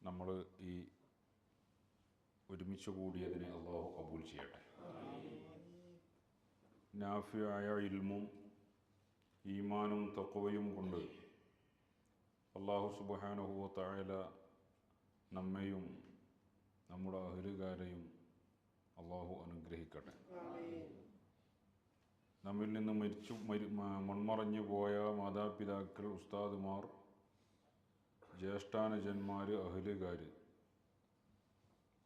നമ്മൾ ഈ ഒരുമിച്ച് കൂടിയതിനെ അള്ളാഹു കബൂൽ ചെയ്യട്ടെ. നാഫിയായ ഇൽമും ഈമാനും തഖ്വയും കൊണ്ട് അള്ളാഹു സുബ്ഹാനഹു വ തആല നമ്മെയും നമ്മുടെ അഹ്ലുകാരെയും അള്ളാഹു അനുഗ്രഹിക്കട്ടെ. നമ്മിൽ നിന്ന് മൺമറഞ്ഞു പോയ മാതാപിതാക്കൾ, ഉസ്താദുമാർ, ജ്യേഷ്ഠാനുജന്മാർ, അഹ്ലുകാർ,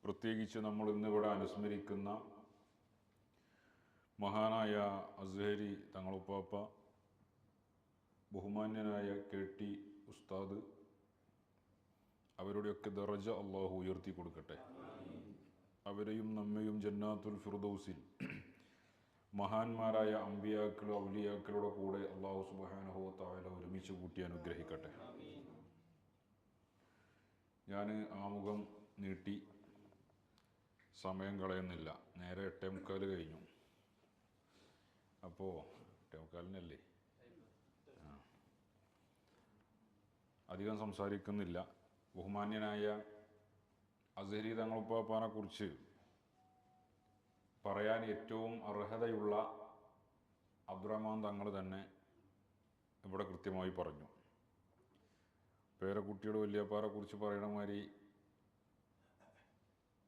പ്രത്യേകിച്ച് നമ്മൾ ഇന്നിവിടെ അനുസ്മരിക്കുന്ന മഹാനായ അസ്ഹരി തങ്ങളുപ്പാപ്പ, ബഹുമാന്യനായ KT ഉസ്താദ്, അവരുടെയൊക്കെ ദറജ അള്ളാഹു ഉയർത്തി കൊടുക്കട്ടെ. അവരെയും നമ്മയും ജന്നാത്തുൽ ഫിർദൗസിൽ മഹാന്മാരായ അമ്പിയാക്കൾ, ഔലിയാക്കളുടെ കൂടെ അള്ളാഹു സുബ്ഹാനഹു വ തആല ഒരുമിച്ച് കൂട്ടി അനുഗ്രഹിക്കട്ടെ. ഞാൻ ആമുഖം നീട്ടി സമയം കളയുന്നില്ല. നേരെ 8:45 കഴിഞ്ഞു. അപ്പോൾ 8:45 അധികം സംസാരിക്കുന്നില്ല. ബഹുമാന്യനായ അസ്ഹരി തങ്ങളുപ്പാപ്പാനെ കുറിച്ച് പറയാൻ ഏറ്റവും അർഹതയുള്ള അബ്ദുറഹ്മാൻ തങ്ങൾ തന്നെ ഇവിടെ കൃത്യമായി പറഞ്ഞു. പേരക്കുട്ടിയുടെ വല്യപ്പാരെ കുറിച്ച് പറയണ മാതിരി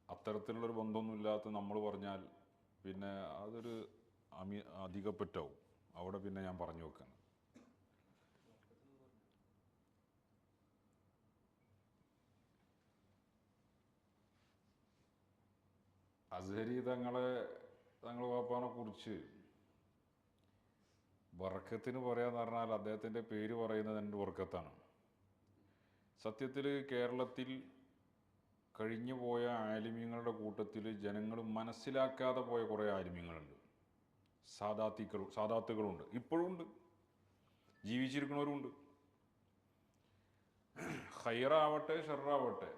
അത്തരത്തിലുള്ളൊരു ബന്ധമൊന്നുമില്ലാത്ത നമ്മൾ പറഞ്ഞാൽ പിന്നെ അതൊരു അധികപ്പറ്റാവും. അവിടെ പിന്നെ ഞാൻ പറഞ്ഞു വെക്കുന്നത്. അസ്ഹരി തങ്ങൾ പാപ്പാനെ കുറിച്ച് ബർക്കത്തിന് പറയാന്ന് പറഞ്ഞാൽ അദ്ദേഹത്തിൻ്റെ പേര് പറയുന്നത് എൻ്റെ ബർക്കത്താണ്. സത്യത്തിൽ കേരളത്തിൽ കഴിഞ്ഞു പോയ ആലിമീങ്ങളുടെ കൂട്ടത്തിൽ ജനങ്ങൾ മനസ്സിലാക്കാതെ പോയ കുറേ ആലിമീങ്ങളുണ്ട്, സാദാത്തുകളുണ്ട്, ഇപ്പോഴും ഉണ്ട്, ജീവിച്ചിരിക്കുന്നവരുണ്ട്. ഖൈറാവട്ടെ ഷെറാവട്ടെ,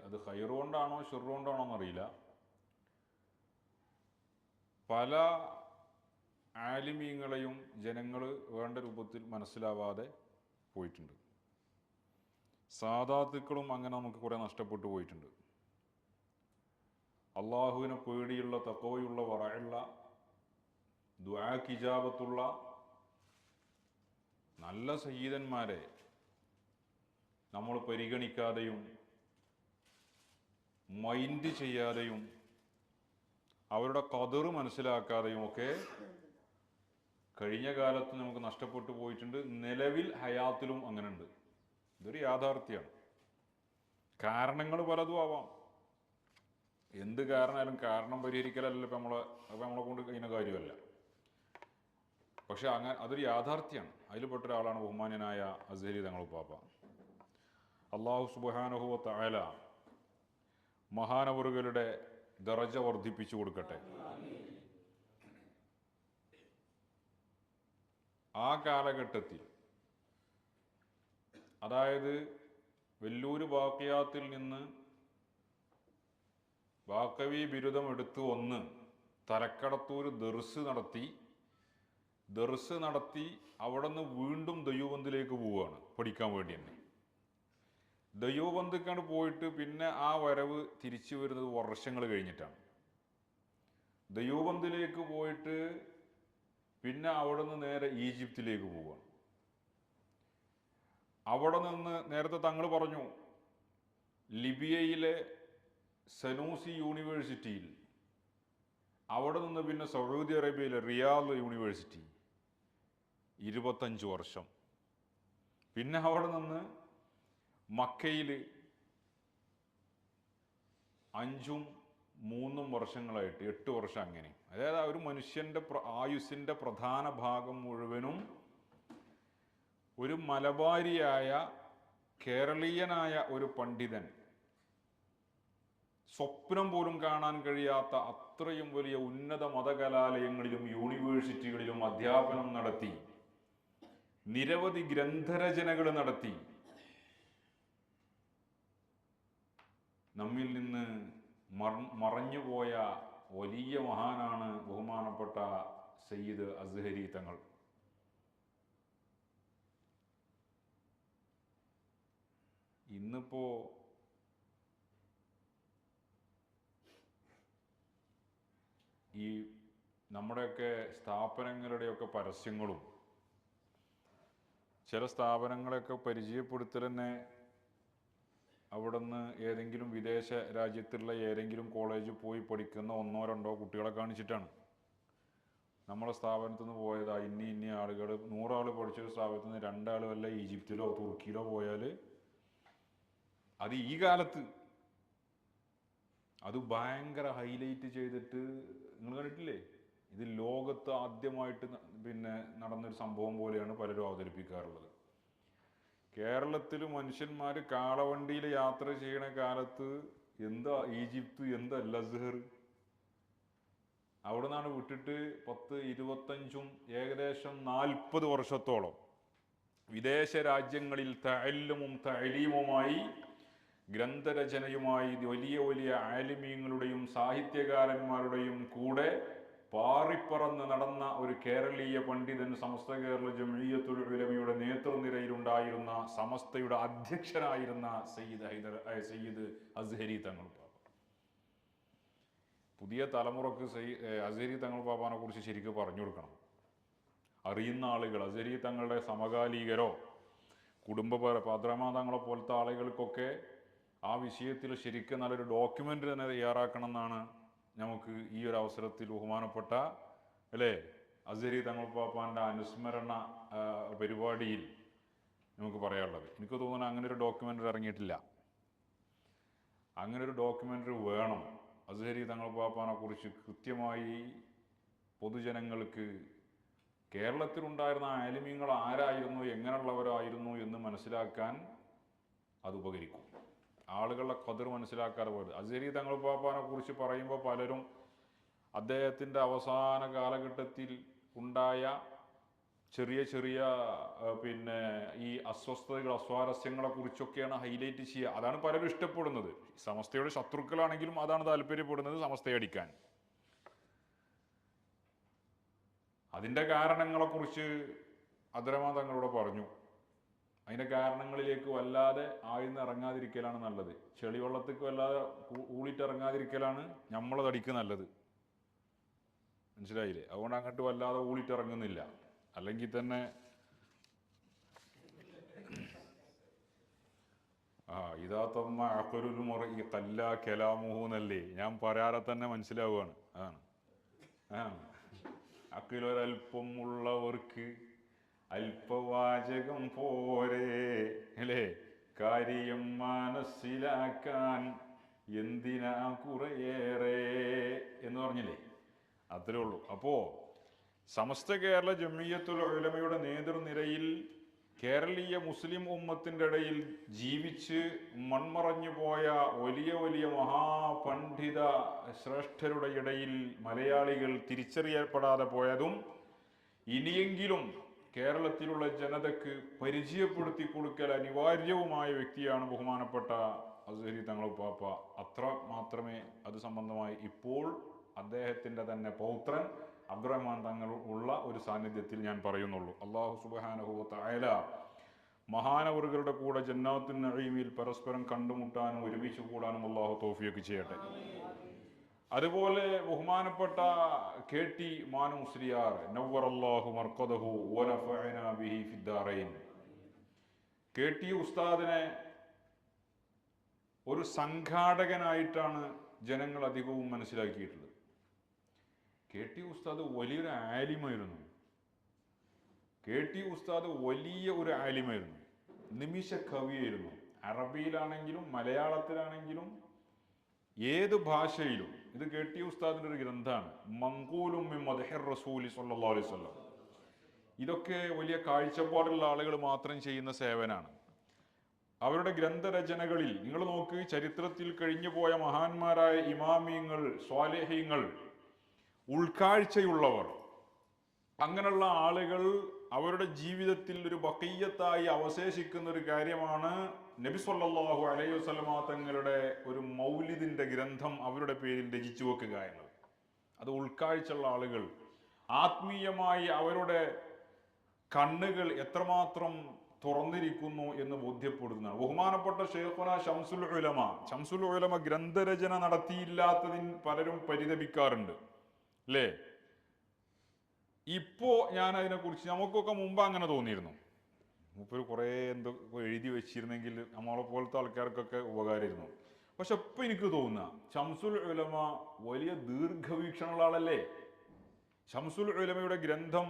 അത് ഖൈറ് കൊണ്ടാണോ ഷെറ് കൊണ്ടാണോ എന്നറിയില്ല, പല ആലിമീങ്ങളെയും ജനങ്ങൾ വേണ്ട രൂപത്തിൽ മനസ്സിലാവാതെ പോയിട്ടുണ്ട്. സാദാത്തുക്കളും അങ്ങനെ നമുക്ക് കുറേ നഷ്ടപ്പെട്ടു പോയിട്ടുണ്ട്. അള്ളാഹുവിനെ പേടിയുള്ള, തഖ്വയുള്ള, വറഅയുള്ള, ദുആക്ക് ഇജാബത്തുള്ള നല്ല സയ്യിദന്മാരെ നമ്മൾ പരിഗണിക്കാതെയും മൈൻഡ് ചെയ്യാതെയും അവരുടെ ഖദർ മനസ്സിലാക്കാതെയും ഒക്കെ കഴിഞ്ഞ കാലത്ത് നമുക്ക് നഷ്ടപ്പെട്ടു പോയിട്ടുണ്ട്. നിലവിൽ ഹയാത്തിലും അങ്ങനെ ഉണ്ട്. ഇതൊരു യാഥാർത്ഥ്യമാണ്. കാരണങ്ങൾ പലതും ആവാം. എന്ത് കാരണമായാലും കാരണം പരിഹരിക്കലല്ല ഇപ്പം നമ്മളെ കൊണ്ട് കഴിയുന്ന കാര്യമല്ല. പക്ഷെ അതൊരു യാഥാർത്ഥ്യമാണ്. അതിൽപ്പെട്ട ഒരാളാണ് ബഹുമാന്യനായ അസ്ഹരി തങ്ങളുപ്പാപ്പ. അല്ലാഹു സുബ്ഹാനഹു വ തആല മഹാനവറുകളുടെ ദറജ വർദ്ധിപ്പിച്ചു കൊടുക്കട്ടെ. ആ കാലഘട്ടത്തിൽ, അതായത് വെല്ലൂര് ബാക്കിയാത്തിൽ നിന്ന് ബാക്കവി ബിരുദം എടുത്ത് വന്ന് തലക്കടത്തൂർ ദർസ് നടത്തി അവിടെ നിന്ന് വീണ്ടും ദയ്യൂബന്ദിലേക്ക് പോവുകയാണ് പഠിക്കാൻ വേണ്ടി തന്നെ. ദയ്യൂബന്ദിക്കാണ് പോയിട്ട് പിന്നെ ആ വരവ് തിരിച്ചു വരുന്നത് വർഷങ്ങൾ കഴിഞ്ഞിട്ടാണ്. ദയ്യൂബന്ദിലേക്ക് പോയിട്ട് പിന്നെ അവിടെ നിന്ന് നേരെ ഈജിപ്തിലേക്ക് പോവുകയാണ്. അവിടെ നിന്ന് നേരത്തെ തങ്ങൾ പറഞ്ഞു, ലിബിയയിലെ സനൂസി യൂണിവേഴ്സിറ്റിയിൽ, അവിടെ നിന്ന് പിന്നെ സൗദി അറേബ്യയിലെ റിയാദ് യൂണിവേഴ്സിറ്റി 25 വർഷം, പിന്നെ അവിടെ നിന്ന് മക്കയിൽ 5ഉം 3ഉം വർഷങ്ങളായിട്ട് 8 വർഷം അങ്ങനെ. അതായത് ഒരു മനുഷ്യൻ്റെ ആയുസ്സിൻ്റെ പ്രധാന ഭാഗം മുഴുവനും ഒരു മലബാരിയായ കേരളീയനായ ഒരു പണ്ഡിതൻ സ്വപ്നം പോലും കാണാൻ കഴിയാത്ത അത്രയും വലിയ ഉന്നത മതകലാലയങ്ങളിലും യൂണിവേഴ്സിറ്റികളിലും അധ്യാപനം നടത്തി, നിരവധി ഗ്രന്ഥരചനകൾ നടത്തി, നമ്മിൽ നിന്ന് മറഞ്ഞുപോയ വലിയ മഹാനാണ് ബഹുമാനപ്പെട്ട സയ്യിദ് അസ്ഹരി തങ്ങൾ. ഇന്നിപ്പോൾ ഈ നമ്മുടെയൊക്കെ സ്ഥാപനങ്ങളുടെയൊക്കെ പരസ്യങ്ങളും ചില സ്ഥാപനങ്ങളെയൊക്കെ പരിചയപ്പെടുത്തൽ തന്നെ അവിടുന്ന് ഏതെങ്കിലും വിദേശ രാജ്യത്തുള്ള ഏതെങ്കിലും കോളേജിൽ പോയി പഠിക്കുന്ന 1-2 കുട്ടികളെ കാണിച്ചിട്ടാണ്. നമ്മളെ സ്ഥാപനത്തിൽ നിന്ന് പോയതാ ഇന്ന ആളുകൾ, 100 ആൾ പഠിച്ചൊരു സ്ഥാപനത്തിൽ നിന്ന് 2 ആൾ വല്ല ഈജിപ്തിലോ തുർക്കിയിലോ പോയാൽ അത് ഈ കാലത്ത് അത് ഭയങ്കര ഹൈലൈറ്റ് ചെയ്തിട്ട് നിങ്ങൾ കണ്ടിട്ടില്ലേ? ഇത് ലോകത്ത് ആദ്യമായിട്ട് നടന്നൊരു സംഭവം പോലെയാണ് പലരും അവതരിപ്പിക്കാറുള്ളത്. കേരളത്തിൽ മനുഷ്യന്മാർ കാളവണ്ടിയിൽ യാത്ര ചെയ്യണ കാലത്ത് എന്താ ഈജിപ്ത്, എന്താ അൽ അസ്ഹർ, അവിടെ നിന്നാണ് വിട്ടിട്ട് 10, 25 ഏകദേശം 40 വർഷത്തോളം വിദേശ രാജ്യങ്ങളിൽ തഅല്ലുമും തഅലീമുമായി ഗ്രന്ഥരചനയുമായി വലിയ വലിയ ആലിമീങ്ങളുടെയും സാഹിത്യകാരന്മാരുടെയും കൂടെ പാറിപ്പറന്ന് നടന്ന ഒരു കേരളീയ പണ്ഡിതൻ, സമസ്ത കേരള ജംഇയ്യത്തുൽ ഉലമയുടെ നേതൃനിരയിലുണ്ടായിരുന്ന, സമസ്തയുടെ അധ്യക്ഷനായിരുന്ന സയ്യിദ് അസ്ഹരി തങ്ങൾ പാപ്പ. പുതിയ തലമുറക്ക് അസ്ഹരി തങ്ങൾ പാപ്പാനെ കുറിച്ച് ശരിക്കും പറഞ്ഞു കൊടുക്കണം. അറിയുന്ന ആളുകൾ, അസ്ഹരി തങ്ങളുടെ സമകാലികരോ അബ്ദുറഹ്മാൻ തങ്ങളെ പോലത്തെ ആളുകൾക്കൊക്കെ ആ വിഷയത്തിൽ ശരിക്കും നല്ലൊരു ഡോക്യുമെൻ്റ് തന്നെ തയ്യാറാക്കണം എന്നാണ് നമുക്ക് ഈ ഒരു അവസരത്തിൽ ബഹുമാനപ്പെട്ട അസ്ഹരി തങ്ങൾ പാപ്പാൻ്റെ അനുസ്മരണ പരിപാടിയിൽ നമുക്ക് പറയാനുള്ളത്. എനിക്ക് തോന്നുന്നു അങ്ങനെ ഒരു ഡോക്യുമെൻ്ററി ഇറങ്ങിയിട്ടില്ല. അങ്ങനെ ഒരു ഡോക്യുമെൻ്ററി വേണം. അസ്ഹരി തങ്ങൾ പാപ്പാനെ കുറിച്ച് കൃത്യമായി പൊതുജനങ്ങൾക്ക് കേരളത്തിലുണ്ടായിരുന്ന ആലിമീങ്ങൾ ആരായിരുന്നു, എങ്ങനെയുള്ളവരായിരുന്നു എന്ന് മനസ്സിലാക്കാൻ അത് ഉപകരിക്കും. ആളുകളുടെ ഖദർ മനസ്സിലാക്കാതെ പോയത്. അസ്ഹരി തങ്ങൾ പാപ്പാനെ കുറിച്ച് പറയുമ്പോൾ പലരും അദ്ദേഹത്തിൻ്റെ അവസാന കാലഘട്ടത്തിൽ ഉണ്ടായ ചെറിയ ചെറിയ ഈ അസ്വസ്ഥതകൾ, അസ്വാരസ്യങ്ങളെ കുറിച്ചൊക്കെയാണ് ഹൈലൈറ്റ് ചെയ്യുക. അതാണ് പലരും ഇഷ്ടപ്പെടുന്നത്. സമസ്തയുടെ ശത്രുക്കളാണെങ്കിലും അതാണ് താല്പര്യപ്പെടുന്നത്, സമസ്തയെ അടിക്കാൻ. അതിൻ്റെ കാരണങ്ങളെക്കുറിച്ച് അബ്ദുറഹ്മാൻ തങ്ങളോട് പറഞ്ഞു. അതിൻ്റെ കാരണങ്ങളിലേക്ക് വല്ലാതെ ആഴ്ന്ന് ഇറങ്ങാതിരിക്കലാണ് നല്ലത്. ചെളിവെള്ളത്തേക്ക് വല്ലാതെ ഊളിട്ടിറങ്ങാതിരിക്കലാണ് നമ്മളെ തടിക്ക് നല്ലത്. മനസ്സിലായില്ലേ? അതുകൊണ്ട് അങ്ങോട്ട് വല്ലാതെ ഊളിട്ടിറങ്ങുന്നില്ല. അല്ലെങ്കിൽ തന്നെ ഇതാത്തമ്മ അഖരുൽ മുറഇ ഖല്ലാ കലാമുഹു എന്നല്ലേ ഞാൻ പറയാതെ തന്നെ മനസ്സിലാവുകയാണ്. അഖിലൊരൽപ്പം ഉള്ളവർക്ക് അല്പവാചകം പോരെ അല്ലേ, കാര്യം മനസ്സിലാക്കാൻ എന്തിനാ കുറേയേറെ എന്ന് പറഞ്ഞില്ലേ? അത്രേ ഉള്ളൂ. അപ്പോൾ സമസ്ത കേരള ജംഇയ്യത്തുൽ ഉലമയുടെ നേതൃനിരയിൽ കേരളീയ മുസ്ലിം ഉമ്മത്തിൻ്റെ ഇടയിൽ ജീവിച്ച് മൺമറഞ്ഞു പോയ വലിയ വലിയ മഹാപണ്ഡിത ശ്രേഷ്ഠരുടെ ഇടയിൽ മലയാളികൾ തിരിച്ചറിയപ്പെടാതെ പോയതും ഇനിയെങ്കിലും കേരളത്തിലുള്ള ജനതയ്ക്ക് പരിചയപ്പെടുത്തി കൊടുക്കൽ അനിവാര്യവുമായ വ്യക്തിയാണ് ബഹുമാനപ്പെട്ട അസ്ഹരി തങ്ങൾ പാപ്പ. അത്ര മാത്രമേ അത് സംബന്ധമായി ഇപ്പോൾ അദ്ദേഹത്തിൻ്റെ തന്നെ പൗത്രൻ അബ്ദുറഹ്മാൻ തങ്ങൾ ഉള്ള ഒരു സാന്നിധ്യത്തിൽ ഞാൻ പറയുന്നുള്ളൂ. അല്ലാഹു സുബ്ഹാനഹു വ തആല മഹാനവറുകളുടെ കൂടെ ജന്നാത്തുൻ നഈമിൽ പരസ്പരം കണ്ടുമുട്ടാനും ഒരുമിച്ച് കൂടാനും അല്ലാഹു തൗഫീഖ് ചെയ്യട്ടെ. അതുപോലെ ബഹുമാനപ്പെട്ട KT മാനു മുസ്ലിയാർ നവ്വറല്ലാഹു മർഖദഹു വനഫഅനാ ബിഹി ഫിദ്ദാറൈൻ, KT ഉസ്താദിനെ ഒരു സംഘാടകനായിട്ടാണ് ജനങ്ങൾ അധികവും മനസ്സിലാക്കിയിട്ടുള്ളത്. KT ഉസ്താദ് വലിയൊരു ആലിമായിരുന്നു. KT ഉസ്താദ് വലിയ ഒരു ആലിമായിരുന്നു, നിമിഷ കവിയായിരുന്നു. അറബിയിലാണെങ്കിലും മലയാളത്തിലാണെങ്കിലും ഏത് ഭാഷയിലും. ഇത് KT ഉസ്താദിൻ്റെ ഒരു ഗ്രന്ഥമാണ്, മങ്കൂലും മിൻ മദ്ഹിർ റസൂലി സ്വല്ലല്ലാഹു അലൈഹി വസല്ലം. ഇതൊക്കെ വലിയ കാഴ്ചപ്പാടുള്ള ആളുകൾ മാത്രം ചെയ്യുന്ന സേവനാണ്. അവരുടെ ഗ്രന്ഥരചനകളിൽ നിങ്ങൾ നോക്ക്, ചരിത്രത്തിൽ കഴിഞ്ഞുപോയ മഹാന്മാരായ ഇമാമിയങ്ങൾ, സ്വാലിഹീങ്ങൾ, ഉൾക്കാഴ്ചയുള്ളവർ, അങ്ങനെയുള്ള ആളുകൾ അവരുടെ ജീവിതത്തിൽ ഒരു ബഖിയ്യത്തായി അവശേഷിക്കുന്ന ഒരു കാര്യമാണ് നബി സല്ലല്ലാഹു അലൈഹി വസല്ലമ തങ്ങളുടെ ഒരു മൗലിദിന്റെ ഗ്രന്ഥം അവരുടെ പേരിൽ രചിച്ചു വെക്കുക എന്നത്. അത് ഉൾക്കാഴ്ചയുള്ള ആളുകൾ ആത്മീയമായി അവരുടെ കണ്ണുകൾ എത്രമാത്രം തുറന്നിരിക്കുന്നു എന്ന് ബോധ്യപ്പെടുന്നതാണ്. ബഹുമാനപ്പെട്ട ശൈഖുന ശംസുൽ ഉലമ ഗ്രന്ഥരചന നടത്തിയില്ലാത്തതിന് പലരും പരിതപിക്കാറുണ്ട്. അല്ലേ? ഇപ്പോ ഞാൻ അതിനെക്കുറിച്ച്, നമുക്കൊക്കെ മുമ്പ് അങ്ങനെ തോന്നിയിരുന്നു, മൂപ്പര് കുറേ എന്തോ എഴുതി വെച്ചിരുന്നെങ്കിൽ നമ്മളെ പോലത്തെ ആൾക്കാർക്കൊക്കെ ഉപകാരമായിരുന്നു. പക്ഷെ ഇപ്പൊ എനിക്ക് തോന്നുക ശംസുൽ ഉലമ വലിയ ദീർഘവീക്ഷണമുള്ള ആളല്ലേ. ശംസുൽ ഉലമയുടെ ഗ്രന്ഥം,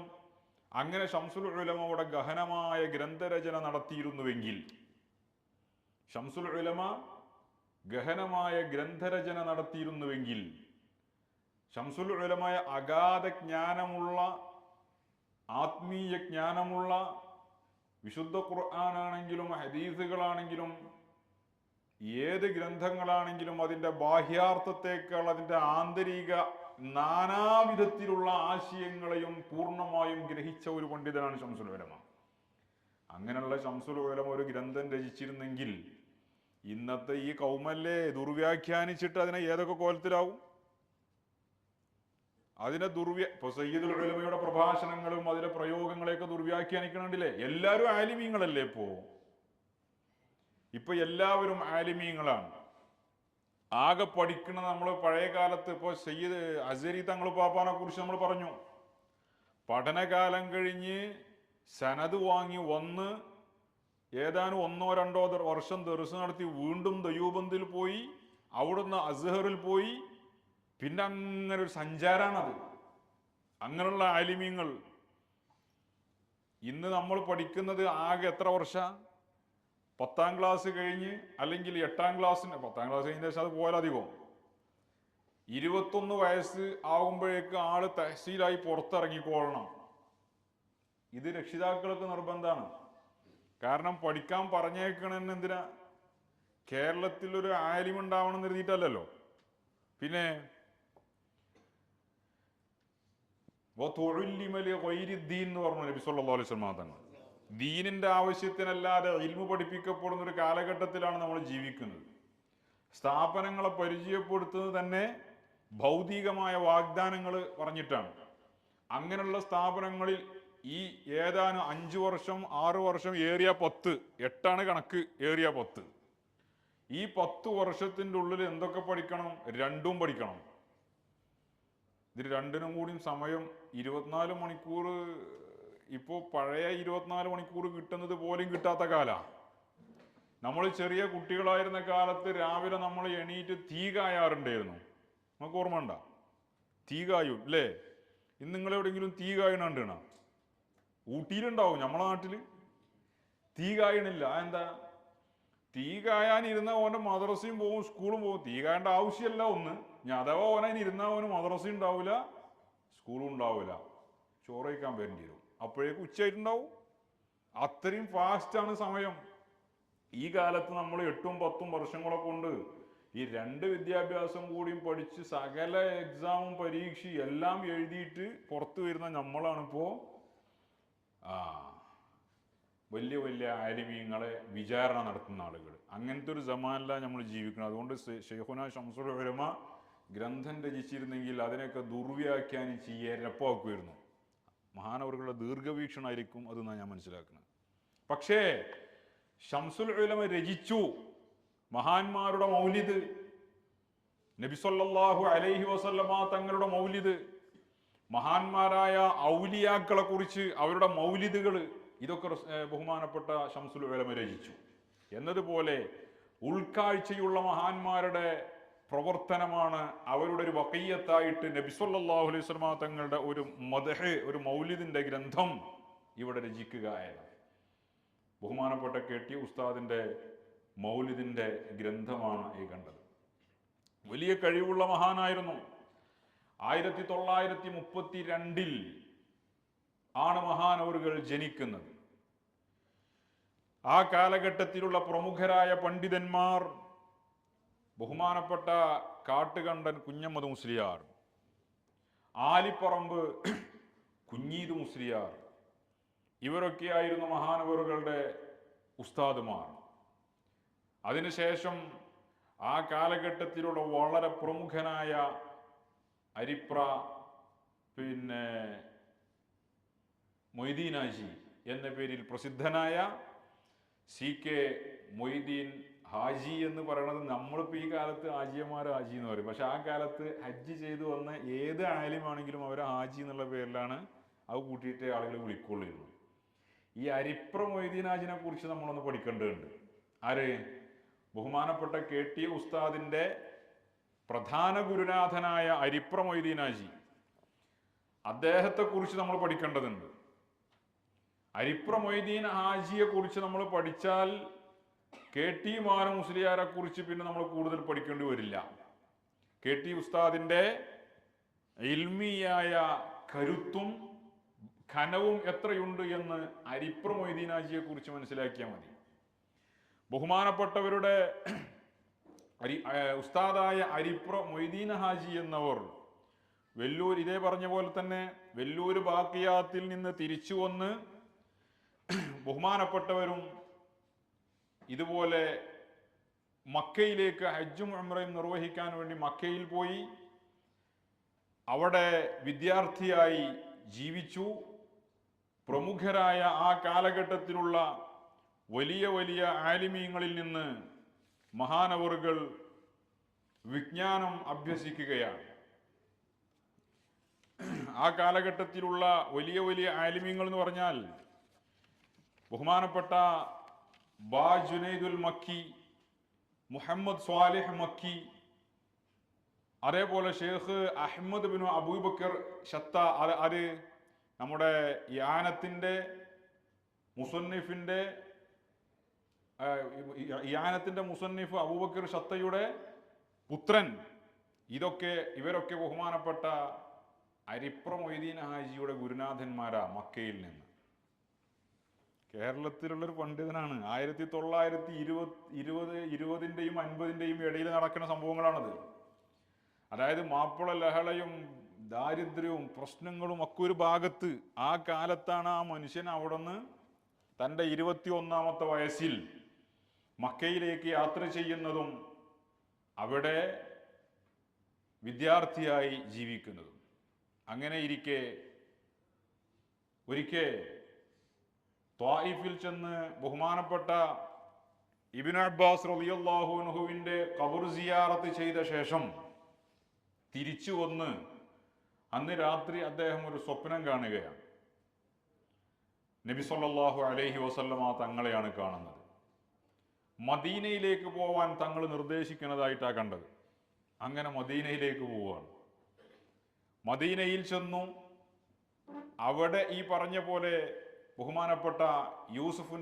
അങ്ങനെ ശംസുൽ ഉലമയുടെ ഗഹനമായ ഗ്രന്ഥരചന നടത്തിയിരുന്നുവെങ്കിൽ, ശംസുൽ ഉലമ ഗഹനമായ ഗ്രന്ഥരചന നടത്തിയിരുന്നുവെങ്കിൽ, ശംസുൽ ഉലമയ അഗാധ ജ്ഞാനമുള്ള, ആത്മീയ ജ്ഞാനമുള്ള, വിശുദ്ധ ഖുർആനാണെങ്കിലും ഹദീസുകളാണെങ്കിലും ഏത് ഗ്രന്ഥങ്ങളാണെങ്കിലും അതിൻ്റെ ബാഹ്യാർത്ഥത്തേക്കാൾ അതിൻ്റെ ആന്തരിക നാനാവിധത്തിലുള്ള ആശയങ്ങളെയും പൂർണ്ണമായും ഗ്രഹിച്ച ഒരു പണ്ഡിതനാണ് ശംസുൽ ഉലമ. അങ്ങനെയുള്ള ശംസുൽ ഉലമ ഒരു ഗ്രന്ഥം രചിച്ചിരുന്നെങ്കിൽ ഇന്നത്തെ ഈ കൗമല്ലേ ദുർവ്യാഖ്യാനിച്ചിട്ട് അതിനെ ഏതൊക്കെ കോലത്തിലാവും. അതിനെ ഇപ്പൊ സയ്യിദുൽ ഉലമയുടെ പ്രഭാഷണങ്ങളും അതിലെ പ്രയോഗങ്ങളെയൊക്കെ ദുർവ്യാഖ്യാനിക്കണില്ലേ. എല്ലാവരും ആലിമീങ്ങളല്ലേ ഇപ്പൊ എല്ലാവരും ആലിമീങ്ങളാണ്. ആകെ പഠിക്കണ നമ്മൾ പഴയ കാലത്ത് ഇപ്പൊ സയ്യിദ് അസരി തങ്ങൾ പാപ്പാനെ കുറിച്ച് നമ്മൾ പറഞ്ഞു. പഠനകാലം കഴിഞ്ഞ് സനത് വാങ്ങി വന്ന് ഏതാനും 1-2 വർഷം ദർസ് നടത്തി വീണ്ടും ദയൂബന്ദിൽ പോയി, അവിടുന്ന് അസ്ഹറിൽ പോയി, പിന്നെ അങ്ങനെ ഒരു സഞ്ചാരാണത്. അങ്ങനെയുള്ള ആലിമീങ്ങൾ ഇന്ന് നമ്മൾ പഠിക്കുന്നത് ആകെ എത്ര വർഷ? 10ാം ക്ലാസ് കഴിഞ്ഞ്, അല്ലെങ്കിൽ 8ാം ക്ലാസ്സിന്, 10ാം ക്ലാസ് കഴിഞ്ഞ ശേഷം അത് പോയാലധികം 21 വയസ്സ് ആകുമ്പോഴേക്ക് ആള് തഹസീലായി പുറത്തിറങ്ങിക്കൊള്ളണം. ഇത് രക്ഷിതാക്കൾക്ക് നിർബന്ധമാണ്. കാരണം പഠിക്കാൻ പറഞ്ഞേക്കണെന്ന് എന്തിനാ? കേരളത്തിൽ ഒരു ആലിമുണ്ടാവണം എന്ന് എഴുതിയിട്ടല്ലോ. പിന്നെ എന്ന് പറഞ്ഞു നബി സല്ലല്ലാഹു അലൈഹി വസല്ലം തങ്ങൾ. ദീനിന്റെ ആവശ്യത്തിനല്ലാതെ ഇൽമു പഠിപ്പിക്കപ്പെടുന്ന ഒരു കാലഘട്ടത്തിലാണ് നമ്മൾ ജീവിക്കുന്നത്. സ്ഥാപനങ്ങളെ പരിചയപ്പെടുത്തുന്നത് തന്നെ ഭൗതികമായ വാഗ്ദാനങ്ങൾ പറഞ്ഞിട്ടാണ്. അങ്ങനെയുള്ള സ്ഥാപനങ്ങളിൽ ഈ ഏതാനും 5 വർഷം 6 വർഷം ഏറിയ 10, 8ആണ് കണക്ക്, ഏറിയ 10, ഈ 10 വർഷത്തിൻ്റെ ഉള്ളിൽ എന്തൊക്കെ പഠിക്കണം? രണ്ടും പഠിക്കണം. ഇതിൽ രണ്ടിനും കൂടി സമയം 24 മണിക്കൂർ. ഇപ്പോൾ പഴയ 24 മണിക്കൂർ കിട്ടുന്നത് പോലും കിട്ടാത്ത കാലമാണ്. നമ്മൾ ചെറിയ കുട്ടികളായിരുന്ന കാലത്ത് രാവിലെ നമ്മൾ എണീറ്റ് തീ കായാറുണ്ടായിരുന്നു. നമുക്ക് ഓർമ്മ ഉണ്ടോ? തീ കായും അല്ലേ? ഇന്ന് നിങ്ങളെവിടെയെങ്കിലും തീ കായണുണ്ടോ? ഊട്ടിയിലുണ്ടാവും, നമ്മളെ നാട്ടിൽ തീ കായണില്ല. എന്താ? തീ കായാനിരുന്ന ഓൻ്റെ മദ്രസയും പോവും, സ്കൂളും പോവും. തീ കായേണ്ട ആവശ്യമല്ല ഒന്ന്. ഞാൻ അഥവാ ഓനതിനിരുന്ന ഓന് മദ്രസയും ഉണ്ടാവില്ല, സ്കൂളും ഉണ്ടാവില്ല, ചോറ് കഴിക്കാൻ വരേണ്ടി വരും. അപ്പോഴേക്കും ഉച്ചയായിട്ടുണ്ടാവും. അത്രയും ഫാസ്റ്റാണ് സമയം. ഈ കാലത്ത് നമ്മൾ 8ഉം 10ഉം വർഷങ്ങളെ കൊണ്ട് ഈ 2 വിദ്യാഭ്യാസം കൂടിയും പഠിച്ച് സകല എക്സാമും പരീക്ഷയും എല്ലാം എഴുതിയിട്ട് പുറത്തു വരുന്ന നമ്മളാണിപ്പോൾ വലിയ വലിയ ആലിമീങ്ങളെ വിചാരണ നടത്തുന്ന ആളുകൾ. അങ്ങനത്തെ ഒരു സമാനിലാണ് നമ്മൾ ജീവിക്കുന്നത്. അതുകൊണ്ട് ശൈഖുനാ ശംസുൽ ഉലമ ഗ്രന്ഥം രചിച്ചിരുന്നെങ്കിൽ അതിനൊക്കെ ദുർവ്യാഖ്യാനിച്ച് എരപ്പാക്കുമായിരുന്നു. മഹാനവറുകളുടെ ദീർഘവീക്ഷണമായിരിക്കും അതെന്നാണ് ഞാൻ മനസ്സിലാക്കുന്നത്. പക്ഷേ ശംസുൽ ഉലമ രചിച്ചു മഹാന്മാരുടെ മൗലിദ്, നബി സല്ലല്ലാഹു അലൈഹി വസല്ലമ തങ്ങളുടെ മൗലിദ്, മഹാന്മാരായ ഔലിയാക്കളെ കുറിച്ച് അവരുടെ മൗലിദുകൾ, ഇതൊക്കെ ബഹുമാനപ്പെട്ട ശംസുൽ ഉലമ രചിച്ചു. എന്നതുപോലെ ഉൾക്കാഴ്ചയുള്ള മഹാന്മാരുടെ പ്രവർത്തനമാണ് അവരുടെ ഒരു വഖിയ്യത്തായിട്ട് നബി സല്ലല്ലാഹു അലൈഹി വസല്ലമ തങ്ങളുടെ ഒരു മദ്ഹ്, ഒരു മൗലിദിന്റെ ഗ്രന്ഥം ഇവിടെ രചിക്കുക എന്നത്. ബഹുമാനപ്പെട്ട KT ഉസ്താദിന്റെ മൗലിദിന്റെ ഗ്രന്ഥമാണ് ഈ കണ്ടത്. വലിയ കഴിവുള്ള മഹാനായിരുന്നു. 1932 ആണ് മഹാനവറുകൾ ജനിക്കുന്നത്. ആ കാലഘട്ടത്തിലുള്ള പ്രമുഖരായ പണ്ഡിതന്മാർ ബഹുമാനപ്പെട്ട കാട്ടുകണ്ടൻ കുഞ്ഞമ്മദ് മുസ്ലിയാർ, ആലിപ്പറമ്പ് കുഞ്ഞീദ് മുസ്ലിയാർ, ഇവരൊക്കെയായിരുന്നു മഹാനവറുകളുടെ ഉസ്താദുമാർ. അതിനുശേഷം ആ കാലഘട്ടത്തിലുള്ള വളരെ പ്രമുഖനായ അരിപ്ര മൊയ്തീനാജി എന്ന പേരിൽ പ്രസിദ്ധനായ CK മൊയ്തീൻ ഹാജി എന്ന് പറയുന്നത് നമ്മളിപ്പോൾ ഈ കാലത്ത് ഹാജിയന്മാർ ഹാജി എന്ന് പറയും. പക്ഷെ ആ കാലത്ത് ഹജ്ജ് ചെയ്തു വന്ന ഏത് ആലിമാണെങ്കിലും അവരെ ഹാജി എന്നുള്ള പേരിലാണ് അത് കൂട്ടിയിട്ട് ആളുകൾ വിളിക്കൊള്ളിരുന്നു. ഈ അരിപ്ര മൊയ്തീൻ ഹാജിനെ കുറിച്ച് നമ്മളൊന്ന് പഠിക്കേണ്ടതുണ്ട്. ആര്? ബഹുമാനപ്പെട്ട KT ഉസ്താദിന്റെ പ്രധാന ഗുരുനാഥനായ അരിപ്ര മൊയ്തീൻ ഹാജി, അദ്ദേഹത്തെ കുറിച്ച് നമ്മൾ പഠിക്കേണ്ടതുണ്ട്. അരിപ്ര മൊയ്തീൻ ഹാജിയെ കുറിച്ച് നമ്മൾ പഠിച്ചാൽ KT മാന മുസ്ലിയാരെ കുറിച്ച് പിന്നെ നമ്മൾ കൂടുതൽ പഠിക്കേണ്ടി വരില്ല. KT ഉസ്താദിന്റെ ഇൽമിയായ കരുത്തും ഖനവും എത്രയുണ്ട് എന്ന് അരിപ്ര മൊയ്തീൻ ഹാജിയെ കുറിച്ച് മനസ്സിലാക്കിയാൽ മതി. ബഹുമാനപ്പെട്ടവരുടെ ഉസ്താദായ അരിപ്ര മൊയ്തീൻ ഹാജി എന്നവർ വെല്ലൂർ, ഇതേ പറഞ്ഞ പോലെ തന്നെ വെല്ലൂർ ബാക്കിയാത്തിൽ നിന്ന് തിരിച്ചു വന്ന് ബഹുമാനപ്പെട്ടവരും ഇതുപോലെ മക്കയിലേക്ക് ഹജ്ജും ഉംറയും നിർവഹിക്കാൻ വേണ്ടി മക്കയിൽ പോയി അവിടെ വിദ്യാർത്ഥിയായി ജീവിച്ചു. പ്രമുഖരായ ആ കാലഘട്ടത്തിലുള്ള വലിയ വലിയ ആലിമീങ്ങളിൽ നിന്ന് മഹാനവറുകൾ വിജ്ഞാനം അഭ്യസിക്കുകയാണ്. ആ കാലഘട്ടത്തിലുള്ള വലിയ വലിയ ആലിമീങ്ങൾ എന്ന് പറഞ്ഞാൽ ബഹുമാനപ്പെട്ട ബാ ജുനൈദുൽ മക്കി, മുഹമ്മദ് സ്വാലിഹ് മക്കി, അതേപോലെ Sheikh Ahmad bin Abubakar Shatta, അത് നമ്മുടെ യാനത്തിന്റെ മുസന്നിഫ് അബൂബക്കർ ഷത്തയുടെ പുത്രൻ. ഇവരൊക്കെ ബഹുമാനപ്പെട്ട അരിപ്ര മൊയ്തീൻ ഹാജിയുടെ ഗുരുനാഥന്മാരാ മക്കയിൽ നിന്ന്. കേരളത്തിലുള്ളൊരു പണ്ഡിതനാണ്. 1920-ന്റെയും 50-ന്റെയും ഇടയിൽ നടക്കുന്ന സംഭവങ്ങളാണത്. അതായത് മാപ്പിള ലഹളയും ദാരിദ്ര്യവും പ്രശ്നങ്ങളും ഒക്കെ ഒരു ഭാഗത്ത്. ആ കാലത്താണ് ആ മനുഷ്യൻ അവിടെ നിന്ന് തൻ്റെ 21-ാമത്തെ വയസ്സിൽ മക്കയിലേക്ക് യാത്ര ചെയ്യുന്നതും അവിടെ വിദ്യാർത്ഥിയായി ജീവിക്കുന്നതും. അങ്ങനെ ഇരിക്കെ ഒരിക്കൽ ത്വായിഫിൽ ചെന്ന് ബഹുമാനപ്പെട്ട ഇബ്നു അബ്ബാസ് റളിയല്ലാഹു അൻഹുവിന്റെ ഖബർ സിയാറത്ത് ചെയ്ത ശേഷം തിരിച്ചു വന്ന് അന്ന് രാത്രി അദ്ദേഹം ഒരു സ്വപ്നം കാണുകയാണ്. നബി സല്ലല്ലാഹു അലൈഹി വസല്ലമ തങ്ങളെയാണ് കാണുന്നത്. മദീനയിലേക്ക് പോവാൻ തങ്ങൾ നിർദ്ദേശിക്കുന്നതായിട്ടാണ് കണ്ടത്. അങ്ങനെ മദീനയിലേക്ക് പോവുകയാണ്. മദീനയിൽ ചെന്നു. അവിടെ ഈ പറഞ്ഞ പോലെ ബഹുമാനപ്പെട്ട യൂസുഫ്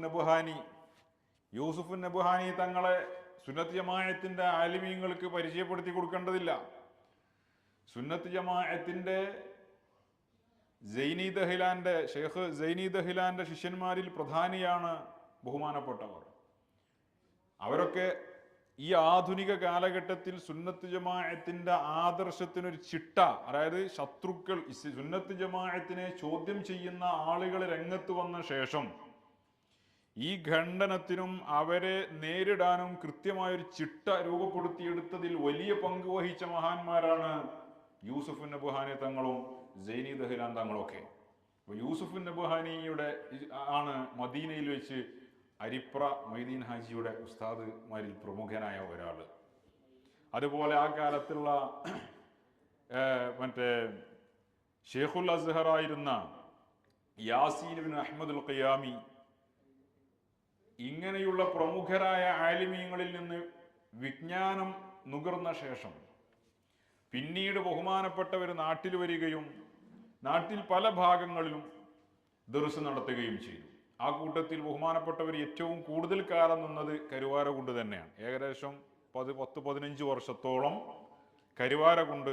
നബ്ഹാനി തങ്ങളെ സുന്നത്ത് ജമാഅത്തിന്റെ ആലിമീങ്ങൾക്ക് പരിചയപ്പെടുത്തി കൊടുക്കേണ്ടതില്ല. സുന്നത്ത് ജമാഅത്തിന്റെ ഷെയ്ഖ് സൈനി ദഹ്ലാന്റെ ശിഷ്യന്മാരിൽ പ്രധാനിയാണ് ബഹുമാനപ്പെട്ടവർ. അവരൊക്കെ ഈ ആധുനിക കാലഘട്ടത്തിൽ സുന്നത്ത് ജമാഅത്തിന്റെ ആദർശത്തിനൊരു ചിട്ട, അതായത് ശത്രുക്കൾ സുന്നത്ത് ജമാഅത്തിനെ ചോദ്യം ചെയ്യുന്ന ആളുകൾ രംഗത്ത് വന്ന ശേഷം ഈ ഖണ്ഡനത്തിനും അവരെ നേരിടാനും കൃത്യമായൊരു ചിട്ട രൂപപ്പെടുത്തിയെടുത്തതിൽ വലിയ പങ്ക് വഹിച്ച മഹാന്മാരാണ് യൂസുഫ് നബ്ഹാനി തങ്ങളും സൈനി ദഹ്ലാൻ തങ്ങളൊക്കെ. അപ്പോൾ യൂസുഫ് നബ്ഹാനിയുടെ ആണ് മദീനയിൽ വെച്ച് അരിപ്ര മൊയ്തീൻ ഹാജിയുടെ ഉസ്താദുമാരിൽ പ്രമുഖനായ ഒരാൾ. അതുപോലെ ആ കാലത്തുള്ള ഷെയ്ഖുൽ അസ്ഹർ ആയിരുന്ന യാസീൻ ബിൻ അഹ്മദുൽ ഖിയാമി, ഇങ്ങനെയുള്ള പ്രമുഖരായ ആലിമീങ്ങളിൽ നിന്ന് വിജ്ഞാനം നുകർന്ന ശേഷം പിന്നീട് ബഹുമാനപ്പെട്ടവർ നാട്ടിൽ വരികയും നാട്ടിൽ പല ഭാഗങ്ങളിലും ദർസ് നടത്തുകയും ചെയ്തു. ആ കൂട്ടത്തിൽ ബഹുമാനപ്പെട്ടവർ ഏറ്റവും കൂടുതൽ കാലം നിന്നത് കരുവാരകുണ്ട് തന്നെയാണ്. ഏകദേശം 10-15 വർഷത്തോളം കരുവാരകുണ്ട്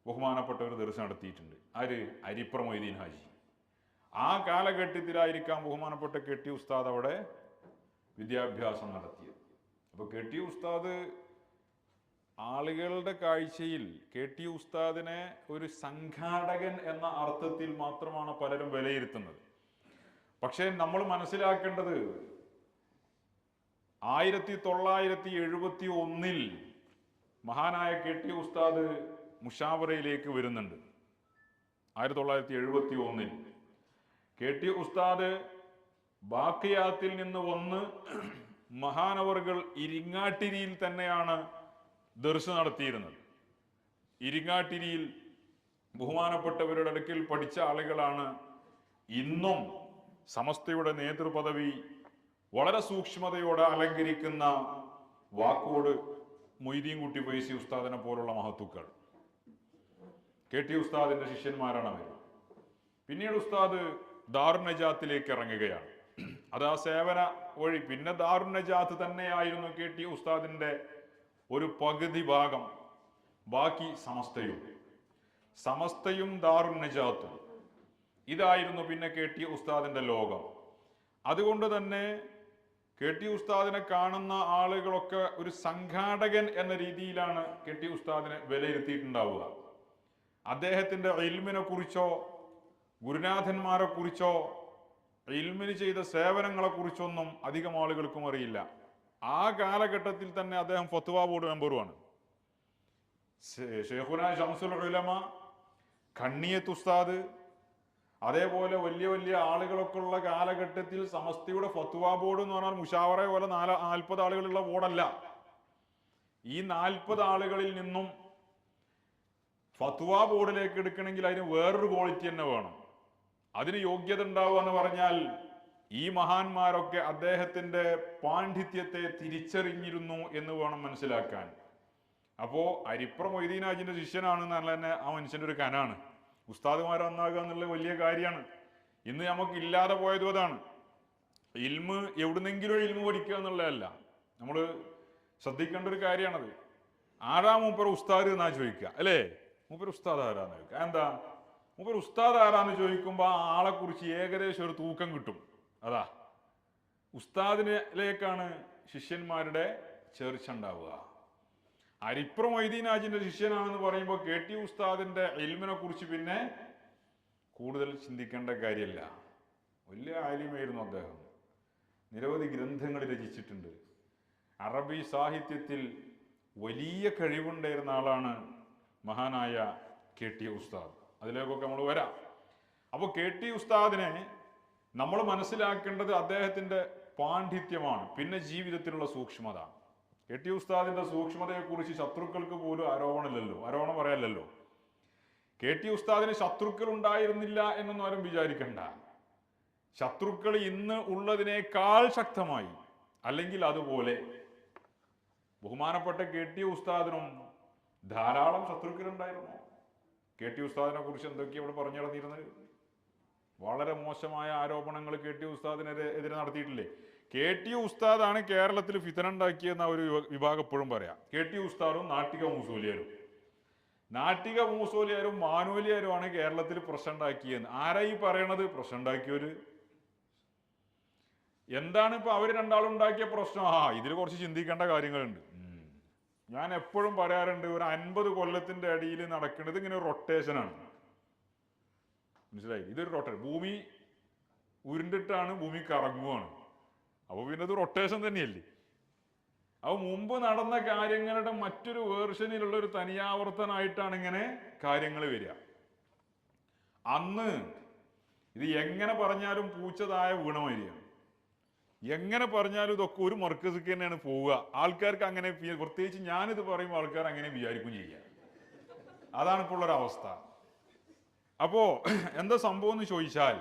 ബഹുമാനപ്പെട്ടവർ ദർസ് നടത്തിയിട്ടുണ്ട്. ആര്? അരിപ്ര മൊയ്തീൻ ഹാജി. ആ കാലഘട്ടത്തിലായിരിക്കാം ബഹുമാനപ്പെട്ട KT ഉസ്താദ് അവിടെ വിദ്യാഭ്യാസം നടത്തിയത്. അപ്പോൾ KT ഉസ്താദ് ആളുകളുടെ കാഴ്ചയിൽ KT ഉസ്താദിനെ ഒരു സംഘാടകൻ എന്ന അർത്ഥത്തിൽ മാത്രമാണ് പലരും വിലയിരുത്തുന്നത്. പക്ഷേ നമ്മൾ മനസ്സിലാക്കേണ്ടത് 1971 മഹാനായ KT ഉസ്താദ് മുഷാവറയിലേക്ക് വരുന്നുണ്ട്. 1971 KT ഉസ്താദ് ബാക്കിയാത്തിൽ നിന്ന് വന്ന് മഹാനവറുകൾ ഇരിങ്ങാട്ടിരിയിൽ തന്നെയാണ് ദർസ് നടത്തിയിരുന്നത്. ഇരിങ്ങാട്ടിരിയിൽ ബഹുമാനപ്പെട്ടവരുടെ അടുക്കൽ പഠിച്ച ആളുകളാണ് ഇന്നും സമസ്തയുടെ നേതൃപദവി വളരെ സൂക്ഷ്മതയോടെ അലങ്കരിക്കുന്ന വാക്കോട് മൊയ്തീൻ കുട്ടി ഫൈസി ഉസ്താദിനെ പോലുള്ള മഹത്തുക്കൾ. KT ഉസ്താദിന്റെ ശിഷ്യന്മാരാണ് അവർ. പിന്നീട് ഉസ്താദ് ദാറുൻ നജാത്തിലേക്ക് ഇറങ്ങുകയാണ്. അത് ആ സേവന വഴി. പിന്നെ ദാറുൻ നജാത്ത് തന്നെയായിരുന്നു KT ഉസ്താദിന്റെ ഒരു പകുതി ഭാഗം. ബാക്കി സമസ്തയും ദാറുൻ നജാത്തും ഇതായിരുന്നു പിന്നെ KT ഉസ്താദിന്റെ ലോകം. അതുകൊണ്ട് തന്നെ KT ഉസ്താദിനെ കാണുന്ന ആളുകളൊക്കെ ഒരു സംഘാടകൻ എന്ന രീതിയിലാണ് KT ഉസ്താദിനെ വിലയിരുത്തിയിട്ടുണ്ടാവുക. അദ്ദേഹത്തിന്റെ ഇൽമിനെ കുറിച്ചോ ഗുരുനാഥന്മാരെ കുറിച്ചോ ഇൽമിന് ചെയ്ത സേവനങ്ങളെ കുറിച്ചൊന്നും അധികം ആളുകൾക്കും അറിയില്ല. ആ കാലഘട്ടത്തിൽ തന്നെ അദ്ദേഹം ഫത്വ ബോർഡ് മെമ്പറുമാണ്. ശൈഖുനാ ശംസുൽ ഉലമ, കണ്ണിയത്ത് ഉസ്താദ്, അതേപോലെ വലിയ വലിയ ആളുകളൊക്കെ ഉള്ള കാലഘട്ടത്തിൽ സമസ്തയുടെ ഫത്വ ബോർഡ് എന്ന് പറഞ്ഞാൽ മുഷാവറ പോലെ 40 ആളുകളുള്ള ബോർഡല്ല. ഈ 40 ആളുകളിൽ നിന്നും ഫത്വ ബോർഡിലേക്ക് എടുക്കണമെങ്കിൽ അതിന് വേറൊരു ക്വാളിറ്റി തന്നെ വേണം. അതിന് യോഗ്യത ഉണ്ടാവുക എന്ന് പറഞ്ഞാൽ ഈ മഹാന്മാരൊക്കെ അദ്ദേഹത്തിന്റെ പാണ്ഡിത്യത്തെ തിരിച്ചറിഞ്ഞിരുന്നു എന്ന് വേണം മനസ്സിലാക്കാൻ. അപ്പോ അരിപ്ര മൊയ്തീൻ ഹാജിന്റെ ശിഷ്യനാണെന്നുള്ള തന്നെ ആ മനുഷ്യന്റെ ഒരു കനാണ്. ഉസ്താദുമാർ നന്നാകുക എന്നുള്ളത് വലിയ കാര്യമാണ്. ഇന്ന് നമുക്ക് ഇല്ലാതെ പോയതും അതാണ്. ഇൽമ് എവിടുന്നെങ്കിലും ഇൽമ് പഠിക്കുക എന്നുള്ളതല്ല, നമ്മൾ ശ്രദ്ധിക്കേണ്ട ഒരു കാര്യമാണത്. ആരാ മൂപ്പർ ഉസ്താദ് എന്നാ ചോദിക്കുക, അല്ലേ? മൂപ്പർ ഉസ്താദ് ആരാന്ന് ചോദിക്കുക. എന്താ മൂപ്പർ ഉസ്താദ് ആരാന്ന് ചോദിക്കുമ്പോൾ ആ ആളെ കുറിച്ച് ഏകദേശം ഒരു തൂക്കം കിട്ടും. അതാ ഉസ്താദിലേക്കാണ് ശിഷ്യന്മാരുടെ ചേർച്ച ഉണ്ടാവുക. അരിപ്ര മൊയ്തീൻ ഹാജിന്റെ ശിഷ്യനാണെന്ന് പറയുമ്പോൾ KT ഉസ്താദിന്റെ ഇൽമിനെ കുറിച്ച് പിന്നെ കൂടുതൽ ചിന്തിക്കേണ്ട കാര്യമില്ല. വലിയ ആലിമായിരുന്നു അദ്ദേഹം. നിരവധി ഗ്രന്ഥങ്ങൾ രചിച്ചിട്ടുണ്ട്. അറബി സാഹിത്യത്തിൽ വലിയ കഴിവുണ്ടായിരുന്ന ആളാണ് മഹാനായ KT ഉസ്താദ്. അതിലേക്കൊക്കെ നമ്മൾ വരാം. അപ്പോൾ KT ഉസ്താദിനെ നമ്മൾ മനസ്സിലാക്കേണ്ടത് അദ്ദേഹത്തിന്റെ പാണ്ഡിത്യമാണ്, പിന്നെ ജീവിതത്തിലുള്ള സൂക്ഷ്മത. KT ഉസ്താദിന്റെ സൂക്ഷ്മതയെക്കുറിച്ച് ശത്രുക്കൾക്ക് പോലും ആരോപണം പറയാനല്ലോ. KT ഉസ്താദിന് ശത്രുക്കൾ ഉണ്ടായിരുന്നില്ല എന്നൊന്നും ആരും വിചാരിക്കണ്ട. ശത്രുക്കൾ ഇന്ന് ഉള്ളതിനേക്കാൾ ശക്തമായി, അല്ലെങ്കിൽ അതുപോലെ. ബഹുമാനപ്പെട്ട KT ഉസ്താദിനും ധാരാളം ശത്രുക്കളുണ്ടായിരുന്നു. KT ഉസ്താദിനെ കുറിച്ച് എന്തൊക്കെയാണ് ഇവിടെ പറഞ്ഞു നടന്നിരുന്നത്? വളരെ മോശമായ ആരോപണങ്ങൾ KT ഉസ്താദിനെതിരെ നടത്തിയിട്ടില്ലേ? KT ഉസ്താദാണ് കേരളത്തിൽ ഫിതന ഉണ്ടാക്കിയെന്ന ഒരു വിഭാഗം എപ്പോഴും പറയാം. KT ഉസ്താദും നാട്ടിക മൂസോലിയാരും മാനുവലിയാരുമാണ് കേരളത്തിൽ പ്രശ്നം ഉണ്ടാക്കിയെന്ന്. ആരാ ഈ പറയണത്? പ്രശ്നം ഉണ്ടാക്കിയവര്. എന്താണ് ഇപ്പൊ അവര് രണ്ടാളും ഉണ്ടാക്കിയ പ്രശ്നം? ഇതിൽ കുറച്ച് ചിന്തിക്കേണ്ട കാര്യങ്ങളുണ്ട്. ഞാൻ എപ്പോഴും പറയാറുണ്ട്, ഒരു 50 കൊല്ലത്തിന്റെ അടിയിൽ നടക്കുന്നത് ഇങ്ങനെ റൊട്ടേഷനാണ്. മനസ്സിലായി? ഇതൊരു റൊട്ടേഷൻ. ഭൂമി ഉരുണ്ടിട്ടാണ് ഭൂമി കറങ്ങുവാണ്. അപ്പൊ പിന്നെ ഇത് റൊട്ടേഷൻ തന്നെയല്ലേ? അപ്പൊ മുമ്പ് നടന്ന കാര്യങ്ങളുടെ മറ്റൊരു വേർഷനിലുള്ള ഒരു തനിയാവർത്തനായിട്ടാണ് ഇങ്ങനെ കാര്യങ്ങൾ വരിക. അന്ന് ഇത് എങ്ങനെ പറഞ്ഞാലും പൂച്ചതായ വീണമായിരിക്കും. എങ്ങനെ പറഞ്ഞാലും ഇതൊക്കെ ഒരു മർക്കസിക്ക് തന്നെയാണ് പോവുക. ആൾക്കാർക്ക് അങ്ങനെ, പ്രത്യേകിച്ച് ഞാനിത് പറയുമ്പോൾ ആൾക്കാർ അങ്ങനെ വിചാരിക്കും ചെയ്യുക. അതാണ് ഇപ്പോൾ ഉള്ളൊരവസ്ഥ. അപ്പോ എന്താ സംഭവം എന്ന് ചോദിച്ചാൽ,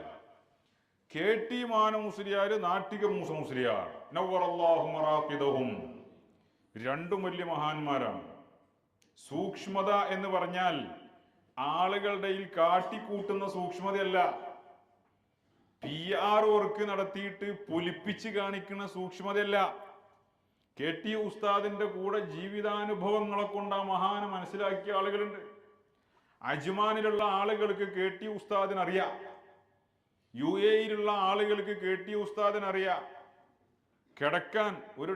KT മാന മുസ്ലിയാർ, നാട്ടിക മൂസ മുസ്ലിയാർ, നവ്വറല്ലാഹു മറാഖിദഹും, രണ്ടും വലിയ മഹാന്മാരാണ്. സൂക്ഷ്മത എന്ന് പറഞ്ഞാൽ ആളുകളുടെ കാട്ടിക്കൂട്ടുന്ന സൂക്ഷ്മതയല്ല, PR വർക്ക് നടത്തിയിട്ട് പൊലിപ്പിച്ച് കാണിക്കുന്ന സൂക്ഷ്മതയല്ല. KT ഉസ്താദിന്റെ കൂടെ ജീവിതാനുഭവങ്ങളെ കൊണ്ട് ആ മഹാന് മനസ്സിലാക്കിയ ആളുകളുണ്ട്. അജ്മാനിലുള്ള ആളുകൾക്ക് KT ഉസ്താദിന് അറിയാം. UAE-യിലുള്ള ആളുകൾക്ക് KT ഉസ്താദിന് അറിയാം. കിടക്കാൻ ഒരു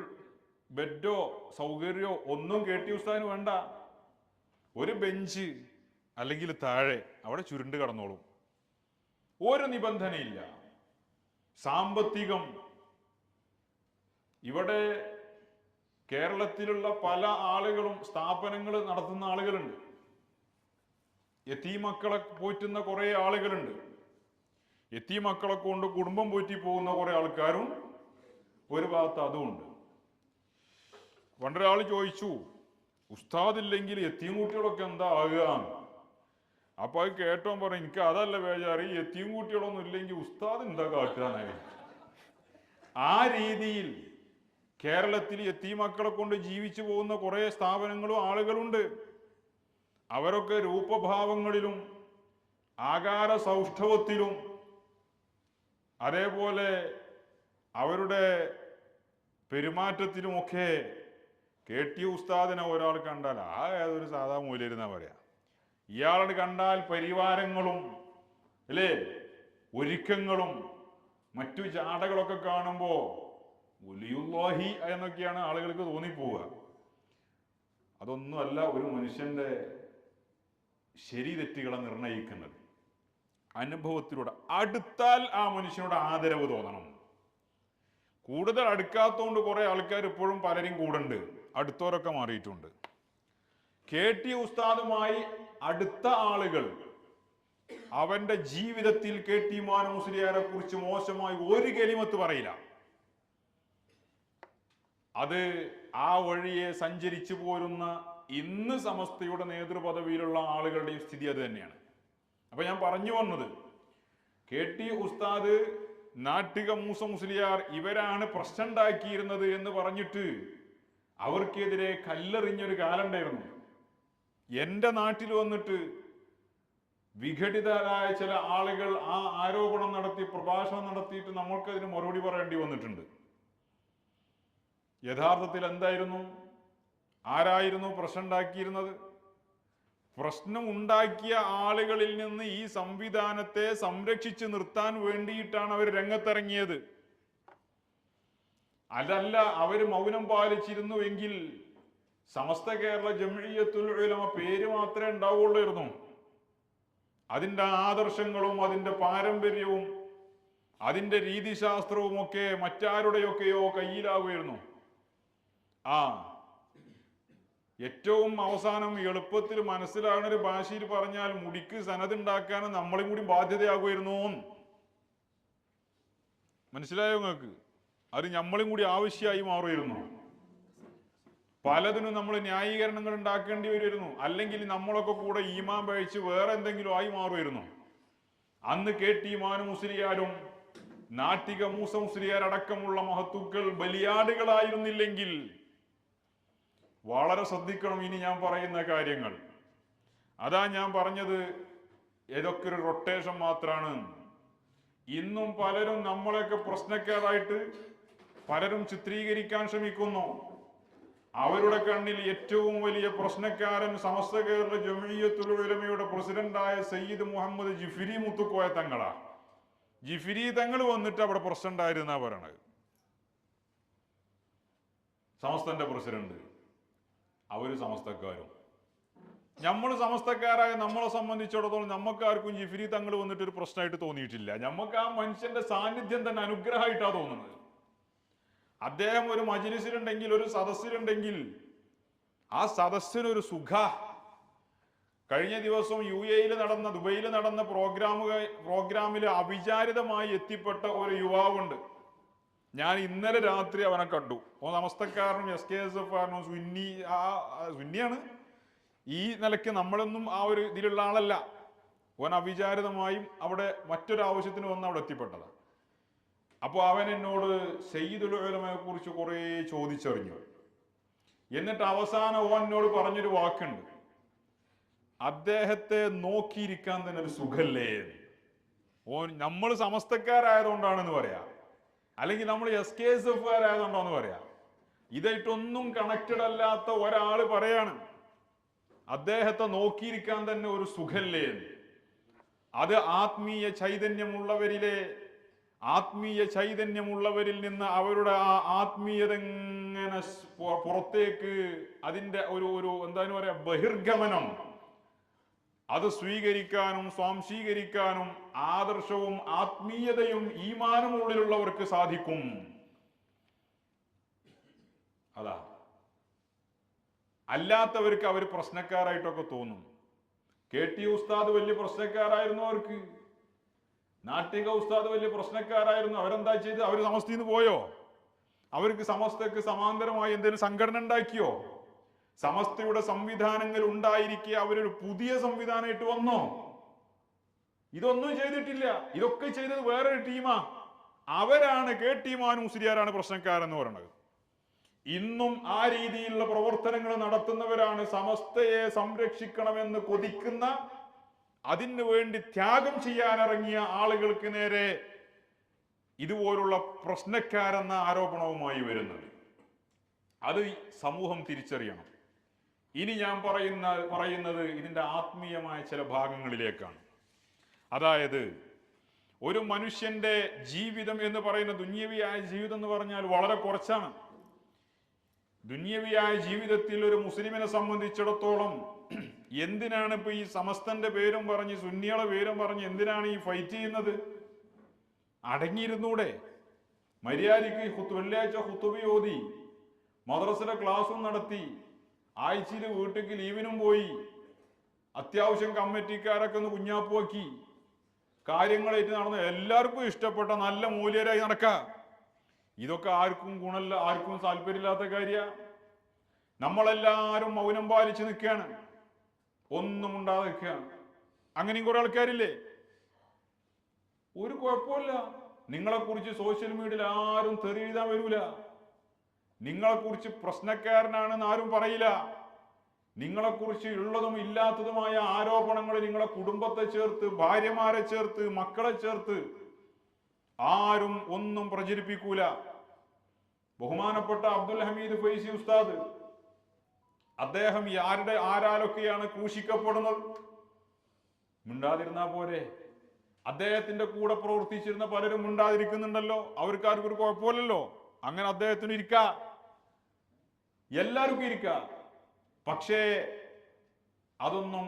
ബെഡോ സൗകര്യമോ ഒന്നും KT ഉസ്താദിന് വേണ്ട. ഒരു ബെഞ്ച് അല്ലെങ്കിൽ താഴെ അവിടെ ചുരുണ്ട് കടന്നോളും. ഒരു നിബന്ധനയില്ല. സാമ്പത്തികം, ഇവിടെ കേരളത്തിലുള്ള പല ആളുകളും സ്ഥാപനങ്ങൾ നടത്തുന്ന ആളുകളുണ്ട്. യതീമക്കളെ പോറ്റുന്ന കുറെ ആളുകളുണ്ട്. യതീമക്കളെ കൊണ്ട് കുടുംബം പോറ്റി പോകുന്ന കുറെ ആൾക്കാരും ഒരു ഭാഗത്ത് അതുമുണ്ട്. പണ്ടൊരാൾ ചോദിച്ചു, ഉസ്താദില്ലെങ്കിൽ യത്തീം കുട്ടികളൊക്കെ എന്താ ആകുക? അപ്പൊ അത് കേട്ടോ പറഞ്ഞു, എനിക്ക് അതല്ല ബേജാറ്, ഈ യത്തീം കുട്ടികളൊന്നും ഇല്ലെങ്കിൽ ഉസ്താദ് എന്താ കാട്ടുകയെന്നായി. ആ രീതിയിൽ കേരളത്തിൽ യത്തീം മക്കളെ കൊണ്ട് ജീവിച്ചു പോകുന്ന കുറെ സ്ഥാപനങ്ങളും ആളുകളുണ്ട്. അവരൊക്കെ രൂപഭാവങ്ങളിലും ആകാര സൗഷ്ഠവത്തിലും അതേപോലെ അവരുടെ പെരുമാറ്റത്തിലുമൊക്കെ KT ഉസ്താദിനെ ഒരാൾ കണ്ടാൽ ആ ഏതൊരു സാധാ മൂലയിരുന്നാ പറയാ. ഇയാളെ കണ്ടാൽ പരിവാരങ്ങളും അല്ലേ ഒരുക്കങ്ങളും മറ്റു ജാടകളൊക്കെ കാണുമ്പോ വലിയുല്ലാഹി എന്നൊക്കെയാണ് ആളുകൾക്ക് തോന്നിപ്പോവുക. അതൊന്നുമല്ല ഒരു മനുഷ്യന്റെ ശരി തെറ്റുകളെ നിർണയിക്കുന്നത്. അനുഭവത്തിലൂടെ അടുത്താൽ ആ മനുഷ്യനോട് ആദരവ് തോന്നണം. കൂടുതൽ അടുക്കാത്തതുകൊണ്ട് കുറെ ആൾക്കാർ ഇപ്പോഴും പലരും കൂടുണ്ട്, അടുത്തവരൊക്കെ മാറിയിട്ടുണ്ട്. KT ഉസ്താദുമായി അടുത്ത ആളുകൾ അവന്റെ ജീവിതത്തിൽ KT മാനു മുസ്ലിയാരെ കുറിച്ച് മോശമായി ഒരു കലിമത്ത് പറയില്ല. അത് ആ വഴിയെ സഞ്ചരിച്ചു പോരുന്ന ഇന്ന് സമസ്തയുടെ നേതൃപദവിയിലുള്ള ആളുകളുടെയും സ്ഥിതി അത് തന്നെയാണ്. അപ്പൊ ഞാൻ പറഞ്ഞു വന്നത്, KT ഉസ്താദ്, നാട്ടിക മൂസ മുസ്ലിയാർ ഇവരാണ് പ്രശ്നം ഉണ്ടാക്കിയിരുന്നത് എന്ന് പറഞ്ഞിട്ട് അവർക്കെതിരെ കല്ലെറിഞ്ഞൊരു കാലുണ്ടായിരുന്നു. എൻ്റെ നാട്ടിൽ വന്നിട്ട് വിഘടിതരായ ചില ആളുകൾ ആ ആരോപണം നടത്തി പ്രഭാഷണം നടത്തിയിട്ട് നമ്മൾക്കതിന് മറുപടി പറയേണ്ടി വന്നിട്ടുണ്ട്. യഥാർത്ഥത്തിൽ എന്തായിരുന്നു, ആരായിരുന്നു പ്രശ്നം ഉണ്ടാക്കിയിരുന്നത്? പ്രശ്നം ഉണ്ടാക്കിയ ആളുകളിൽ നിന്ന് ഈ സംവിധാനത്തെ സംരക്ഷിച്ചു നിർത്താൻ വേണ്ടിയിട്ടാണ് അവർ രംഗത്തിറങ്ങിയത്. അതല്ല അവർ മൗനം പാലിച്ചിരുന്നുവെങ്കിൽ സമസ്ത കേരള ജംഇയ്യത്തുൽ ഉലമ പേര് മാത്രമേ ഉണ്ടാവുള്ളായിരുന്നു. അതിൻ്റെ ആദർശങ്ങളും അതിൻ്റെ പാരമ്പര്യവും അതിൻ്റെ രീതിശാസ്ത്രവും ഒക്കെ മറ്റാരുടെയൊക്കെയോ കയ്യിലാവുമായിരുന്നു. ഏറ്റവും അവസാനം എളുപ്പത്തിൽ മനസ്സിലാകുന്ന ഒരു ഭാഷയിൽ പറഞ്ഞാൽ മുടിക്ക് സനത് ഉണ്ടാക്കാൻ നമ്മളും കൂടി ബാധ്യതയാകുമായിരുന്നു. മനസ്സിലായോ നിങ്ങൾക്ക്? അത് നമ്മളും കൂടി ആവശ്യമായി മാറുമായിരുന്നു. പലതിനും നമ്മൾ ന്യായീകരണങ്ങൾ ഉണ്ടാക്കേണ്ടി വരുമായിരുന്നു. അല്ലെങ്കിൽ നമ്മളൊക്കെ കൂടെ ഈമാൻ പഴിച്ച് വേറെ എന്തെങ്കിലും ആയി മാറുമായിരുന്നു. അന്ന് KT മാനു മുസ്ലിയാരും നാട്ടിക മൂസ മുസ്ലിയാർ അടക്കമുള്ള മഹത്തുക്കൾ ബലിയാടുകളായിരുന്നില്ലെങ്കിൽ, വളരെ ശ്രദ്ധിക്കണം ഇനി ഞാൻ പറയുന്ന കാര്യങ്ങൾ. അതാ ഞാൻ പറഞ്ഞത്, ഏതൊക്കെ ഒരു റൊട്ടേഷൻ മാത്രമാണ്. ഇന്നും പലരും നമ്മളെയൊക്കെ പ്രശ്നക്കാരായിട്ട് പലരും ചിത്രീകരിക്കാൻ ശ്രമിക്കുന്നു. അവരുടെ കണ്ണിൽ ഏറ്റവും വലിയ പ്രശ്നക്കാരൻ സമസ്ത കേരള ജംഇയ്യത്തുൽ ഉലമയുടെ പ്രസിഡന്റായ സയ്യിദ് മുഹമ്മദ് ജിഫിരി മുത്തുക്കോയ തങ്ങളാ. ജിഫിരി തങ്ങൾ വന്നിട്ട് അവിടെ പ്രസിഡന്റ് ആയിരുന്നാ പറയണത്. സമസ്തന്റെ പ്രസിഡന്റ്, അവര് സമസ്തക്കാരും. നമ്മൾ സമസ്തക്കാരായ നമ്മളെ സംബന്ധിച്ചിടത്തോളം നമുക്കാർക്കും ജിഫിരി തങ്ങൾ വന്നിട്ട് ഒരു പ്രശ്നമായിട്ട് തോന്നിയിട്ടില്ല. നമുക്ക് ആ മനുഷ്യന്റെ സാന്നിധ്യം തന്നെ അനുഗ്രഹമായിട്ടാണ് തോന്നുന്നത്. അദ്ദേഹം ഒരു മജ്‌ലിസിലുണ്ടെങ്കിൽ, ഒരു സദസ്സിലുണ്ടെങ്കിൽ ആ സദസ്സിനൊരു സുഖ. കഴിഞ്ഞ ദിവസം UAE നടന്ന, ദുബൈയിൽ നടന്ന പ്രോഗ്രാമിൽ അവിചാരിതമായി എത്തിപ്പെട്ട ഒരു യുവാവുണ്ട്. ഞാൻ ഇന്നലെ രാത്രി അവനെ കണ്ടു. സമസ്തക്കാരനും SKSF സുന്നിയാണ്. ഈ നിലയ്ക്ക് നമ്മളൊന്നും ആ ഒരു ഇതിലുള്ള ആളല്ല. അവൻ അവിചാരിതമായും അവിടെ മറ്റൊരു ആവശ്യത്തിന് വന്ന് അവിടെ എത്തിപ്പെട്ടതാണ്. അപ്പോൾ അവൻ എന്നോട് സയ്യിദുൽ ഉലമയെ കുറിച്ച് കുറേ ചോദിച്ചറിഞ്ഞു. എന്നിട്ട് അവസാനം ഓൻ എന്നോട് പറഞ്ഞൊരു വാക്കുണ്ട്, അദ്ദേഹത്തെ നോക്കിയിരിക്കാൻ തന്നെ ഒരു സുഖല്ലേ. നമ്മൾ സമസ്തക്കാരായതുകൊണ്ടാണെന്ന് പറയാം, അല്ലെങ്കിൽ നമ്മൾ SKSF-കാരായതുകൊണ്ടാണെന്ന് പറയാം. ഇതായിട്ടൊന്നും കണക്റ്റഡ് അല്ലാത്ത ഒരാൾ പറയാണ് അദ്ദേഹത്തെ നോക്കിയിരിക്കാൻ തന്നെ ഒരു സുഖല്ലേ. അത് ആത്മീയ ചൈതന്യമുള്ളവരിൽ നിന്ന് അവരുടെ ആ ആത്മീയത ഇങ്ങനെ പുറത്തേക്ക് അതിൻ്റെ ഒരു എന്താന്ന് പറയാ ബഹിർഗമനം, അത് സ്വീകരിക്കാനും സ്വാംശീകരിക്കാനും ആദർശവും ആത്മീയതയും ഈമാനും ഉള്ളിലുള്ളവർക്ക് സാധിക്കും. അതാ, അല്ലാത്തവർക്ക് അവർ പ്രശ്നക്കാരായിട്ടൊക്കെ തോന്നും. KT ഉസ്താദ് വലിയ പ്രശ്നക്കാരായിരുന്നു അവർക്ക്. നാട്ടിക ഉസ്താദ് വലിയ പ്രശ്നക്കാരായിരുന്നു. അവരെന്താ ചെയ്ത്? അവർ സമസ്തയിൽ നിന്ന് പോയോ? അവർക്ക് സമസ്തക്ക് സമാന്തരമായി എന്തെങ്കിലും സംഘടന ഉണ്ടാക്കിയോ? സമസ്തയുടെ സംവിധാനങ്ങൾ ഉണ്ടായിരിക്കെ അവരൊരു പുതിയ സംവിധാനമായിട്ട് വന്നോ? ഇതൊന്നും ചെയ്തിട്ടില്ല. ഇതൊക്കെ ചെയ്തത് വേറൊരു ടീമാ. അവരാണ് KT മുസ്ലിയാരാണ് പ്രശ്നക്കാരെന്ന് പറയുന്നത്. ഇന്നും ആ രീതിയിലുള്ള പ്രവർത്തനങ്ങൾ നടത്തുന്നവരാണ് സമസ്തയെ സംരക്ഷിക്കണമെന്ന് കൊതിക്കുന്ന, അതിനു വേണ്ടി ത്യാഗം ചെയ്യാനിറങ്ങിയ ആളുകൾക്ക് നേരെ ഇതുപോലുള്ള പ്രശ്നക്കാരെന്ന ആരോപണവുമായി വരുന്നത്. അത് സമൂഹം തിരിച്ചറിയണം. ഇനി ഞാൻ പറയുന്നത് ഇതിൻ്റെ ആത്മീയമായ ചില ഭാഗങ്ങളിലേക്കാണ്. അതായത് ഒരു മനുഷ്യന്റെ ജീവിതം എന്ന് പറയുന്ന ദുന്യവിയായ ജീവിതം എന്ന് പറഞ്ഞാൽ വളരെ കുറച്ചാണ്. ദുന്യവിയായ ജീവിതത്തിൽ ഒരു മുസ്ലിമിനെ സംബന്ധിച്ചിടത്തോളം എന്തിനാണ് ഇപ്പൊ ഈ സമസ്തന്റെ പേരും പറഞ്ഞ് സുന്നികളെ പേരും പറഞ്ഞ് എന്തിനാണ് ഈ ഫൈറ്റ് ചെയ്യുന്നത്? അടങ്ങിയിരുന്നൂടെ? മര്യാദയ്ക്ക് വെള്ളിയാഴ്ച ഖുതുബ ഓതി, മദ്രസയിലെ ക്ലാസ്സും നടത്തി, ആഴ്ചയിൽ വീട്ടിലേക്ക് ലീവിനും പോയി, അത്യാവശ്യം കമ്മിറ്റിക്കാരൊക്കെ ഒന്ന് കുഞ്ഞാപ്പുവാക്കി കാര്യങ്ങളായിട്ട് നടന്ന എല്ലാവർക്കും ഇഷ്ടപ്പെട്ട നല്ല മൂല്യരായി നടക്കുക. ഇതൊക്കെ ആർക്കും ഗുണമില്ല, ആർക്കും താല്പര്യമില്ലാത്ത കാര്യമാണ്. നമ്മളെല്ലാവരും മൗനം പാലിച്ച് നിൽക്കുകയാണ്, ഒന്നും ഉണ്ടാതെ നിൽക്കുകയാണ്. അങ്ങനെയും കുറെ ആൾക്കാരില്ലേ? ഒരു കുഴപ്പമില്ല. നിങ്ങളെക്കുറിച്ച് സോഷ്യൽ മീഡിയയിൽ ആരും തെറി എഴുതാൻ വരൂല. നിങ്ങളെക്കുറിച്ച് പ്രശ്നക്കാരനാണെന്ന് ആരും പറയില്ല. നിങ്ങളെക്കുറിച്ച് ഉള്ളതും ഇല്ലാത്തതുമായ ആരോപണങ്ങൾ നിങ്ങളെ കുടുംബത്തെ ചേർത്ത്, ഭാര്യമാരെ ചേർത്ത്, മക്കളെ ചേർത്ത് ആരും ഒന്നും പ്രചരിപ്പിക്കൂല. ബഹുമാനപ്പെട്ട അബ്ദുൽ ഹമീദ് ഫൈസി ഉസ്താദ്, അദ്ദേഹം ആരാലൊക്കെയാണ് ക്രൂശിക്കപ്പെടുന്നത്? മിണ്ടാതിരുന്നാ പോരെ? അദ്ദേഹത്തിന്റെ കൂടെ പ്രവർത്തിച്ചിരുന്ന പലരും മിണ്ടാതിരിക്കുന്നുണ്ടല്ലോ. അവർക്കാർക്കും ഒരു കുഴപ്പമില്ലല്ലോ. അങ്ങനെ അദ്ദേഹത്തിന് ഇരിക്കാം, എല്ലാവർക്കും ഇരിക്കാം. പക്ഷേ അതൊന്നും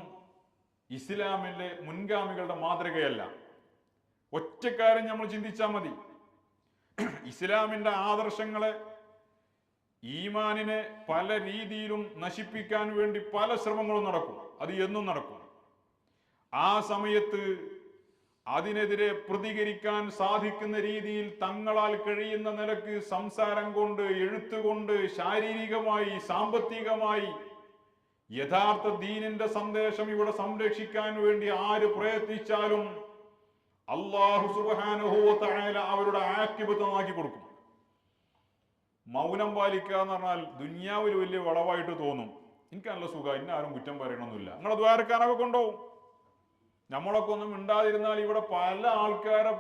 ഇസ്ലാമിലെ മുൻഗാമികളുടെ മാതൃകയല്ല. ഒറ്റക്കാര്യം നമ്മൾ ചിന്തിച്ചാൽ മതി. ഇസ്ലാമിന്റെ ആദർശങ്ങളെ, ഈമാനിനെ പല രീതിയിലും നശിപ്പിക്കാൻ വേണ്ടി പല ശ്രമങ്ങളും നടക്കും. അത് എന്നും നടക്കും. ആ സമയത്ത് അതിനെതിരെ പ്രതികരിക്കാൻ സാധിക്കുന്ന രീതിയിൽ തങ്ങളാൽ കഴിയുന്ന നിലക്ക് സംസാരം കൊണ്ട്, എഴുത്തുകൊണ്ട്, ശാരീരികമായി, സാമ്പത്തികമായി യഥാർത്ഥ ദീനിന്റെ സന്ദേശം ഇവിടെ സംരക്ഷിക്കാൻ വേണ്ടി ആര് പ്രയത്നിച്ചാലും അല്ലാഹു സുബ്ഹാനഹു വ തആല അവരുടെ ആക്കിബത്ത് നന്നാക്കി കൊടുക്കും. മൗനം പാലിക്കുക എന്ന് പറഞ്ഞാൽ ദുനിയാവിൽ വലിയ വളവായിട്ട് തോന്നും. എനിക്ക് നല്ല സുഖം, ഇന്ന ആരും കുറ്റം പറയണമെന്നില്ല, നിങ്ങളെ ദ്വാരക്കാനൊക്കെ കൊണ്ടുപോകും. നമ്മളൊക്കെ ഒന്നും മിണ്ടാതിരുന്നാൽ ഇവിടെ പല ആൾക്കാരെ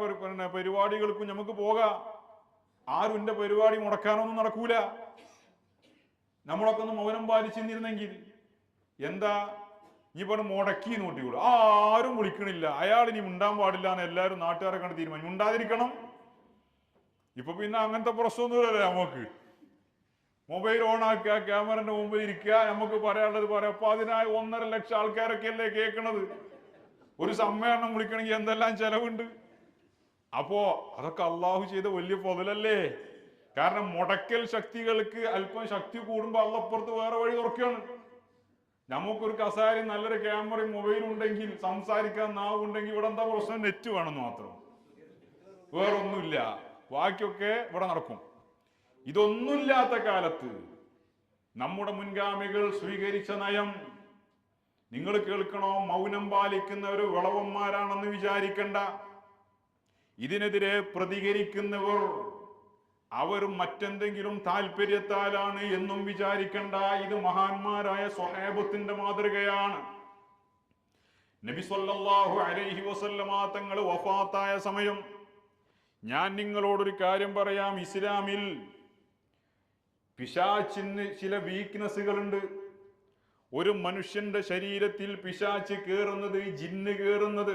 പരിപാടികൾക്കും നമുക്ക് പോകാം. ആരും എന്റെ പരിപാടി മുടക്കാനൊന്നും നടക്കൂല. നമ്മളൊക്കെ ഒന്ന് മൗനം പാലിച്ചിരുന്നെങ്കിൽ എന്താ ഇനി പറഞ്ഞു മുടക്കി നോട്ടിക്കൂടും. ആരും വിളിക്കണില്ല, അയാൾ ഇനി മിണ്ടാൻ പാടില്ല എന്ന് എല്ലാവരും നാട്ടുകാരെ കണ്ട് തീരുമാനിക്കും. മിണ്ടാതിരിക്കണം. ഇപ്പൊ പിന്നെ അങ്ങനത്തെ പ്രശ്നമൊന്നുമില്ലല്ലേ. നമുക്ക് മൊബൈൽ ഓൺ ആക്കുക, ക്യാമറന്റെ മുമ്പിൽ ഇരിക്കുക, നമുക്ക് പറയാനുള്ളത് പറയാം. അപ്പൊ അതിനായി 1.5 ലക്ഷം ആൾക്കാരൊക്കെ അല്ലേ കേൾക്കണത്. ഒരു സമ്മേളനം വിളിക്കണമെങ്കിൽ എന്തെല്ലാം ചെലവുണ്ട്. അപ്പോ അതൊക്കെ അള്ളാഹു ചെയ്ത വലിയ പൊതലല്ലേ. കാരണം മുടക്കൽ ശക്തികൾക്ക് അല്പം ശക്തി കൂടുമ്പോ അള്ളപ്പുറത്ത് വേറെ വഴി തുറക്കുകയാണ്. നമുക്കൊരു കസാരയും നല്ലൊരു ക്യാമറയും മൊബൈലും ഉണ്ടെങ്കിൽ, സംസാരിക്കാൻ നാവുണ്ടെങ്കിൽ ഇവിടെ എന്താ പ്രശ്നം? നെറ്റ് വേണമെന്ന് മാത്രം, വേറൊന്നുമില്ല. ബാക്കിയൊക്കെ ഇവിടെ നടക്കും. ഇതൊന്നുമില്ലാത്ത കാലത്ത് നമ്മുടെ മുൻഗാമികൾ സ്വീകരിച്ച നയം നിങ്ങൾ കേൾക്കണോ? മൗനം പാലിക്കുന്നവർ വിളവന്മാരാണെന്ന് വിചാരിക്കണ്ട. ഇതിനെതിരെ പ്രതികരിക്കുന്നവർ അവരും മറ്റെന്തെങ്കിലും താല്പര്യത്താലാണ് എന്നും വിചാരിക്കണ്ട. ഇത് മഹാന്മാരായ സ്വഹാബത്തിന്റെ മാതൃകയാണ്. നബി സല്ലല്ലാഹു അലൈഹി വസല്ലമ തങ്ങൾ വഫാത്തായ സമയം, ഞാൻ നിങ്ങളോടൊരു കാര്യം പറയാം, ഇസ്ലാമിൽ പിശാചിന് ചില വീക്ക്നെസ്സുകളുണ്ട്. ഒരു മനുഷ്യന്റെ ശരീരത്തിൽ പിശാച് കയറുന്നത്, ജിന്ന് കയറുന്നത്,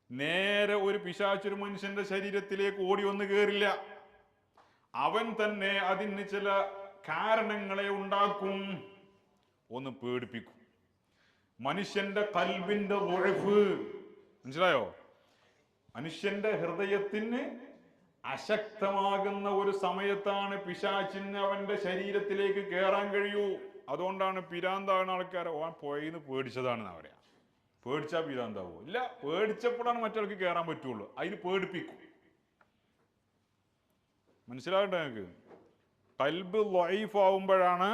നേരെ ഒരു പിശാച് ഒരു മനുഷ്യന്റെ ശരീരത്തിലേക്ക് ഓടി വന്ന് കയറില്ല. അവൻ തന്നെ അതിന് ചില കാരണങ്ങളെ ഉണ്ടാക്കും, ഒന്ന് പേടിപ്പിക്കും. മനുഷ്യന്റെ കൽബിന്റെ ഉഴഫ്, മനസ്സിലായോ? മനുഷ്യന്റെ ഹൃദയത്തിന് അശക്തമാകുന്ന ഒരു സമയത്താണ് പിശാചിന് അവന്റെ ശരീരത്തിലേക്ക് കയറാൻ കഴിയൂ. അതുകൊണ്ടാണ് പിരാന്താകുന്ന ആൾക്കാരെ ഓൻ പോയിന്ന് പേടിച്ചതാണെന്ന് പറയാ. പേടിച്ചാ പിരാന്താവോ? ഇല്ല, പേടിച്ചപ്പോഴാണ് മറ്റവർക്ക് കയറാൻ പറ്റുള്ളൂ. അതിന് പേടിപ്പിക്കും. മനസ്സിലാകട്ടെ ഞങ്ങൾക്ക്? ഖൽബ് ലൈഫ് ആവുമ്പോഴാണ്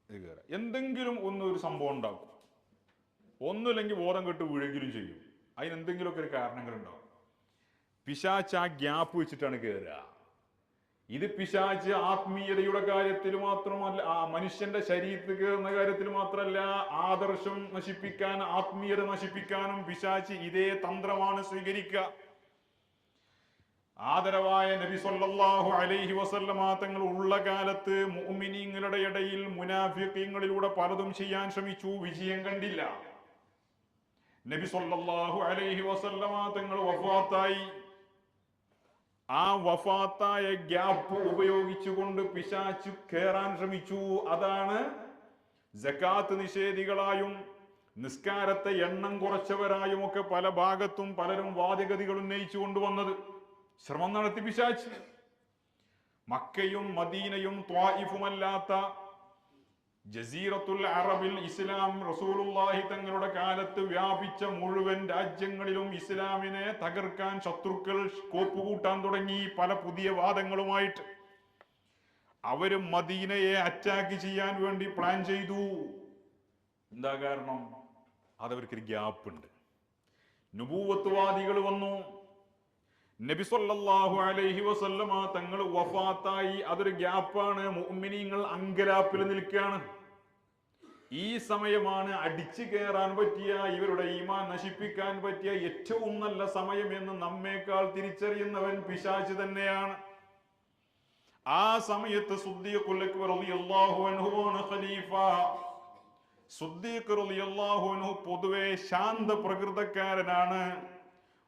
ഇത് കയറുക. എന്തെങ്കിലും ഒരു സംഭവം ഉണ്ടാക്കും, ഒന്നുമില്ലെങ്കിൽ ബോധം കെട്ട് വീഴെങ്കിലും ചെയ്യും. അതിനെന്തെങ്കിലുമൊക്കെ ഒരു കാരണങ്ങളുണ്ടാവും. പിശാച്ച് ആ ഗ്യാപ്പ് വെച്ചിട്ടാണ് കയറുക. ഇത് പിശാച്ച് ആത്മീയതയുടെ കാര്യത്തിൽ മാത്രമല്ല, ആ മനുഷ്യന്റെ ശരീരത്തിൽ കയറുന്ന കാര്യത്തിൽ മാത്രമല്ല, ആദർശം നശിപ്പിക്കാൻ, ആത്മീയത നശിപ്പിക്കാനും പിശാച്ച് ഇതേ തന്ത്രമാണ് സ്വീകരിക്കുക. ആദരവായ നബി സല്ലല്ലാഹു അലൈഹി വസല്ലമ തങ്ങൾ ഉള്ള കാലത്ത് മുഅ്മിനീങ്ങളുടെ ഇടയിൽ മുനാഫിഖീങ്ങളിലൂടെ പലതും ചെയ്യാൻ ശ്രമിച്ചു, വിജയം കണ്ടില്ല. നബി സല്ലല്ലാഹു അലൈഹി വസല്ലമ തങ്ങൾ വഫാത്തായി. ആ വഫാത്തായ ഗ്യാപ്പ് ഉപയോഗിച്ചുകൊണ്ട് പിശാച് കയറാൻ ശ്രമിച്ചു. അതാണ് സകാത്ത് നിഷേധികളായും നിസ്കാരത്തെ എണ്ണം കുറച്ചവരായും ഒക്കെ പല ഭാഗത്തും പലരും വാദഗതികൾ ഉന്നയിച്ചു കൊണ്ടുവന്നത്. ശ്രമം നടത്തി പിശാച്. മക്കയും മദീനയും ത്വായിഫുമല്ലാത്ത ജസീറത്തുൽ അറബിൽ ഇസ്ലാം റസൂലുള്ളാഹി തങ്ങളുടെ കാലത്ത് വ്യാപിച്ച മുഴുവൻ രാജ്യങ്ങളിലും ഇസ്ലാമിനെ തകർക്കാൻ ശത്രുക്കൾ കോപ്പുകൂട്ടാൻ തുടങ്ങി, പല പുതിയ വാദങ്ങളുമായിട്ട്. അവര് മദീനയെ അറ്റാക്ക് ചെയ്യാൻ വേണ്ടി പ്ലാൻ ചെയ്തു. എന്താ കാരണം? അതവർക്കൊരു ഗ്യാപ്പ് ഉണ്ട്. നുബൂവത്ത്വാദികൾ വന്നു. നബി സല്ലല്ലാഹു അലൈഹി വസല്ലമ തങ്ങൾ വഫാത്തായി. അതൊരു ഗ്യാപ്പാണ്. മുഅ്മിനീങ്ങൾ അങ്കലാപ്പിൽ നിൽക്കുകയാണ്. ഈ സമയമാണ് അടിച്ചു കയറാൻ പറ്റിയ, ഇവരുടെ ഈമാൻ നശിപ്പിക്കാൻ പറ്റിയ ഏറ്റവും നല്ല സമയം എന്ന് നമ്മേക്കാൾ തിരിച്ചറിയുന്നവൻ പിശാച് തന്നെയാണ്. ആ സമയത്ത് സിദ്ദീഖുൽ അക്ബർ റളിയല്ലാഹു അൻഹു ആണ് ഖലീഫ. സിദ്ദീഖ് റളിയല്ലാഹു അൻഹു പൊതുവെ ശാന്ത പ്രകൃതക്കാരനാണ്.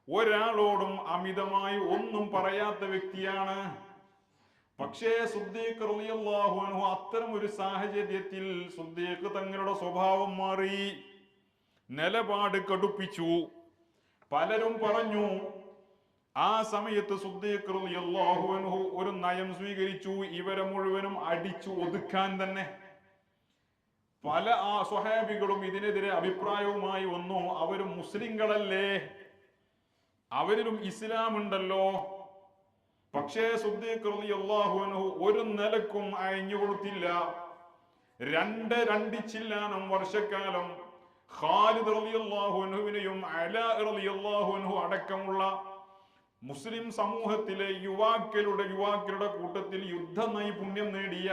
ഒരാളോടും അമിതമായി ഒന്നും പറയാത്ത വ്യക്തിയാണ്. പക്ഷേ സിദ്ദീഖ് റളിയല്ലാഹു അൻഹു അത്തരം ഒരു സാഹചര്യത്തിൽ സിദ്ദീഖ് തങ്ങളുടെ സ്വഭാവം മാറി, നിലപാട് കടുപ്പിച്ചു. പലരും പറഞ്ഞു, ആ സമയത്ത് സിദ്ദീഖ് റളിയല്ലാഹു അൻഹു ഒരു നയം സ്വീകരിച്ചു, ഇവരെ മുഴുവനും അടിച്ചു ഒതുക്കാൻ തന്നെ. പല സ്വഹാബികളും ഇതിനെതിരെ അഭിപ്രായവുമായി വന്നു. അവര് മുസ്ലിങ്ങളല്ലേ, അവരിലും ഇസ്ലാം ഉണ്ടല്ലോ. പക്ഷേ സിദ്ദീഖ് റളിയല്ലാഹു അൻഹു ഒരു നിലക്കും അയഞ്ഞു കൊടുത്തില്ല. രണ്ടിച്ചില്ലാനം വർഷക്കാലം ഖാലിദ് റളിയല്ലാഹു അൻഹുവിനെയും അലാ റളിയല്ലാഹു അൻഹു അടക്കമുള്ള മുസ്ലിം സമൂഹത്തിലെ യുവാക്കളുടെ കൂട്ടത്തിൽ യുദ്ധ നൈപുണ്യം നേടിയ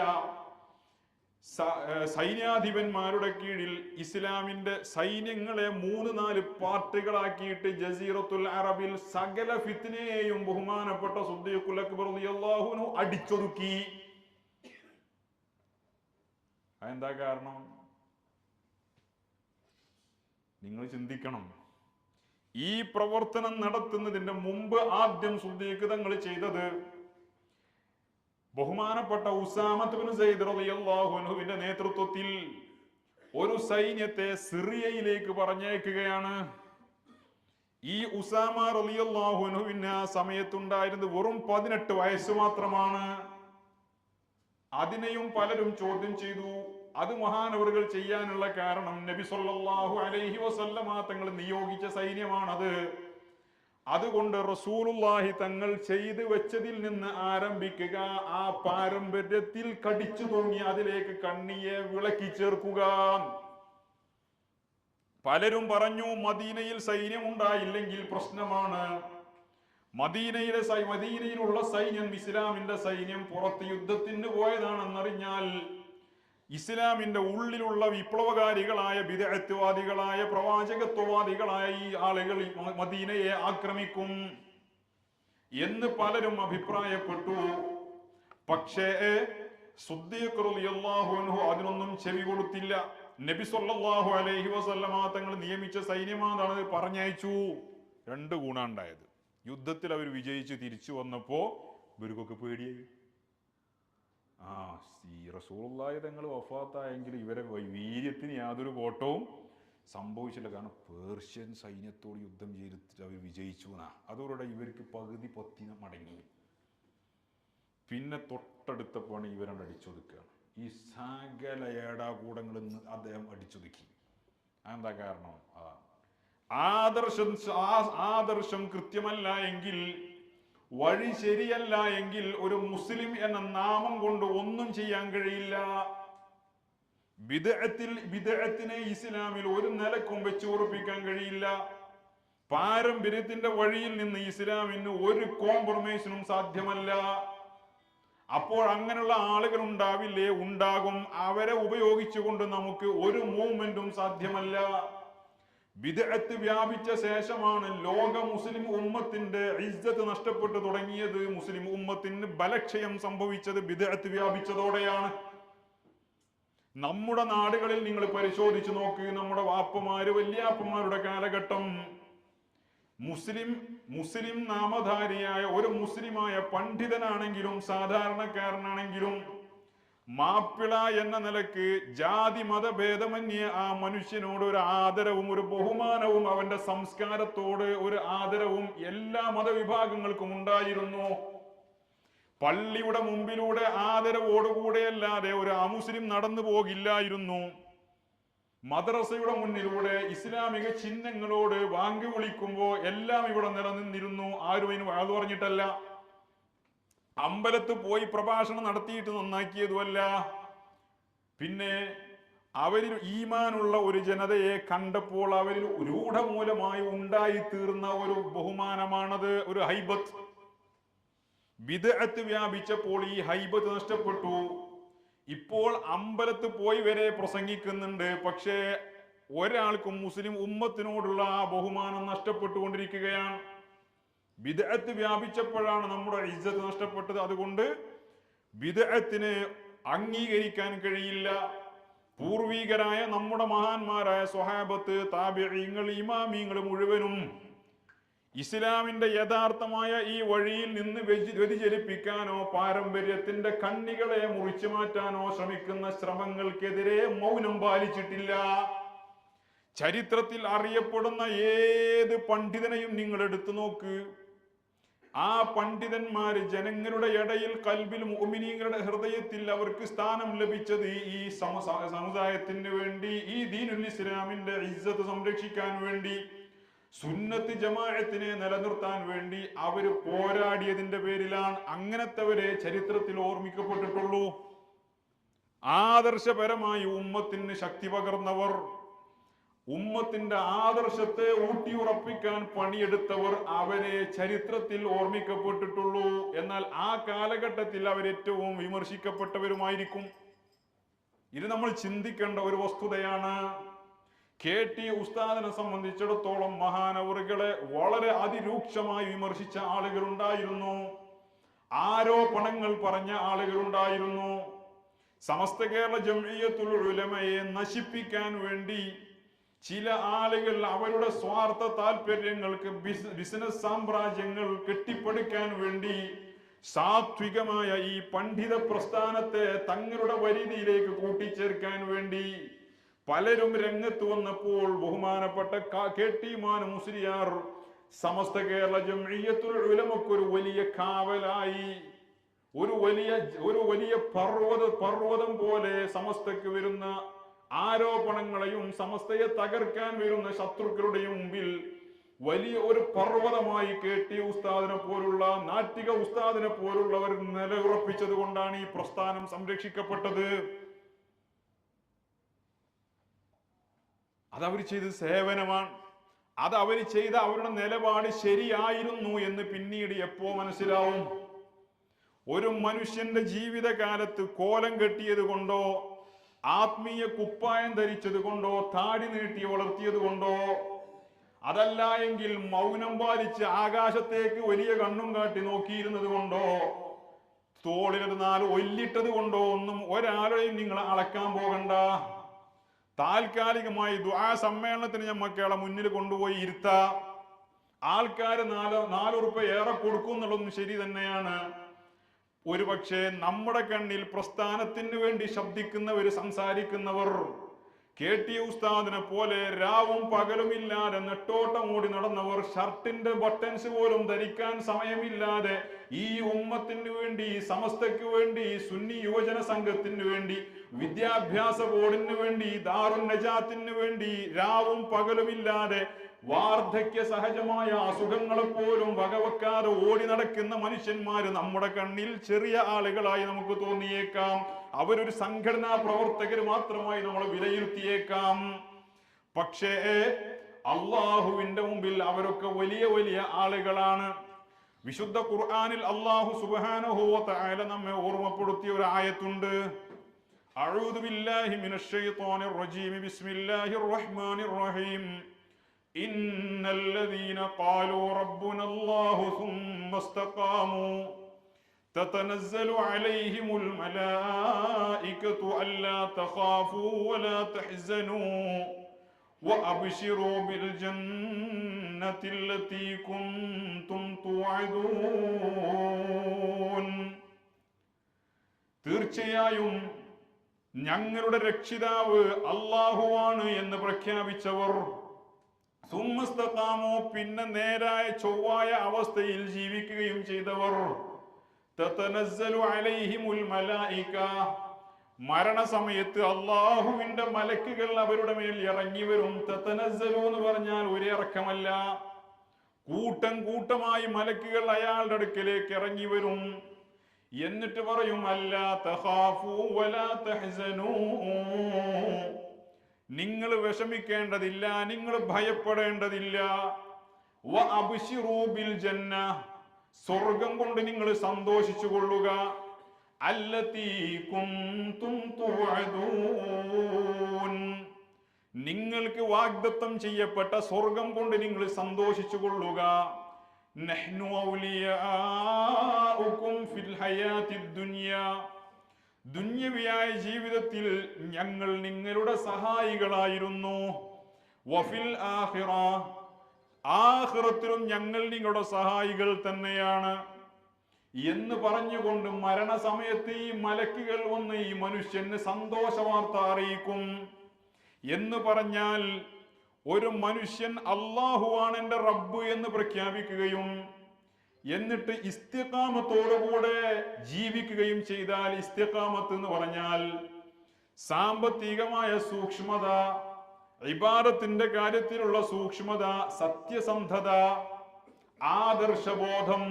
സൈന്യാധിപന്മാരുടെ കീഴിൽ ഇസ്ലാമിന്റെ സൈന്യങ്ങളെ 3-4 പാർട്ടികളാക്കിയിട്ട് ജസീറത്തുൽ അറബിൽ സകല ഫിത്നയെയും ബഹുമാനപ്പെട്ട സിദ്ദീഖുൽ അക്ബർ റളിയല്ലാഹു അൻഹു അടിച്ചൊതുക്കി. അതെന്താ കാരണം? നിങ്ങൾ ചിന്തിക്കണം. ഈ പ്രവർത്തനം നടത്തുന്നതിന്റെ മുമ്പ് ആദ്യം സിദ്ദീഖ് തങ്ങൾ ചെയ്തത്, ബഹുമാനപ്പെട്ട ഉസാമത്ത് ബിൻ സയ്യിദ് റളിയല്ലാഹു അൻഹുവിന്റെ നേതൃത്വത്തിൽ ഒരു സൈന്യത്തെ സിറിയയിലേക്ക് പറഞ്ഞയക്കുകയാണ്. ഈ ഉസാമ റളിയല്ലാഹു അൻഹുവിന് ആ സമയത്തുണ്ടായിരുന്നത് വെറും 18 വയസ്സ് മാത്രമാണ്. അതിനെയും പലരും ചോദ്യം ചെയ്തു. അത് മഹാനവറുകൾ ചെയ്യാനുള്ള കാരണം നബി സല്ലല്ലാഹു അലൈഹി വസല്ലമ തങ്ങൾ നിയോഗിച്ച സൈന്യമാണത്. അതുകൊണ്ട് റസൂലുള്ളാഹി തങ്ങൾ ചെയ്തു വെച്ചതിൽ നിന്ന് ആരംഭിക്കുക, ആ പാരമ്പര്യത്തിൽ കടിച്ചു തൂങ്ങി അതിലേക്ക് കണ്ണിയെ വിളക്കി ചേർക്കുക. പലരും പറഞ്ഞു, മദീനയിൽ സൈന്യം ഉണ്ടായില്ലെങ്കിൽ പ്രശ്നമാണ്. മദീനയിലുള്ള സൈന്യം, ഇസ്ലാമിന്റെ സൈന്യം പുറത്ത് യുദ്ധത്തിന് പോയതാണെന്നറിഞ്ഞാൽ ഇസ്ലാമിന്റെ ഉള്ളിലുള്ള വിപ്ലവകാരികളായ ബിദ്അത്വാദികളായ പ്രവാചകത്വവാദികളായ ഈ ആളുകൾ മദീനയെ ആക്രമിക്കും എന്ന് പലരും അഭിപ്രായപ്പെട്ടു. പക്ഷേ സിദ്ദീഖ് റളിയല്ലാഹു അൻഹു അതിനൊന്നും ചെവി കൊടുത്തില്ല. നബി സല്ലല്ലാഹു അലൈഹി വസല്ലമ തങ്ങൾ നിയമിച്ച സൈന്യമാണ് പറഞ്ഞയച്ചു. 2 ഗുണമുണ്ടായത്. യുദ്ധത്തിൽ അവർ വിജയിച്ച് തിരിച്ചു വന്നപ്പോ ഇവർക്കൊക്കെ പേടിയായി. ഈ റസൂലുള്ളാഹി തങ്ങൾ വഫാത്തായെങ്കിൽ ഇവരെ വീര്യത്തിന് യാതൊരു കോട്ടവും സംഭവിച്ചില്ല. കാരണം പേർഷ്യൻ സൈന്യത്തോട് യുദ്ധം ചെയ്തിട്ട് അവർ വിജയിച്ചു എന്നാ. അതോടെ ഇവർക്ക് പകുതി പൊത്തി മടങ്ങി. പിന്നെ തൊട്ടടുത്ത പണി ഇവരാണ് അടിച്ചൊതുക്കുകയാണ്. ഈ സകല ഏടാകൂടങ്ങളിൽ നിന്ന് അദ്ദേഹം അടിച്ചൊതുക്കി. അതെന്താ കാരണം? ആദർശം കൃത്യമല്ല എങ്കിൽ വഴി ശരിയല്ല എങ്കിൽ ഒരു മുസ്ലിം എന്ന നാമം കൊണ്ട് ഒന്നും ചെയ്യാൻ കഴിയില്ല. ബിദ്അത്തിനെ ഇസ്ലാമിൽ ഒരു നിലക്കും വെച്ച് ഉറപ്പിക്കാൻ കഴിയില്ല. പാരമ്പര്യത്തിന്റെ വഴിയിൽ നിന്ന് ഇസ്ലാമിന് ഒരു കോംപ്രമൈസിനും സാധ്യമല്ല. അപ്പോൾ അങ്ങനെയുള്ള ആളുകൾ ഉണ്ടാവില്ലേ? ഉണ്ടാകും. അവരെ ഉപയോഗിച്ചുകൊണ്ട് നമുക്ക് ഒരു മൂവ്മെന്റും സാധ്യമല്ല. ബിദ്അത്ത് വ്യാപിച്ച ശേഷമാണ് ലോക മുസ്ലിം ഉമ്മത്തിന്റെ ഇസ്സത്ത് നഷ്ടപ്പെട്ടു തുടങ്ങിയത്. മുസ്ലിം ഉമ്മത്തിന് ബലക്ഷയം സംഭവിച്ചത് ബിദ്അത്ത് വ്യാപിച്ചതോടെയാണ്. നമ്മുടെ നാടുകളിൽ നിങ്ങൾ പരിശോധിച്ചു നോക്ക്. നമ്മുടെ വാപ്പമാര് വല്യാപ്പമാരുടെ കാലഘട്ടം മുസ്ലിം നാമധാരിയായ ഒരു മുസ്ലിമായ പണ്ഡിതനാണെങ്കിലും സാധാരണക്കാരനാണെങ്കിലും മാപ്പിള എന്ന നിലക്ക് ജാതി മതഭേദമന്യേ ആ മനുഷ്യനോട് ഒരു ആദരവും ഒരു ബഹുമാനവും അവന്റെ സംസ്കാരത്തോട് ഒരു ആദരവും എല്ലാ മതവിഭാഗങ്ങൾക്കും ഉണ്ടായിരുന്നു. പള്ളിയുടെ മുമ്പിലൂടെ ആദരവോടുകൂടെയല്ലാതെ ഒരു അമുസ്ലിം നടന്നു പോകില്ലായിരുന്നു. മദ്രസയുടെ മുന്നിലൂടെ ഇസ്ലാമിക ചിഹ്നങ്ങളോട് വാങ്ങി വിളിക്കുമ്പോ എല്ലാം ഇവിടെ നിലനിന്നിരുന്നു. ആരും അതിന് വാത് പറഞ്ഞിട്ടല്ല. അമ്പലത്ത് പോയി പ്രഭാഷണം നടത്തിയിട്ട് നന്നാക്കിയതുമല്ല. പിന്നെ അവരിൽ ഈമാനുള്ള ഒരു ജനതയെ കണ്ടപ്പോൾ അവരിൽ രൂഢമൂലമായി ഉണ്ടായി തീർന്ന ഒരു ബഹുമാനമാണത്, ഒരു ഹൈബത്ത്. ബിദ്അത്ത് വ്യാപിച്ചപ്പോൾ ഈ ഹൈബത്ത് നഷ്ടപ്പെട്ടു. ഇപ്പോൾ അമ്പലത്ത് പോയി വരെ പ്രസംഗിക്കുന്നുണ്ട്. പക്ഷേ ഒരാൾക്കും മുസ്ലിം ഉമ്മത്തിനോടുള്ള ആ ബഹുമാനം നഷ്ടപ്പെട്ടുകൊണ്ടിരിക്കുകയാണ്. ബിദ്അത്ത് വ്യാപിച്ചപ്പോഴാണ് നമ്മുടെ ഇസ്സത്ത് നഷ്ടപ്പെട്ടത്. അതുകൊണ്ട് ബിദ്അത്തിനെ അംഗീകരിക്കാൻ കഴിയില്ല. പൂർവികരായ നമ്മുടെ മഹാന്മാരായ സ്വഹാബത്ത്, താബിഈങ്ങൾ, ഇമാമീങ്ങൾ മുഴുവനും ഇസ്ലാമിന്റെ യഥാർത്ഥമായ ഈ വഴിയിൽ നിന്ന് വ്യതിചലിപ്പിക്കാനോ പാരമ്പര്യത്തിന്റെ കണ്ണികളെ മുറിച്ചു മാറ്റാനോ ശ്രമിക്കുന്ന ശ്രമങ്ങൾക്കെതിരെ മൗനം പാലിച്ചിട്ടില്ല. ചരിത്രത്തിൽ അറിയപ്പെടുന്ന ഏത് പണ്ഡിതനെയും നിങ്ങൾ എടുത്തു നോക്ക്. ആ പണ്ഡിതന്മാര് ജനങ്ങളുടെ ഇടയിൽ കൽബിൽ മുഅ്മിനീങ്ങളുടെ ഹൃദയത്തിൽ അവർക്ക് സ്ഥാനം ലഭിച്ചത് ഈ സമുദായത്തിന് വേണ്ടി, ഈ ദീനുൽ ഇസ്ലാമിന്റെ ഇസ്സത്ത് സംരക്ഷിക്കാൻ വേണ്ടി, സുന്നത്ത് ജമാഅത്തിനെ നിലനിർത്താൻ വേണ്ടി അവര് പോരാടിയതിന്റെ പേരിലാണ്. അങ്ങനത്തെവരെ ചരിത്രത്തിൽ ഓർമ്മിക്കപ്പെട്ടിട്ടുള്ളൂ. ആദർശപരമായി ഉമ്മത്തിന് ശക്തി പകർന്നവർ, ഉമ്മത്തിന്റെ ആദർശത്തെ ഊട്ടിയുറപ്പിക്കാൻ പണിയെടുത്തവർ, അവരെ ചരിത്രത്തിൽ ഓർമ്മിക്കപ്പെട്ടിട്ടുള്ളൂ. എന്നാൽ ആ കാലഘട്ടത്തിൽ അവരേറ്റവും വിമർശിക്കപ്പെട്ടവരുമായിരിക്കും. ഇത് നമ്മൾ ചിന്തിക്കേണ്ട ഒരു വസ്തുതയാണ്. KT ഉസ്താദിനെ സംബന്ധിച്ചിടത്തോളം മഹാനവറുകളെ വളരെ അതിരൂക്ഷമായി വിമർശിച്ച ആളുകളുണ്ടായിരുന്നു. ആരോപണങ്ങൾ പറഞ്ഞ ആളുകളുണ്ടായിരുന്നു. സമസ്ത കേരള ജംഇയ്യത്തുൽ ഉലമയെ നശിപ്പിക്കാൻ വേണ്ടി ചില ആളുകൾ അവരുടെ സ്വാർത്ഥ താല്പര്യങ്ങൾക്ക്, ബിസിനസ് സാമ്രാജ്യങ്ങൾ കെട്ടിപ്പടുക്കാൻ വേണ്ടി സാത്വികമായ ഈ പണ്ഡിത പ്രസ്ഥാനത്തെ തങ്ങളുടെ പരിധിയിലേക്ക് കൂട്ടിച്ചേർക്കാൻ വേണ്ടി പലരും രംഗത്ത് വന്നപ്പോൾ ബഹുമാനപ്പെട്ട KT മാനു മുസ്ലിയാർ സമസ്ത കേരള ജംഇയ്യത്തുൽ ഉലമക്ക് ഒരു വലിയ കാവലായി, ഒരു വലിയ പർവ്വതം പോലെ സമസ്തക്ക് വരുന്ന ആരോപണങ്ങളെയും സമസ്തയെ തകർക്കാൻ വരുന്ന ശത്രുക്കളുടെയും മുമ്പിൽ വലിയ ഒരു പർവ്വതമായി KT ഉസ്താദിനെ പോലുള്ള, നാട്ടിക ഉസ്താദിനെ പോലുള്ളവർ നിലയുറപ്പിച്ചത് കൊണ്ടാണ് ഈ പ്രസ്ഥാനം സംരക്ഷിക്കപ്പെട്ടത്. അതവർ ചെയ്ത സേവനമാണ്. അത് അവർ ചെയ്ത അവരുടെ നിലപാട് ശരിയായിരുന്നു എന്ന് പിന്നീട് എപ്പോ മനസ്സിലാവും? ഒരു മനുഷ്യന്റെ ജീവിതകാലത്ത് കോലം കെട്ടിയത് കൊണ്ടോ, ആത്മീയ കുപ്പായം ധരിച്ചത് കൊണ്ടോ, താടി നീട്ടി വളർത്തിയത് കൊണ്ടോ, അതല്ല എങ്കിൽ മൗനം പാലിച്ച് ആകാശത്തേക്ക് വലിയ കണ്ണും കാട്ടി നോക്കിയിരുന്നത് കൊണ്ടോ, തോളിലൊരു 4 ഒല്ലിട്ടത് കൊണ്ടോ ഒന്നും ഒരാളെയും നിങ്ങൾ അളക്കാൻ പോകണ്ട. താൽക്കാലികമായി ദുആ സമ്മേളനത്തിന് ഞമ്മക്കളെ മുന്നിൽ കൊണ്ടുപോയി ഇരുത്താം. ആൾക്കാർ 4 ഉറുപ്പ ഏറെ കൊടുക്കും എന്നുള്ളതും ശരി തന്നെയാണ്. ഒരുപക്ഷെ നമ്മുടെ കണ്ണിൽ പ്രസ്ഥാനത്തിന് വേണ്ടി ശബ്ദിക്കുന്നവർ, സംസാരിക്കുന്നവർ KT ഉസ്താദിനെ പോലെ രാവും പകലുമില്ലാതെ നെട്ടോട്ടമോടി നടന്നവർ, ഷർട്ടിന്റെ ബട്ടൺസ് പോലും ധരിക്കാൻ സമയമില്ലാതെ ഈ ഉമ്മത്തിന് വേണ്ടി, സമസ്തക്ക് വേണ്ടി, സുന്നി യുവജന സംഘത്തിന് വേണ്ടി, വിദ്യാഭ്യാസ ബോർഡിന് വേണ്ടി, ദാറുൻ നജാത്തിന് വേണ്ടി രാവും പകലുമില്ലാതെ വാർദ്ധക്യ സഹജമായ അസുഖങ്ങളെ പോലും വകവെക്കാതെ ഓടി നടക്കുന്ന മനുഷ്യന്മാര് നമ്മുടെ കണ്ണിൽ ചെറിയ ആളുകളായി നമുക്ക് തോന്നിയേക്കാം. അവരൊരു സംഘടനാ പ്രവർത്തകർ മാത്രമായി നമ്മൾ വിലയിരുത്തിയേക്കാം. പക്ഷേ അള്ളാഹുവിന്റെ മുമ്പിൽ അവരൊക്കെ വലിയ വലിയ ആളുകളാണ്. വിശുദ്ധ ഖുർആനിൽ അല്ലാഹു സുബ്ഹാനഹു വ തആല നമ്മെ ഓർമ്മപ്പെടുത്തിയ ഒരു ആയത്തുണ്ട്. അഊദു ബില്ലാഹി മിനശ് ശൈത്വാനിർ റജീം ബിസ്മില്ലാഹിർ റഹ്മാനിർ റഹീം ഇന്നൽ ലദീന ഖാലൂ റബ്ബുനല്ലാഹു സുമ്മ ഇസ്തഖാമൂ തതനസ്സലു അലൈഹിമുൽ മലായികതു അല്ലാ തഖാഫൂ വലാ തഹ്സനൂ وأبشروا بالجنة التي كنتم توعدون. തീർച്ചയായും ഞങ്ങളുടെ രക്ഷിതാവ് അല്ലാഹുവാണ് എന്ന് പ്രഖ്യാപിച്ചവർ, സുമ്മസ്തഖാമു പിന്നെ നേരായ ചൊവ്വായ അവസ്ഥയിൽ ജീവിക്കുകയും ചെയ്തവർ, തതനസ്സലു അലൈഹിമുൽ മലായിക മരണസമയത്ത് അള്ളാഹുവിന്റെ മലക്കുകൾ അവരുടെ മേൽ ഇറങ്ങി വരും. തതനസ്സലു എന്ന് പറഞ്ഞാൽ ഒരു ഇറക്കമല്ല, കൂട്ടം കൂട്ടമായി മലക്കുകൾ അയാളുടെ അടുക്കലേക്ക് ഇറങ്ങി വരും. എന്നിട്ട് പറയും അല്ലാ തഖാഫൂ വലാ തഹ്സനൂ, നിങ്ങൾ വിഷമിക്കേണ്ടതില്ല, നിങ്ങൾ ഭയപ്പെടേണ്ടതില്ല. വഅബ്ശിറൂ ബിൽ ജന്ന, സ്വർഗം കൊണ്ട് നിങ്ങൾ സന്തോഷിച്ചു കൊള്ളുക. അല്ലതീ കുൻതും തുഅദൂൻ, നിങ്ങൾക്ക് വാഗ്ദത്തം ചെയ്യപ്പെട്ട സ്വർഗം കൊണ്ട് നിങ്ങൾ സന്തോഷിച്ചു കൊള്ളുക. നഹ്നു ഔലിയാഉകും ഫിൽ ഹയാത്തിദ് ദുനിയ, ദുന്യവിയായ ജീവിതത്തിൽ ഞങ്ങൾ നിങ്ങളുടെ സഹായികളായിരുന്നു. വഫിൽ ആഖിറ, ആഖിറത്തിലും ഞങ്ങൾ നിങ്ങളുടെ സഹായികൾ തന്നെയാണ് എന്ന് പറഞ്ഞുകൊണ്ട് മരണസമയത്ത് ഈ മലക്കുകൾ വന്ന് ഈ മനുഷ്യന് സന്തോഷ വാർത്ത അറിയിക്കും. എന്ന് പറഞ്ഞാൽ ഒരു മനുഷ്യൻ അല്ലാഹുവാണ് എൻ്റെ റബ്ബ് എന്ന് പ്രഖ്യാപിക്കുകയും എന്നിട്ട് ഇസ്തിഖാമത്തോടുകൂടെ ജീവിക്കുകയും ചെയ്താൽ, ഇസ്തിഖാമത്ത് എന്ന് പറഞ്ഞാൽ സാമ്പത്തികമായ സൂക്ഷ്മത, ഇബാദത്തിന്റെ കാര്യത്തിലുള്ള സൂക്ഷ്മത, സത്യസന്ധത, ആദർശബോധം,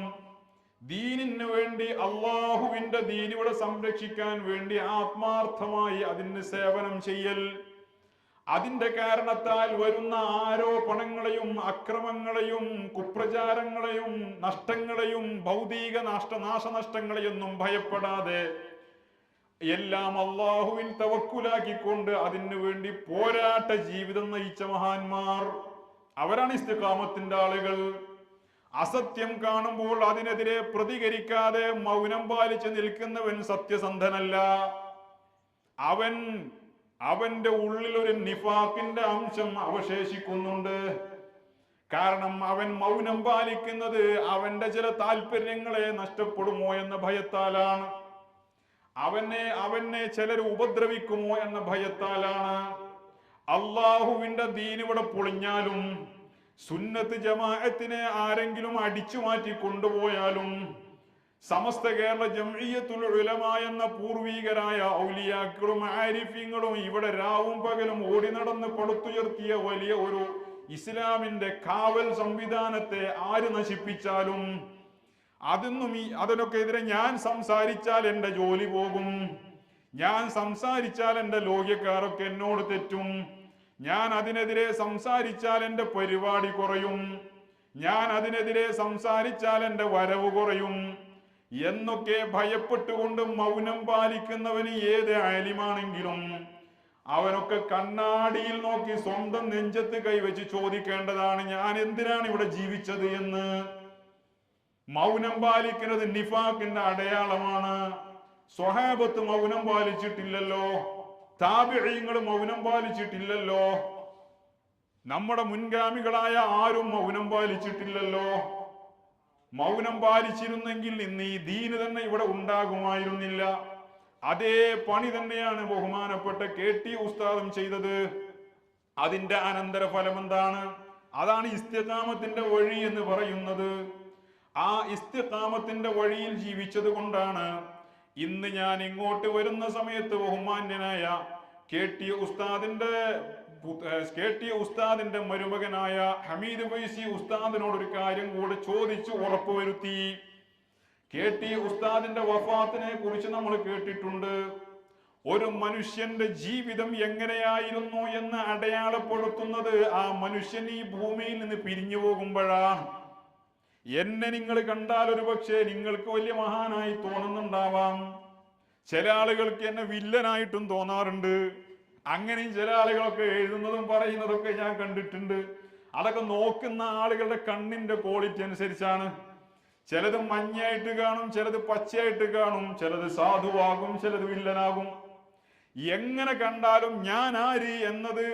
ദീനിന് വേണ്ടി അള്ളാഹുവിന്റെ ദീനിവിടെ സംരക്ഷിക്കാൻ വേണ്ടി ആത്മാർത്ഥമായി അതിന് സേവനം ചെയ്യൽ, അതിന്റെ കാരണത്താൽ വരുന്ന ആരോപണങ്ങളെയും അക്രമങ്ങളെയും കുപ്രചാരങ്ങളെയും നഷ്ടങ്ങളെയും ഭൗതിക നാശനഷ്ടങ്ങളെയൊന്നും ഭയപ്പെടാതെ എല്ലാം അള്ളാഹുവിൻ തവക്കുലാക്കിക്കൊണ്ട് അതിനു വേണ്ടി പോരാട്ട ജീവിതം നയിച്ച മഹാന്മാർ, അവരാണ് ഇസ്തിഖാമത്തിന്റെ ആളുകൾ. അസത്യം കാണുമ്പോൾ അതിനെതിരെ പ്രതികരിക്കാതെ മൗനം പാലിച്ച് നിൽക്കുന്നവൻ സത്യസന്ധനല്ല. അവന്റെ ഉള്ളിൽ ഒരു നിഫാഖിന്റെ അംശം അവശേഷിക്കുന്നുണ്ട്. കാരണം അവൻ മൗനം പാലിക്കുന്നത് അവന്റെ ചില താല്പര്യങ്ങളെ നഷ്ടപ്പെടുമോ എന്ന ഭയത്താലാണ്, അവനെ ചിലർ ഉപദ്രവിക്കുമോ എന്ന ഭയത്താലാണ്. അള്ളാഹുവിന്റെ ദീൻ ഇവിടെ പൊളിഞ്ഞാലും സുന്നത്ത് ജമാഅത്തിനെ ആരെങ്കിലും അടിച്ചു മാറ്റി കൊണ്ടുപോയാലും സമസ്ത കേരള ജംഇയ്യത്തുൽ ഉലമ എന്ന പൂർവീകരായ ഔലിയാക്കളും ആരിഫീങ്ങളും ഇവിടെ രാവും പകലും ഓടി നടന്ന് പടുത്തുയർത്തിയ വലിയ ഒരു ഇസ്ലാമിന്റെ കാവൽ സംവിധാനത്തെ ആര് നശിപ്പിച്ചാലും അതിനൊക്കെ എതിരെ ഞാൻ സംസാരിച്ചാൽ എന്റെ ജോലി പോകും, ഞാൻ സംസാരിച്ചാൽ എന്റെ ലോക്യക്കാരൊക്കെ എന്നോട് തെറ്റും, ഞാൻ അതിനെതിരെ സംസാരിച്ചാൽ എന്റെ പരിപാടി കുറയും, ഞാൻ അതിനെതിരെ സംസാരിച്ചാൽ എന്റെ വരവ് കുറയും എന്നൊക്കെ ഭയപ്പെട്ടുകൊണ്ട് മൗനം പാലിക്കുന്നവന് ഏത് ആലിമാണെങ്കിലും അവനൊക്കെ കണ്ണാടിയിൽ നോക്കി സ്വന്തം നെഞ്ചത്ത് കൈവച്ച് ചോദിക്കേണ്ടതാണ്, ഞാൻ എന്തിനാണ് ഇവിടെ ജീവിച്ചത് എന്ന്. മൗനം പാലിക്കുന്നത് നിഫാഖിന്റെ അടയാളമാണ്. സ്വഹാബത്ത് മൗനം പാലിച്ചിട്ടില്ലല്ലോ, താബിഈങ്ങൾ മൗനം പാലിച്ചിട്ടില്ലല്ലോ, നമ്മുടെ മുൻഗാമികളായ ആരും മൗനം പാലിച്ചിട്ടില്ലല്ലോ. മൗനം പാലിച്ചിരുന്നെങ്കിൽ ഇന്ന് ഈ ദീന് തന്നെ ഇവിടെ ഉണ്ടാകുമായിരുന്നില്ല. അതേ പണി തന്നെയാണ് ബഹുമാനപ്പെട്ട KT ഉസ്താദും ചെയ്തത്. അതിന്റെ അനന്തരഫലം എന്താണ്? അതാണ് ഇസ്തിഖാമത്തിന്റെ വഴി എന്ന് പറയുന്നത്. ആ ഇസ്തിഖാമത്തിന്റെ വഴിയിൽ ജീവിച്ചത് കൊണ്ടാണ് ഇന്ന് ഞാൻ ഇങ്ങോട്ട് വരുന്ന സമയത്ത് ബഹുമാന്യനായ ഉസ്താദിന്റെ മരുമകനായ ഹമീദ് ഫൈസി ഉസ്താദിനോട് ഒരു കാര്യം കൂടെ ചോദിച്ചു ഉറപ്പുവരുത്തി. ഉസ്താദിന്റെ വഫാത്തിനെ കുറിച്ച് നമ്മൾ കേട്ടിട്ടുണ്ട്. ഒരു മനുഷ്യന്റെ ജീവിതം എങ്ങനെയായിരുന്നു എന്ന് അടയാളപ്പെടുത്തുന്നത് ആ മനുഷ്യൻ ഈ ഭൂമിയിൽ നിന്ന് പിരിഞ്ഞു പോകുമ്പോഴാണ്. എന്നെ നിങ്ങൾ കണ്ടാൽ ഒരു പക്ഷേ നിങ്ങൾക്ക് വലിയ മഹാനായി തോന്നുന്നുണ്ടാവാം. ചില ആളുകൾക്ക് എന്നെ വില്ലനായിട്ടും തോന്നാറുണ്ട്. അങ്ങനെയും ചില ആളുകളൊക്കെ എഴുതുന്നതും പറയുന്നതൊക്കെ ഞാൻ കണ്ടിട്ടുണ്ട്. അതൊക്കെ നോക്കുന്ന ആളുകളുടെ കണ്ണിന്റെ ക്വാളിറ്റി അനുസരിച്ചാണ്. ചിലത് മഞ്ഞയായിട്ട് കാണും, ചിലത് പച്ചയായിട്ട് കാണും, ചിലത് സാധുവാകും, ചിലത് വില്ലനാകും. എങ്ങനെ കണ്ടാലും ഞാൻ ആര് എന്നത്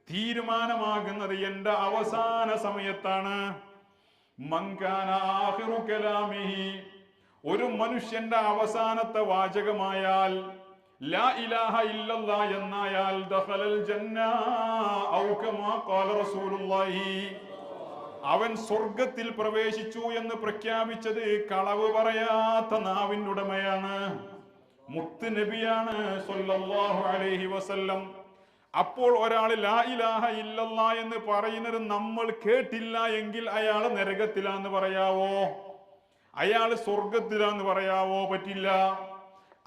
തീരുമാനമാകുന്നത് എന്റെ അവസാന സമയത്താണ്. മൻകാന ആഖിറു കലാമിഹി, ഒരു മനുഷ്യന്റെ അവസാനത്തെ വാചകമായാൽ ലാ ഇലാഹ ഇല്ലല്ലാഹ് എന്നായാൽ ദഖലൽ ജന്ന ഔ കമാ ഖാല റസൂലുള്ളാഹി, അവൻ സ്വർഗത്തിൽ പ്രവേശിച്ചു എന്ന് പ്രഖ്യാപിച്ചത് കളവ് പറയാത്ത നാവിന്റെ ഉടമയാണ്, മുത്ത് നബിയാണ് സ്വല്ലല്ലാഹു അലൈഹി വസല്ലം. അപ്പോൾ ഒരാൾ ലാ ഇലാഹ ഇല്ലല്ലാഹ് എന്ന് പറയുന്നത് നമ്മൾ കേട്ടില്ല എങ്കിൽ അയാൾ നരകത്തിലാന്ന് പറയാവോ? അയാൾ സ്വർഗത്തിലാന്ന് പറയാവോ? പറ്റില്ല.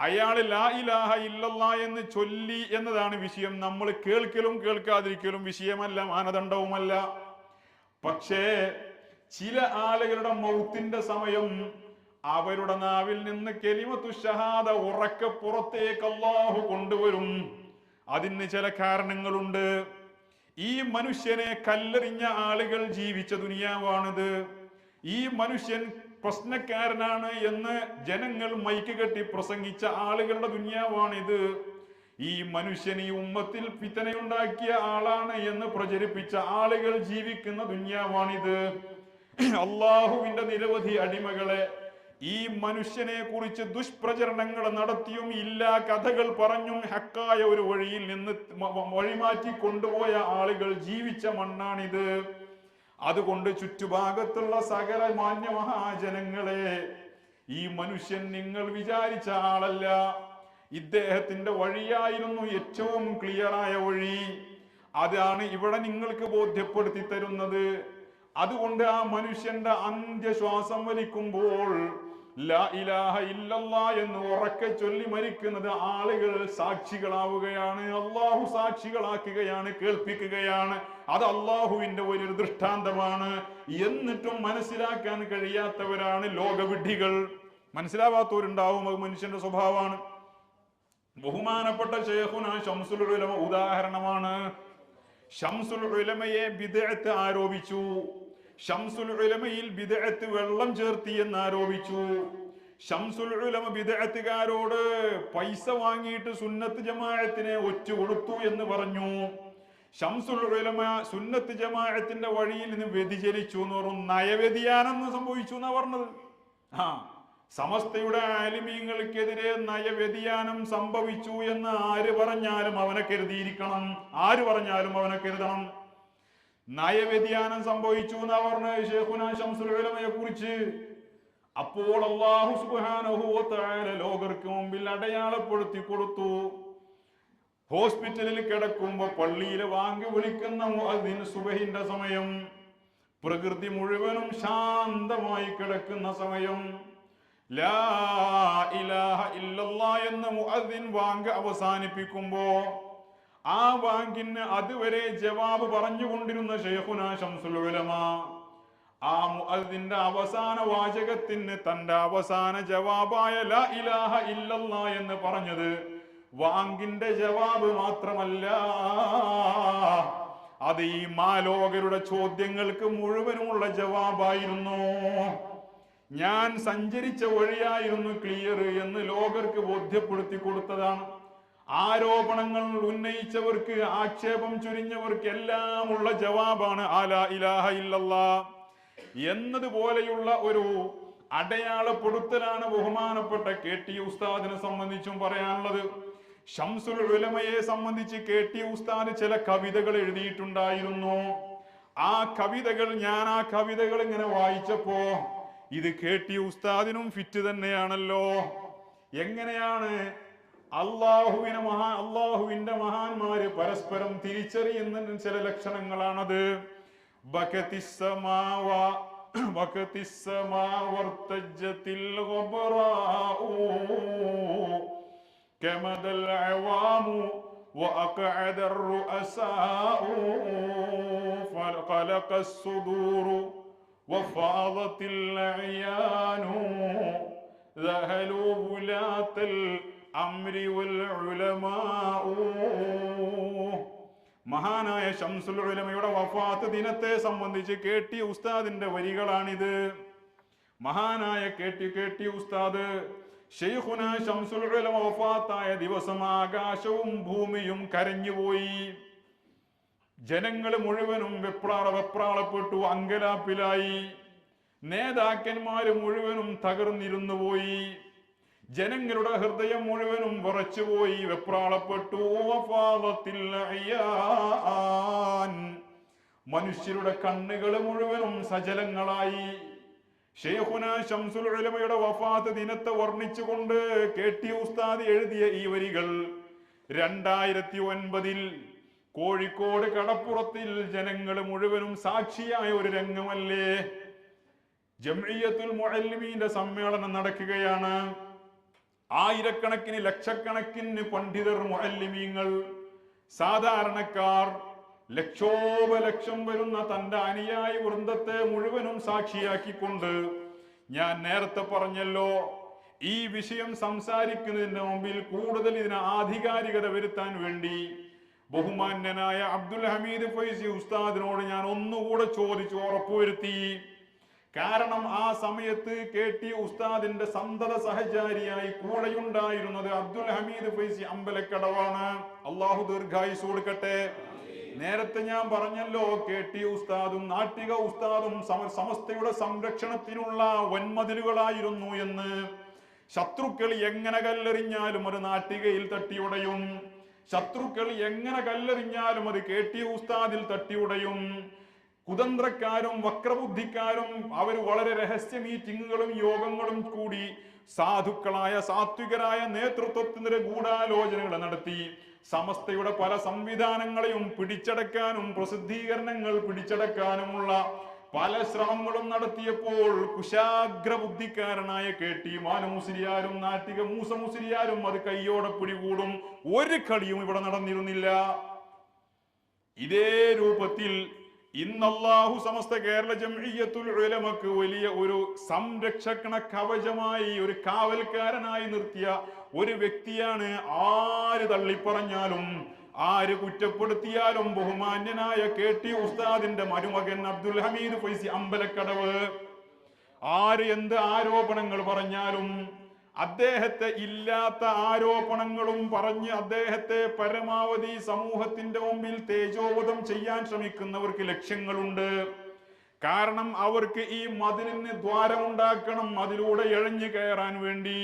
അയാൾ ലാ ഇലാഹ ഇല്ലല്ലാഹ് എന്ന് ചൊല്ലി എന്നതാണ് വിഷയം. നമ്മൾ കേൾക്കലും കേൾക്കാതിരിക്കലും വിഷയമല്ല, മാനദണ്ഡവുമല്ല. പക്ഷേ ചില ആളുകളുടെ മൗത്തിന്റെ സമയം അവരുടെ നാവിൽ നിന്ന് കലിമത്തു ഷഹാദ ഉറക്കെ പുറത്തേക്ക് അല്ലാഹു കൊണ്ടുവരും. അതിന് ചില കാരണങ്ങളുണ്ട്. ഈ മനുഷ്യനെ കല്ലെറിഞ്ഞ ആളുകൾ ജീവിച്ച ദുനിയാവാണിത്. ഈ മനുഷ്യൻ പ്രശ്നക്കാരനാണ് എന്ന് ജനങ്ങൾ മൈക്ക് കെട്ടി പ്രസംഗിച്ച ആളുകളുടെ ദുനിയാവാണിത്. ഈ മനുഷ്യൻ ഈ ഉമ്മത്തിൽ ഫിത്നയുണ്ടാക്കിയ ആളാണ് എന്ന് പ്രചരിപ്പിച്ച ആളുകൾ ജീവിക്കുന്ന ദുനിയാവാണിത്. അള്ളാഹുവിന്റെ നിരവധി അടിമകളെ ഈ മനുഷ്യനെ കുറിച്ച് ദുഷ്പ്രചരണങ്ങൾ നടത്തിയും ഇല്ലാ കഥകൾ പറഞ്ഞും ഹക്കായ ഒരു വഴിയിൽ നിന്ന് വഴിമാറ്റി കൊണ്ടുപോയ ആളുകൾ ജീവിച്ച മണ്ണാണിത്. അതുകൊണ്ട് ചുറ്റുഭാഗത്തുള്ള സകല മാന്യമഹാജനങ്ങളെ, ഈ മനുഷ്യൻ നിങ്ങൾ വിചാരിച്ച ആളല്ല. ഇദ്ദേഹത്തിന്റെ വഴിയായിരുന്നു ഏറ്റവും ക്ലിയറായ വഴി. അതാണ് ഇവിടെ നിങ്ങൾക്ക് ബോധ്യപ്പെടുത്തി തരുന്നത്. അതുകൊണ്ട് ആ മനുഷ്യന്റെ അന്ത്യശ്വാസം വലിക്കുമ്പോൾ ലാ ഇലാഹ ഇല്ലല്ലാഹ് എന്ന് ഉറക്കെ ചൊല്ലി മരിക്കുന്നത് ആളുകൾ സാക്ഷികളാവുകയാണ്. അള്ളാഹു സാക്ഷികളാക്കുകയാണ്, കേൾപ്പിക്കുകയാണ്. അത് അള്ളാഹുവിന്റെ ഒരു ദൃഷ്ടാന്തമാണ്. എന്നിട്ടും മനസ്സിലാക്കാൻ കഴിയാത്തവരാണ് ലോകവിഡ്ഢികൾ. മനസ്സിലാവാത്തവരുണ്ടാവും, അത് മനുഷ്യന്റെ സ്വഭാവമാണ്. ബഹുമാനപ്പെട്ട ശൈഖുനാ ശംസുൽ ഉലമ ഉദാഹരണമാണ്. ശംസുൽ ഉലമയെ ബിദ്അത്ത് ആരോപിച്ചു. ശംസുൽ ഉലമയിൽ ബിദ്അത്ത് വെള്ളം ചേർത്തി എന്ന് ആരോപിച്ചു. ശംസുൽ ഉലമ ബിദ്അത്തുകാരോട് പൈസ വാങ്ങിയിട്ട് സുന്നത്ത് ജമാഅത്തിനെ ഒറ്റ കൊടുത്തു എന്ന് പറഞ്ഞു. ശംസുൽ ഉലമ സുന്നത്ത് ജമാഅത്തിന്റെ വഴിയിൽ നിന്ന് വ്യതിചലിച്ചു എന്ന് പറഞ്ഞു. നയവ്യതിയാനം സംഭവിച്ചു എന്നാ പറഞ്ഞത്. സമസ്തയുടെ ആലിമീങ്ങൾക്കെതിരെ നയവ്യതിയാനം സംഭവിച്ചു എന്ന് ആര് പറഞ്ഞാലും അവനെ കരുതിയിരിക്കണം, ആര് പറഞ്ഞാലും അവനെ കരുതണം. നയവ്യതിയാനം സംഭവിച്ചു എന്നാ പറഞ്ഞ ശൈഖുനാ ശംസുൽ ഉലമയെ കുറിച്ച്. അപ്പോൾ അല്ലാഹു സുബ്ഹാനഹു വ തആല ലോകർക്ക് മുമ്പിൽ അടയാളപ്പെടുത്തി കൊടുത്തു. ഹോസ്പിറ്റലിൽ കിടക്കുമ്പോ പള്ളിയിൽ വാങ്ങി വിളിക്കുന്ന മുഅദ്ദിൻ സുബഹിന്റെ സമയം, പ്രകൃതി മുഴുവനും ശാന്തമായി കിടക്കുന്ന സമയം, ലാ ഇലാഹ ഇല്ലല്ലാഹ് എന്ന മുഅദ്ദിൻ വാങ്ക് അവസാനിപ്പിക്കുമ്പോ ആ വാങ്കിന് അതുവരെ ജവാബ് പറഞ്ഞുകൊണ്ടിരുന്ന ശൈഖുനാ ശംസുൽ ഉലമ ആ മുഅദ്ദിന്റെ അവസാന വാചകത്തിന് തന്റെ അവസാന ജവാബായ ലാ ഇലാഹ ഇല്ലല്ലാഹ് എന്ന് പറഞ്ഞത് വാങ്കിന്റെ ജവാബ് മാത്രമല്ല, അത് ഈ മാലോകരുടെ ചോദ്യങ്ങൾക്ക് മുഴുവനുമുള്ള ജവാബായിരുന്നു. ഞാൻ സഞ്ചരിച്ച വഴിയായിരുന്നു ക്ലിയർ എന്ന് ലോകർക്ക് ബോധ്യപ്പെടുത്തി കൊടുത്തതാണ്. ആരോപണങ്ങൾ ഉന്നയിച്ചവർക്ക്, ആക്ഷേപം ചൊരിഞ്ഞവർക്ക് എല്ലാം ഉള്ള ജവാബാണ് ആ ലാ ഇലാഹ ഇല്ലല്ലാഹ് എന്നതുപോലെയുള്ള ഒരു അടയാളപ്പെടുത്തലാണ് ബഹുമാനപ്പെട്ട KT ഉസ്താദിനെ സംബന്ധിച്ചും പറയാനുള്ളത്. ശംസുൽ ഉലമയെ സംബന്ധിച്ച് KT ഉസ്താദ് ചില കവിതകൾ എഴുതിയിട്ടുണ്ടായിരുന്നു. ആ കവിതകൾ ഇങ്ങനെ വായിച്ചപ്പോ ഇത് KT ഉസ്താദിനും ഫിറ്റ് തന്നെയാണല്ലോ. എങ്ങനെയാണ് അള്ളാഹുവിന്റെ മഹാന്മാര് പരസ്പരം തിരിച്ചറിയുന്ന ചില ലക്ഷണങ്ങളാണത്. وأقعد الرؤساء فخلق الصدور وفاضت الأعيان ذهلوا ولاة الأمر والعلماء. മഹാനായ ശംസുൽ ഉലമയുടെ വഫാത്ത് ദിനത്തെ സംബന്ധിച്ച് KT ഉസ്താദിന്റെ വരികളാണിത്. മഹാനായ KT ഉസ്താദ് ശൈഖുന ശംസുൽ ഉലമ വഫാത്തായ ദിവസം ആകാശവും ഭൂമിയും കരഞ്ഞുപോയി. ജനങ്ങൾ മുഴുവനും വെപ്രാളപ്പെട്ടു, അങ്കലാപ്പിലായി. നേതാക്കന്മാര് മുഴുവനും തകർന്നിരുന്നു പോയി. ജനങ്ങളുടെ ഹൃദയം മുഴുവനും വിറച്ചുപോയി, വെപ്രാളപ്പെട്ടു. മനുഷ്യരുടെ കണ്ണുകൾ മുഴുവനും സജലങ്ങളായി. ശൈഖുന ശംസുൽ ഉലമയുടെ വഫാത്ത് ദിനത്തെ വർണ്ണിച്ചുകൊണ്ട് KT ഉസ്താദ് എഴുതിയ ഈ വരികൾ 2009 കോഴിക്കോട് കടപ്പുറത്തിൽ ജനങ്ങൾ മുഴുവനും സാക്ഷിയായ ഒരു രംഗമല്ലേ. ജംഇയ്യത്തുൽ മുഅല്ലിമീന്റെ സമ്മേളനം നടക്കുകയാണ്. ആയിരക്കണക്കിന് ലക്ഷക്കണക്കിന് പണ്ഡിതർ, മുഅല്ലിമീങ്ങൾ, സാധാരണക്കാർ, ലക്ഷോപലക്ഷം വരുന്ന തന്റെ അനുയായി വൃന്ദത്തെ മുഴുവനും സാക്ഷിയാക്കിക്കൊണ്ട് ഞാൻ നേരത്തെ പറഞ്ഞല്ലോ, ഈ വിഷയം സംസാരിക്കുന്നതിന് മുമ്പിൽ കൂടുതൽ ഇതിന് ആധികാരികത വരുത്താൻ വേണ്ടി ബഹുമാന്യനായ അബ്ദുൽ ഹമീദ് ഫൈസി ഉസ്താദിനോട് ഞാൻ ഒന്നുകൂടെ ചോദിച്ചു ഉറപ്പുവരുത്തി. കാരണം ആ സമയത്ത് KT ഉസ്താദിന്റെ സന്തത സഹചാരിയായി കൂടെയുണ്ടായിരുന്നത് അബ്ദുൽ ഹമീദ് ഫൈസി അമ്പലക്കടവാണ്. അള്ളാഹു ദീർഘായുസ് കൊടുക്കട്ടെ. നേരത്തെ ഞാൻ പറഞ്ഞല്ലോ, KT ഉസ്താദും നാട്ടിക ഉസ്താദും സമസ്തയുടെ സംരക്ഷണത്തിനുള്ള വൻമതിലുകളായിരുന്നു എന്ന്. ശത്രുക്കൾ എങ്ങനെ കല്ലെറിഞ്ഞാലും അത് നാട്ടികയിൽ തട്ടിയുടയും, ശത്രുക്കൾ എങ്ങനെ കല്ലെറിഞ്ഞാലും അത് KT ഉസ്താദിൽ തട്ടിയുടയും. കുതന്ത്രക്കാരും വക്രബുദ്ധിക്കാരും അവർ വളരെ രഹസ്യ മീറ്റിങ്ങുകളും യോഗങ്ങളും കൂടി സാത്വികരായ നേതൃത്വത്തിന്റെ ഗൂഢാലോചനകൾ നടത്തി സമസ്തയുടെ പല സംവിധാനങ്ങളെയും പിടിച്ചടക്കാനും പ്രസിദ്ധീകരണങ്ങൾ പിടിച്ചടക്കാനുമുള്ള പല ശ്രമങ്ങളും നടത്തിയപ്പോൾ കുശാഗ്ര ബുദ്ധിക്കാരനായ KT മാനമുസ്ലിയാരും നാട്ടിക മൂസ മുസ്ലിയാരും അത് കയ്യോടെ പിടികൂടും. ഒരു കളിയും ഇവിടെ നടന്നിരുന്നില്ല. ഇതേ രൂപത്തിൽ ഇന്നല്ലാഹു സമസ്ത കേരള ജംഇയ്യത്തുൽ ഉലമക്ക് വലിയ ഒരു സംരക്ഷണ കവചമായി, ഒരു കാവൽക്കാരനായി നിർത്തിയ ഒരു വ്യക്തിയാണ്. ആര് തള്ളിപ്പറഞ്ഞാലും, ആര് കുറ്റപ്പെടുത്തിയാലും ബഹുമാന്യനായ KT ഉസ്താദിന്റെ മരുമകൻ അബ്ദുൽ ഹമീദ് ഫൈസി അമ്പലക്കടവ് ആര് എന്ത് ആരോപണങ്ങൾ പറഞ്ഞാലും അദ്ദേഹത്തെ ഇല്ലാത്ത ആരോപണങ്ങളും പറഞ്ഞ് അദ്ദേഹത്തെ പരമാവധി സമൂഹത്തിന്റെ മുമ്പിൽ തേജോവധം ചെയ്യാൻ ശ്രമിക്കുന്നവർക്ക് ലക്ഷ്യങ്ങളുണ്ട്. കാരണം അവർക്ക് ഈ മതിലിന് ദ്വാരമുണ്ടാക്കണം, അതിലൂടെ എഴഞ്ഞു കയറാൻ വേണ്ടി.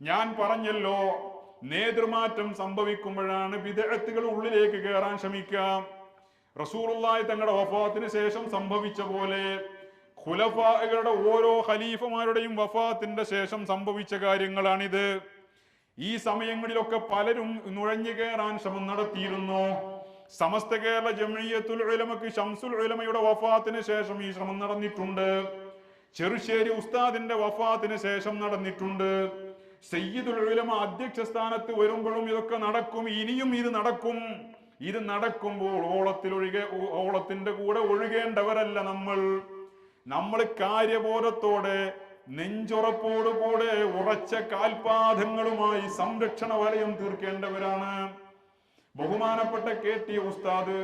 ഞാൻ പറഞ്ഞല്ലോ, നേതൃമാറ്റം സംഭവിക്കുമ്പോഴാണ് ബിദ്അത്തുകൾ ഉള്ളിലേക്ക് കയറാൻ ശ്രമിക്കാം. റസൂലുള്ളാഹി തങ്ങളുടെ വഫാത്തിന് ശേഷം സംഭവിച്ച പോലെ ഖുലഫാകളുടെ ഓരോ ഖലീഫമാരുടെയും വഫാത്തിന്റെ ശേഷം സംഭവിച്ച കാര്യങ്ങളാണിത്. ഈ സമയങ്ങളിലൊക്കെ പലരും നുഴഞ്ഞു കയറാൻ ശ്രമം നടത്തിയിരുന്നു. സമസ്ത കേരള ജംഇയ്യത്തുൽ ഉലമക്ക് ശംസുൽ ഉലമയുടെ വഫാത്തിന് ശേഷം ഈ ശ്രമം നടന്നിട്ടുണ്ട്. ചെറുശ്ശേരി ഉസ്താദിന്റെ വഫാത്തിന് ശേഷം നടന്നിട്ടുണ്ട്. സയ്യിദുൽ ഉലമ അധ്യക്ഷ സ്ഥാനത്ത് വരുമ്പോഴും ഇതൊക്കെ നടക്കും. ഇനിയും ഇത് നടക്കും. ഇത് നടക്കുമ്പോൾ ഓളത്തിന്റെ കൂടെ ഒഴുകേണ്ടവരല്ല നമ്മൾ കാര്യബോധത്തോടെ നെഞ്ചുറപ്പോടുകൂടെ ഉറച്ച കാൽപാദങ്ങളുമായി സംരക്ഷണ വലയം തീർക്കേണ്ടവരാണ്. ബഹുമാനപ്പെട്ട KT ഉസ്താദ്,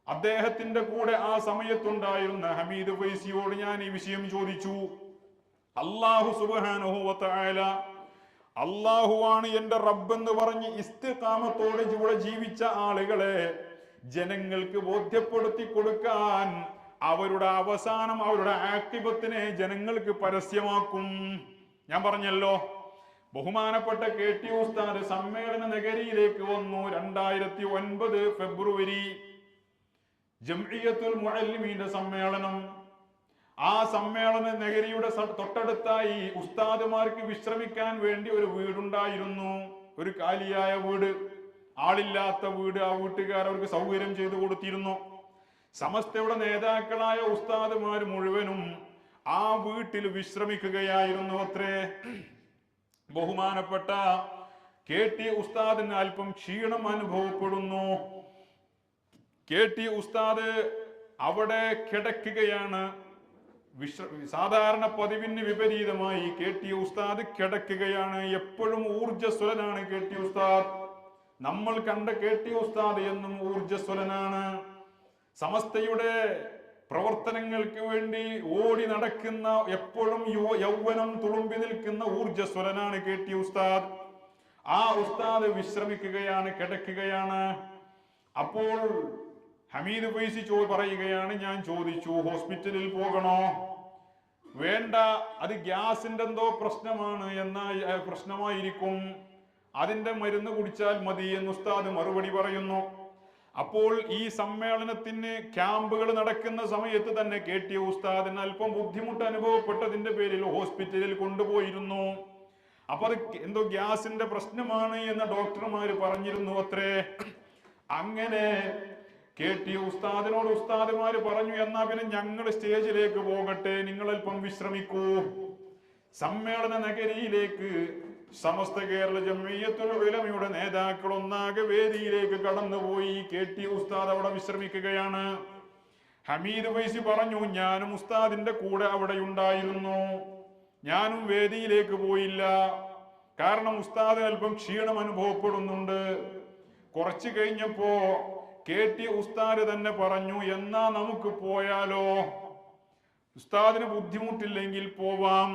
അദ്ദേഹത്തിന്റെ കൂടെ ആ സമയത്തുണ്ടായിരുന്ന ഹമീദ് ഫൈസിയോട് ഞാൻ ഈ വിഷയം ചോദിച്ചു. അല്ലാഹു സുബ്ഹാനഹു വ തആല അല്ലാഹുവാണ് എന്റെ റബ്ബെന്ന് പറഞ്ഞ് ഇസ്തിഖാമത്തോടെ കൂടെ ജീവിച്ച ആളുകളെ ജനങ്ങൾക്ക് ബോധ്യപ്പെടുത്തി കൊടുക്കാൻ അവരുടെ അവസാനം, അവരുടെ ആക്തിബത്തിനെ ജനങ്ങൾക്ക് പരസ്യമാക്കും. ഞാൻ പറഞ്ഞല്ലോ, ബഹുമാനപ്പെട്ട KT ഉസ്താദ് സമ്മേളന നഗരിയിലേക്ക് വന്നു 2009 ഫെബ്രുവരി. ജംഇയ്യത്തുൽ മുഅല്ലിമീന്റെ സമ്മേളനം. ആ സമ്മേളന നഗരിയുടെ തൊട്ടടുത്തായി ഉസ്താദുമാർക്ക് വിശ്രമിക്കാൻ വേണ്ടി ഒരു വീടുണ്ടായിരുന്നു. ഒരു കാലിയായ വീട്, ആളില്ലാത്ത വീട്, ആ വീട്ടുകാർ അവർക്ക് സൗകര്യം ചെയ്തു കൊടുത്തിരുന്നു. സമസ്തയുടെ നേതാക്കളായ ഉസ്താദുമാർ മുഴുവനും ആ വീട്ടിൽ വിശ്രമിക്കുകയായിരുന്നു അത്രേ. ബഹുമാനപ്പെട്ട KT ഉസ്താദിന് അല്പം ക്ഷീണം അനുഭവപ്പെടുന്നു. KT ഉസ്താദ് അവിടെ കിടക്കുകയാണ്. സാധാരണ പതിവിന് വിപരീതമായി KT ഉസ്താദ് കിടക്കുകയാണ്. എപ്പോഴും ഊർജ്ജസ്വലനാണ് KT ഉസ്താദ്. നമ്മൾ കണ്ട KT ഉസ്താദ് എന്നും ഊർജ്ജസ്വലനാണ്. സമസ്തയുടെ പ്രവർത്തനങ്ങൾക്ക് വേണ്ടി ഓടി നടക്കുന്ന, എപ്പോഴും യൗവനം തുളുമ്പി നിൽക്കുന്ന ഊർജ്ജസ്വലനാണ് KT ഉസ്താദ്. ആ ഉസ്താദ് വിശ്രമിക്കുകയാണ്, കിടക്കുകയാണ്. അപ്പോൾ ഹമീദ് ഫൈസി പറയുകയാണ്, ഞാൻ ചോദിച്ചു ഹോസ്പിറ്റലിൽ പോകണോ? വേണ്ട, അത് ഗ്യാസിന്റെ എന്തോ പ്രശ്നമായിരിക്കും, അതിന്റെ മരുന്ന് കുടിച്ചാൽ മതി എന്ന് ഉസ്താദ് മറുപടി പറയുന്നു. അപ്പോൾ ഈ സമ്മേളനത്തിന് ക്യാമ്പുകൾ നടക്കുന്ന സമയത്ത് തന്നെ KT ഉസ്താദിന് അല്പം ബുദ്ധിമുട്ട് അനുഭവപ്പെട്ടതിന്റെ പേരിൽ ഹോസ്പിറ്റലിൽ കൊണ്ടുപോയിരുന്നു. അപ്പൊ അത് എന്തോ ഗ്യാസിന്റെ പ്രശ്നമാണ് എന്ന് ഡോക്ടർമാര് പറഞ്ഞിരുന്നു അത്രേ. അങ്ങനെ KT ഉസ്താദിനോട് ഉസ്താദുമാര് പറഞ്ഞു, എന്നാ പിന്നെ ഞങ്ങൾ സ്റ്റേജിലേക്ക് പോകട്ടെ, നിങ്ങൾ അല്പം വിശ്രമിക്കൂ. സമ്മേളന നഗരിയിലേക്ക് സമസ്ത കേരള ജംഇയ്യത്തുൽ ഉലമയുടെ നേതാക്കൾ ഒന്നാകെ വേദിയിലേക്ക് കടന്നുപോയി. KT ഉസ്താദ് അവിടെ വിശ്രമിക്കുകയാണ്. ഹമീദ് ഫൈസി പറഞ്ഞു, ഞാനും ഉസ്താദിന്റെ കൂടെ അവിടെ ഉണ്ടായിരുന്നു, ഞാനും വേദിയിലേക്ക് പോയില്ല, കാരണം ഉസ്താദ് അല്പം ക്ഷീണം അനുഭവപ്പെടുന്നുണ്ട്. കുറച്ചു കഴിഞ്ഞപ്പോ KT ഉസ്താദ് തന്നെ പറഞ്ഞു, എന്നാ നമുക്ക് പോയാലോ, ഉസ്താദിന് ബുദ്ധിമുട്ടില്ലെങ്കിൽ പോവാം.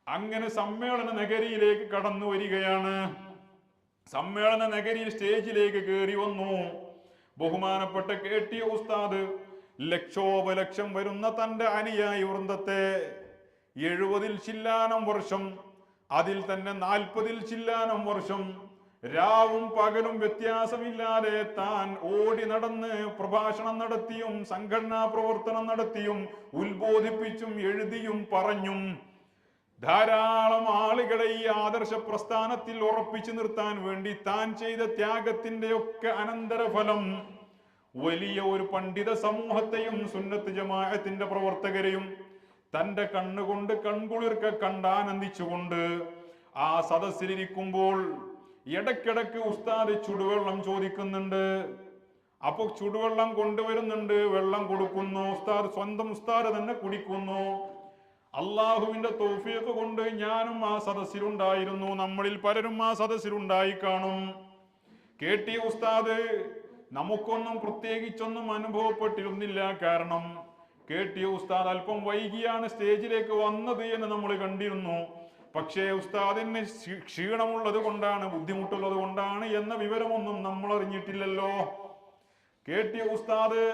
അങ്ങനെ സമ്മേളന നഗരിയിലേക്ക് കടന്നു വരികയാണ്. സമ്മേളന നഗരിയിൽ സ്റ്റേജിലേക്ക് കയറി വന്നു. ബഹുമാനപ്പെട്ട KT ഉസ്താദ് ലക്ഷോപലക്ഷം വരുന്ന തന്റെ അനുയായി വൃന്ദത്തെ 70 ചില്ലാനം വർഷം, അതിൽ തന്നെ 40 ചില്ലാനം വർഷം രാവും പകലും വ്യത്യാസമില്ലാതെ താൻ ഓടി നടന്ന് പ്രഭാഷണം നടത്തിയും സംഘടനാ പ്രവർത്തനം നടത്തിയും ഉത്ബോധിപ്പിച്ചും എഴുതിയും പറഞ്ഞും ധാരാളം ആളുകളെ ഈ ആദർശ പ്രസ്ഥാനത്തിൽ ഉറപ്പിച്ചു നിർത്താൻ വേണ്ടി താൻ ചെയ്ത ത്യാഗത്തിന്റെ ഒക്കെ അനന്തരഫലം വലിയ ഒരു പണ്ഡിത സമൂഹത്തെയും സുന്നത്ത് ജമാഅത്തിന്റെ പ്രവർത്തകരെയും തന്റെ കണ്ണുകൊണ്ട് കൺകുളിർക്ക കണ്ടാനന്ദിച്ചുകൊണ്ട് ആ സദസ്സിലിരിക്കുമ്പോൾ ഇടയ്ക്കിടയ്ക്ക് ഉസ്താദ് ചുടുവെള്ളം ചോദിക്കുന്നുണ്ട്. അപ്പൊ ചുടുവെള്ളം കൊണ്ടുവരുന്നുണ്ട്, വെള്ളം കൊടുക്കുന്നു. സ്വന്തം ഉസ്താദ് തന്നെ കുടിക്കുന്നു. അള്ളാഹുവിന്റെ തൗഫീഖ് കൊണ്ട് ഞാനും ആ സദസ്സിലുണ്ടായിരുന്നു, നമ്മളിൽ പലരും ആ സദസ്സിലുണ്ടായി കാണും. KT ഉസ്താദ് നമുക്കൊന്നും പ്രത്യേകിച്ചൊന്നും അനുഭവപ്പെട്ടിരുന്നില്ല. കാരണം KT ഉസ്താദ് അല്പം വൈകിയാണ് സ്റ്റേജിലേക്ക് വന്നത് എന്ന് നമ്മൾ കണ്ടിരുന്നു. പക്ഷേ ഉസ്താദിന് ക്ഷീണമുള്ളത് കൊണ്ടാണ്, ബുദ്ധിമുട്ടുള്ളത് കൊണ്ടാണ് എന്ന വിവരമൊന്നും നമ്മൾ അറിഞ്ഞിട്ടില്ലല്ലോ. KT ഉസ്താദ്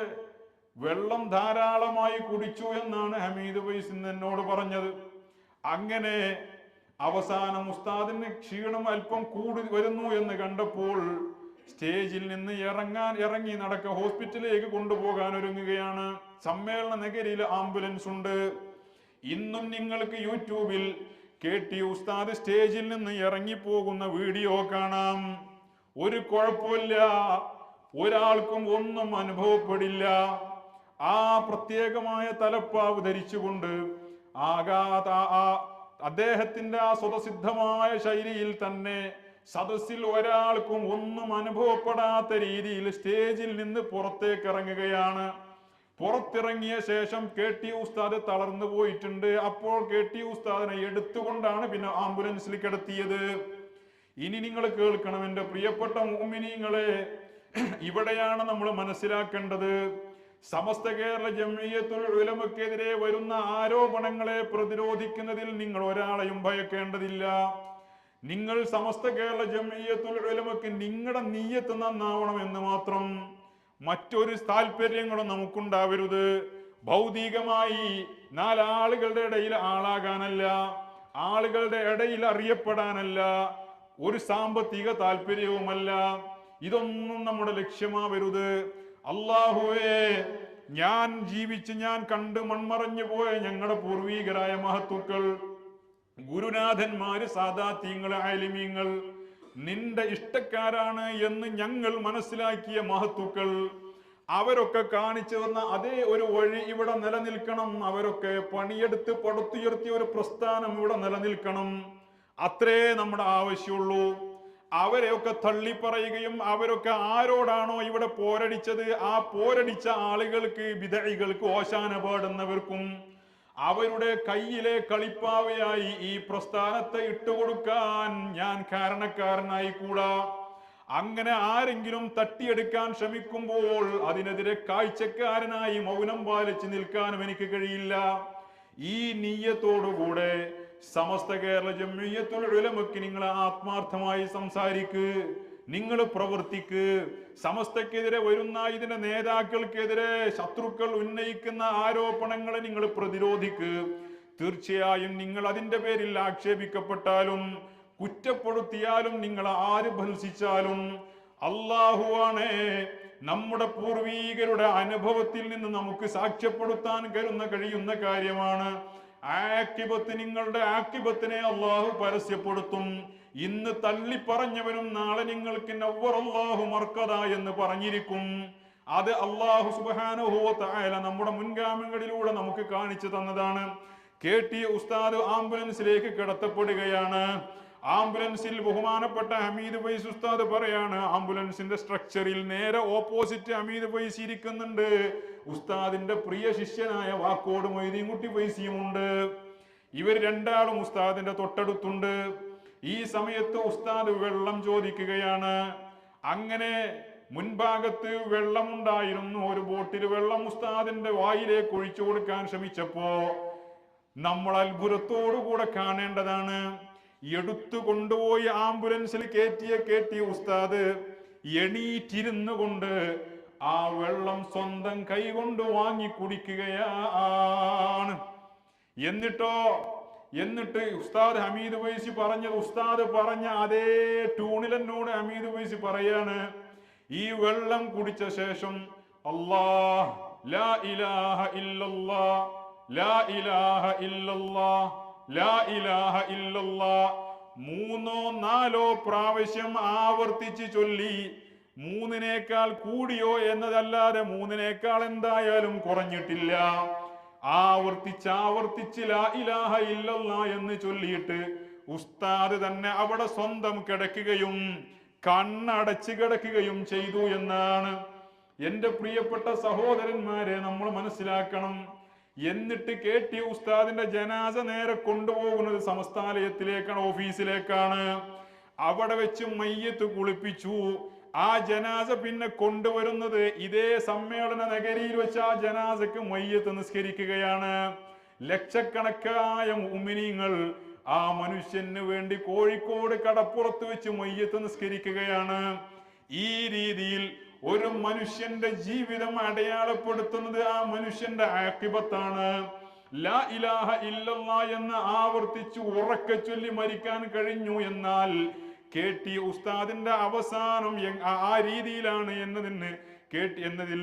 വെള്ളം ധാരാളമായി കുടിച്ചു എന്നാണ് ഹമീദ് ഫൈസി എന്നോട് പറഞ്ഞത്. അങ്ങനെ അവസാനം ഉസ്താദിന് ക്ഷീണം അല്പം കൂടി വരുന്നു എന്ന് കണ്ടപ്പോൾ സ്റ്റേജിൽ നിന്ന് ഇറങ്ങി ഹോസ്പിറ്റലിലേക്ക് കൊണ്ടുപോകാൻ ഒരുങ്ങുകയാണ്. സമ്മേളന നഗരിയിൽ ആംബുലൻസ് ഉണ്ട്. ഇന്നും നിങ്ങൾക്ക് യൂട്യൂബിൽ KT ഉസ്താദ് സ്റ്റേജിൽ നിന്ന് ഇറങ്ങിപ്പോകുന്ന വീഡിയോ കാണാം. ഒരു കുഴപ്പമില്ല, ഒരാൾക്കും ഒന്നും അനുഭവപ്പെടില്ല. ആ പ്രത്യേകമായ തലപ്പാവ് ധരിച്ചുകൊണ്ട് അദ്ദേഹത്തിന്റെ ആ സ്വതസിദ്ധമായ ശൈലിയിൽ തന്നെ സദസ്സിൽ ഒരാൾക്കും ഒന്നും അനുഭവപ്പെടാത്ത രീതിയിൽ സ്റ്റേജിൽ നിന്ന് പുറത്തേക്ക് ഇറങ്ങുകയാണ്. പുറത്തിറങ്ങിയ ശേഷം KT ഉസ്താദ് തളർന്നു പോയിട്ടുണ്ട്. അപ്പോൾ KT ഉസ്താദിനെ എടുത്തുകൊണ്ടാണ് പിന്നെ ആംബുലൻസിൽ കിടത്തിയത്. ഇനി നിങ്ങൾ കേൾക്കണം എൻ്റെ പ്രിയപ്പെട്ട മുഅ്മിനീങ്ങളെ, ഇവിടെയാണ് നമ്മൾ മനസ്സിലാക്കേണ്ടത്. സമസ്ത കേരള ജംഇയ്യത്തുൽ ഉലമക്കെതിരെ വരുന്ന ആരോപണങ്ങളെ പ്രതിരോധിക്കുന്നതിൽ നിങ്ങൾ ഒരാളെയും ഭയക്കേണ്ടതില്ല. നിങ്ങൾ സമസ്ത കേരള ജംഇയ്യത്തുൽ ഉലമക്ക് നിങ്ങളുടെ നിയ്യത്ത് നന്നാവണം എന്ന് മാത്രം, മറ്റൊരു താല്പര്യങ്ങളും നമുക്കുണ്ടാവരുത്. ഭൗതികമായി നാലാളുകളുടെ ഇടയിൽ ആളാകാനല്ല, ആളുകളുടെ ഇടയിൽ അറിയപ്പെടാനല്ല, ഒരു സാമ്പത്തിക താല്പര്യവുമല്ല. ഇതൊന്നും നമ്മുടെ ലക്ഷ്യമാവരുത്. അല്ലാഹുവേ, ഞാൻ ജീവിച്ച് ഞാൻ കണ്ട് മൺമറഞ്ഞു പോയ ഞങ്ങളുടെ പൂർവീകരായ മഹത്തുക്കൾ, ഗുരുനാഥന്മാര്, സാദാത്യങ്ങൾ, ആലിമീങ്ങൾ, നിന്റെ ഇഷ്ടക്കാരാണ് എന്ന് ഞങ്ങൾ മനസ്സിലാക്കിയ മഹത്തുക്കൾ, അവരൊക്കെ കാണിച്ചു തന്ന അതേ ഒരു വഴി ഇവിടെ നിലനിൽക്കണം. അവരൊക്കെ പണിയെടുത്ത് പടുത്തുയർത്തിയ ഒരു പ്രസ്ഥാനം ഇവിടെ നിലനിൽക്കണം. അത്രേ നമ്മുടെ ആവശ്യമുള്ളൂ. അവരെയൊക്കെ തള്ളിപ്പറയുകയും അവരൊക്കെ ആരോടാണോ ഇവിടെ പോരടിച്ചത് ആ പോരടിച്ച ആളുകൾക്ക്, ബിദഈകൾക്ക്, ഓശാന പാടുന്നവർക്കും അവരുടെ കയ്യിലെ കളിപ്പാവയായി ഈ പ്രസ്ഥാനത്തെ ഇട്ടുകൊടുക്കാൻ ഞാൻ കാരണക്കാരനായി കൂടാ. അങ്ങനെ ആരെങ്കിലും തട്ടിയെടുക്കാൻ ശ്രമിക്കുമ്പോൾ അതിനെതിരെ കാഴ്ചക്കാരനായി മൗനം പാലിച്ച് നിൽക്കാനും എനിക്ക് കഴിയില്ല. ഈ നിയ്യത്തോടുകൂടെ സമസ്ത കേരള ജംഇയ്യത്തുൽ ഉലമക്ക് നിങ്ങൾ ആത്മാർത്ഥമായി സംസാരിക്ക്, നിങ്ങൾ പ്രവർത്തിക്ക്. സമസ്തക്കെതിരെ വരുന്ന ഇതിന്റെ നേതാക്കൾക്കെതിരെ ശത്രുക്കൾ ഉന്നയിക്കുന്ന ആരോപണങ്ങളെ നിങ്ങൾ പ്രതിരോധിക്ക്. തീർച്ചയായും നിങ്ങൾ അതിന്റെ പേരിൽ ആക്ഷേപിക്കപ്പെട്ടാലും കുറ്റപ്പെടുത്തിയാലും നിങ്ങൾ ആര് ഭത്സിച്ചാലും അല്ലാഹുവാണ് നമ്മുടെ പൂർവീകരുടെ അനുഭവത്തിൽ നിന്ന് നമുക്ക് സാക്ഷ്യപ്പെടുത്താൻ കഴിയുന്ന കാര്യമാണ്. ആക്കിബത്ത്, നിങ്ങളുടെ ആക്കിബത്തിനെ അള്ളാഹു പരസ്യപ്പെടുത്തും. ഇന്ന് തള്ളി പറഞ്ഞവനും നാളെ നിങ്ങൾക്ക് നവ്വറല്ലാഹു മർക്കദ എന്ന് പറഞ്ഞിരിക്കും. അത് അള്ളാഹു സുബ്ഹാനഹു വ തആല നമ്മുടെ മുൻഗാമികളിലൂടെ നമുക്ക് കാണിച്ചു തന്നതാണ്. KT ഉസ്താദ് ആംബുലൻസിലേക്ക് കിടത്തപ്പെടുകയാണ്. ആംബുലൻസിൽ ബഹുമാനപ്പെട്ട ഹമീദ് ഫൈസി ഉസ്താദ് പറയാണ്, ആംബുലൻസിന്റെ സ്ട്രക്ചറിൽ നേരെ ഓപ്പോസിറ്റ് ഹമീദ് ഫൈസി ഇരിക്കുന്നുണ്ട്. ഉസ്താദിന്റെ പ്രിയ ശിഷ്യനായ വാക്കോട് മൊയ്തീൻകുട്ടി ഫൈസിയും ഉണ്ട്. ഇവർ രണ്ടാളും ഉസ്താദിന്റെ തൊട്ടടുത്തുണ്ട്. ഈ സമയത്ത് ഉസ്താദ് വെള്ളം ചോദിക്കുകയാണ്. അങ്ങനെ മുൻഭാഗത്ത് വെള്ളമുണ്ടായിരുന്നു. ഒരു ബോട്ടിൽ വെള്ളം ഉസ്താദിന്റെ വായിലേക്ക് ഒഴിച്ചു കൊടുക്കാൻ ശ്രമിച്ചപ്പോ നമ്മൾ അത്ഭുതത്തോടുകൂടെ കാണേണ്ടതാണ്, എടുത്തു കൊണ്ടുപോയി ആംബുലൻസിൽ കയറ്റിയ ഉസ്താദ് എണീറ്റിരുന്നു കൊണ്ട് ആ വെള്ളം സ്വന്തം കൈകൊണ്ട് വാങ്ങി കുടിക്കുകയാണ്. എന്നിട്ട് ഉസ്താദ് ഹമീദ് ഫൈസി പറഞ്ഞത്, ഉസ്താദ് പറഞ്ഞ അതേ ട്യൂണിൽ എന്നോട് ഹമീദ് ഫൈസി പറയാണ്, ഈ വെള്ളം കുടിച്ച ശേഷം അല്ലാഹ് ലാ ഇലാഹ ഇല്ലല്ലാഹ് ലാ ഇലാഹ ഇല്ലല്ലാഹ് ലാ ഇലാഹ ഇല്ലല്ലാഹ് 3 or 4 പ്രാവശ്യം ആവർത്തിച്ച് ചൊല്ലി. 3-നേക്കാൾ കൂടിയോ എന്നതല്ലാതെ 3-നേക്കാൾ എന്തായാലും കുറഞ്ഞിട്ടില്ല. ആവർത്തിച്ച് ലാ ഇലാഹ ഇല്ലല്ലാഹ് എന്ന് ചൊല്ലിയിട്ട് ഉസ്താദ് തന്നെ അവിടെ സ്വന്തം കിടക്കുകയും കണ്ണടച്ച് കിടക്കുകയും ചെയ്തു എന്നാണ്. എൻ്റെ പ്രിയപ്പെട്ട സഹോദരന്മാരെ, നമ്മൾ മനസ്സിലാക്കണം. എന്നിട്ട് KT ഉസ്താദിന്റെ ജനാസ നേരെ കൊണ്ടുപോകുന്നത് സമസ്താലയത്തിലേക്കാണ്, ഓഫീസിലേക്കാണ്. അവിടെ വെച്ച് മയ്യത്ത് കുളിപ്പിച്ചു. ആ ജനാസ പിന്നെ കൊണ്ടുവരുന്നത് ഇതേ സമ്മേളന നഗരിയിൽ വെച്ച് ആ ജനാസക്ക് മയ്യത്ത് നിസ്കരിക്കുകയാണ്. ലക്ഷക്കണക്കായ മുഅ്മിനീങ്ങൾ ആ മനുഷ്യന് വേണ്ടി കോഴിക്കോട് കടപ്പുറത്ത് വെച്ച് മയ്യത്ത് നിസ്കരിക്കുകയാണ്. ഈ രീതിയിൽ ഒരു മനുഷ്യന്റെ ജീവിതം അടയാളപ്പെടുത്തുന്നത് ആ മനുഷ്യന്റെ ആഖിബത്താണ്. ലാ ഇലാഹ ഇല്ലല്ലാഹ് എന്ന് ആവർത്തിച്ച് ഉറക്കെ ചൊല്ലി മരിക്കാൻ കഴിഞ്ഞു എന്നാൽ KT ഉസ്താദിന്റെ അവസാനം ആ രീതിയിലാണ് എന്നതിൽ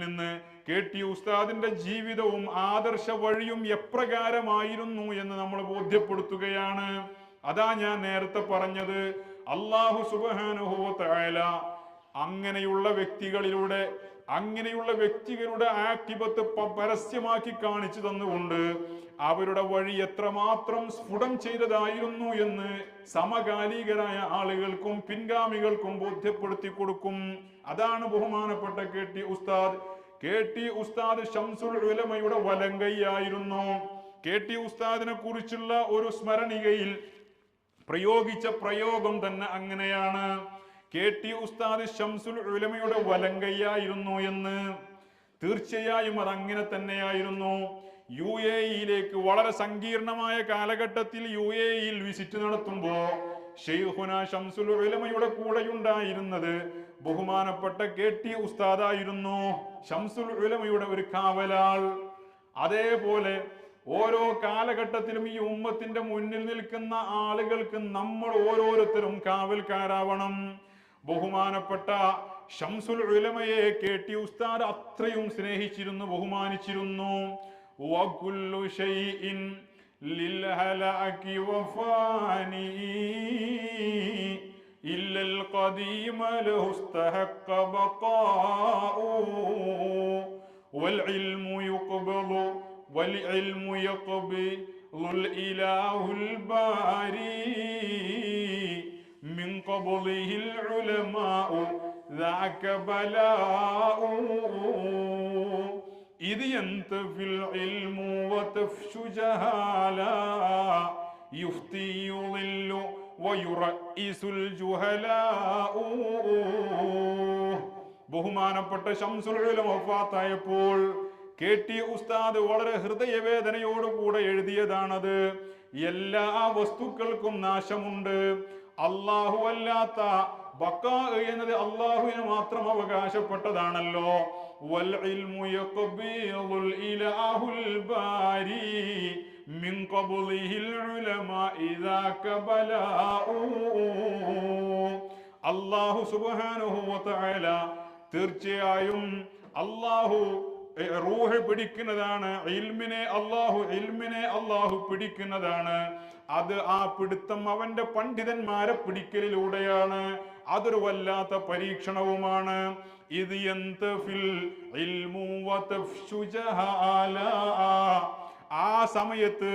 നിന്ന് KT ഉസ്താദിന്റെ ജീവിതവും ആദർശ വഴിയും എപ്രകാരമായിരുന്നു എന്ന് നമ്മൾ ബോധ്യപ്പെടുത്തുകയാണ്. അതാ ഞാൻ നേരത്തെ പറഞ്ഞത്, അല്ലാഹു സുബ്ഹാനഹു വ തആല അങ്ങനെയുള്ള വ്യക്തികളുടെ ആഖിബത്ത് പരസ്യമാക്കി കാണിച്ചു തന്നുകൊണ്ട് അവരുടെ വഴി എത്രമാത്രം സ്ഫുടം ചെയ്തതായിരുന്നു എന്ന് സമകാലികരായ ആളുകൾക്കും പിൻഗാമികൾക്കും ബോധ്യപ്പെടുത്തി കൊടുക്കും. അതാണ് ബഹുമാനപ്പെട്ട KT ഉസ്താദ് ശംസുൽ ഉലമയുടെ വലങ്കൈയായിരുന്നു. KT ഉസ്താദിനെ കുറിച്ചുള്ള ഒരു സ്മരണികയിൽ പ്രയോഗിച്ച പ്രയോഗം തന്നെ അങ്ങനെയാണ്, KT ഉസ്താദ് ശംസുൽ ഉലമയുടെ വലങ്കൈയായിരുന്നു എന്ന്. തീർച്ചയായും അത് അങ്ങനെ തന്നെയായിരുന്നു. UAE-യിലേക്ക് വളരെ സങ്കീർണമായ കാലഘട്ടത്തിൽ UAE-യിൽ വിസിറ്റ് നടത്തുമ്പോ ഷെയ്ഖുന ശംസുൽ ഉലമയുടെ കൂടെയുണ്ടായിരുന്നത് ബഹുമാനപ്പെട്ട KT ഉസ്താദായിരുന്നു, ശംസുൽ ഉലമയുടെ ഒരു കാവലാൾ. അതേപോലെ ഓരോ കാലഘട്ടത്തിലും ഈ ഉമ്മത്തിന്റെ മുന്നിൽ നിൽക്കുന്ന ആളുകൾക്ക് നമ്മൾ ഓരോരുത്തരും കാവൽക്കാരാവണം. ബഹുമാനപ്പെട്ട ശംസുൽ ഉലമയെ KT ഉസ്താദ് അത്രയും സ്നേഹിച്ചിരുന്നു, ബഹുമാനിച്ചിരുന്നു. വകുല്ലു ശൈഇൻ ലിൽ ഹലാകി വഫാനി إلا القديم له استحق بقاء والعلم يقبل الإله الباري من قبله العلماء ذاك بلاء إذ ينتفي العلم وتفشو جهالا يفتي يضل ويرئيس الجهلاء. ബഹുമാനപ്പെട്ട ശംസുൽ ഉലമ വഫാത്തായപ്പോൾ KT ഉസ്താദ് വളരെ ഹൃദയവേദനയോടുകൂടെ എഴുതിയതാണത്. എല്ലാ വസ്തുക്കൾക്കും നാശമുണ്ട്, അല്ലാഹു അല്ലാത്ത ബഖാ എന്നത് അല്ലാഹുവിന് മാത്രം അവകാശപ്പെട്ടതാണല്ലോ. വൽ ഇൽമു യഖബിലുൽ ഇലാഹുൽ ബാരി മിൻ ഖബ്ലിഹിൽ ഉലമാ ഇദാക ബലാഉ. അല്ലാഹു സുബ്ഹാനഹു വ തആല തീർച്ചയായും അല്ലാഹു റൂഹ് പിടിക്കുന്നതാണ്, ഇൽമിനെ അല്ലാഹു പിടിക്കുന്നതാണ്. അത് ആ പിടുത്തം അവന്റെ പണ്ഡിതന്മാരെ പിടിക്കലിലൂടെയാണ്. അതൊരു വല്ലാത്ത പരീക്ഷണവുമാണ്. ഇത് യന്തഫിൽ ഇൽമു വതഫ്ശു ജഹാലാ. ആ സമയത്ത്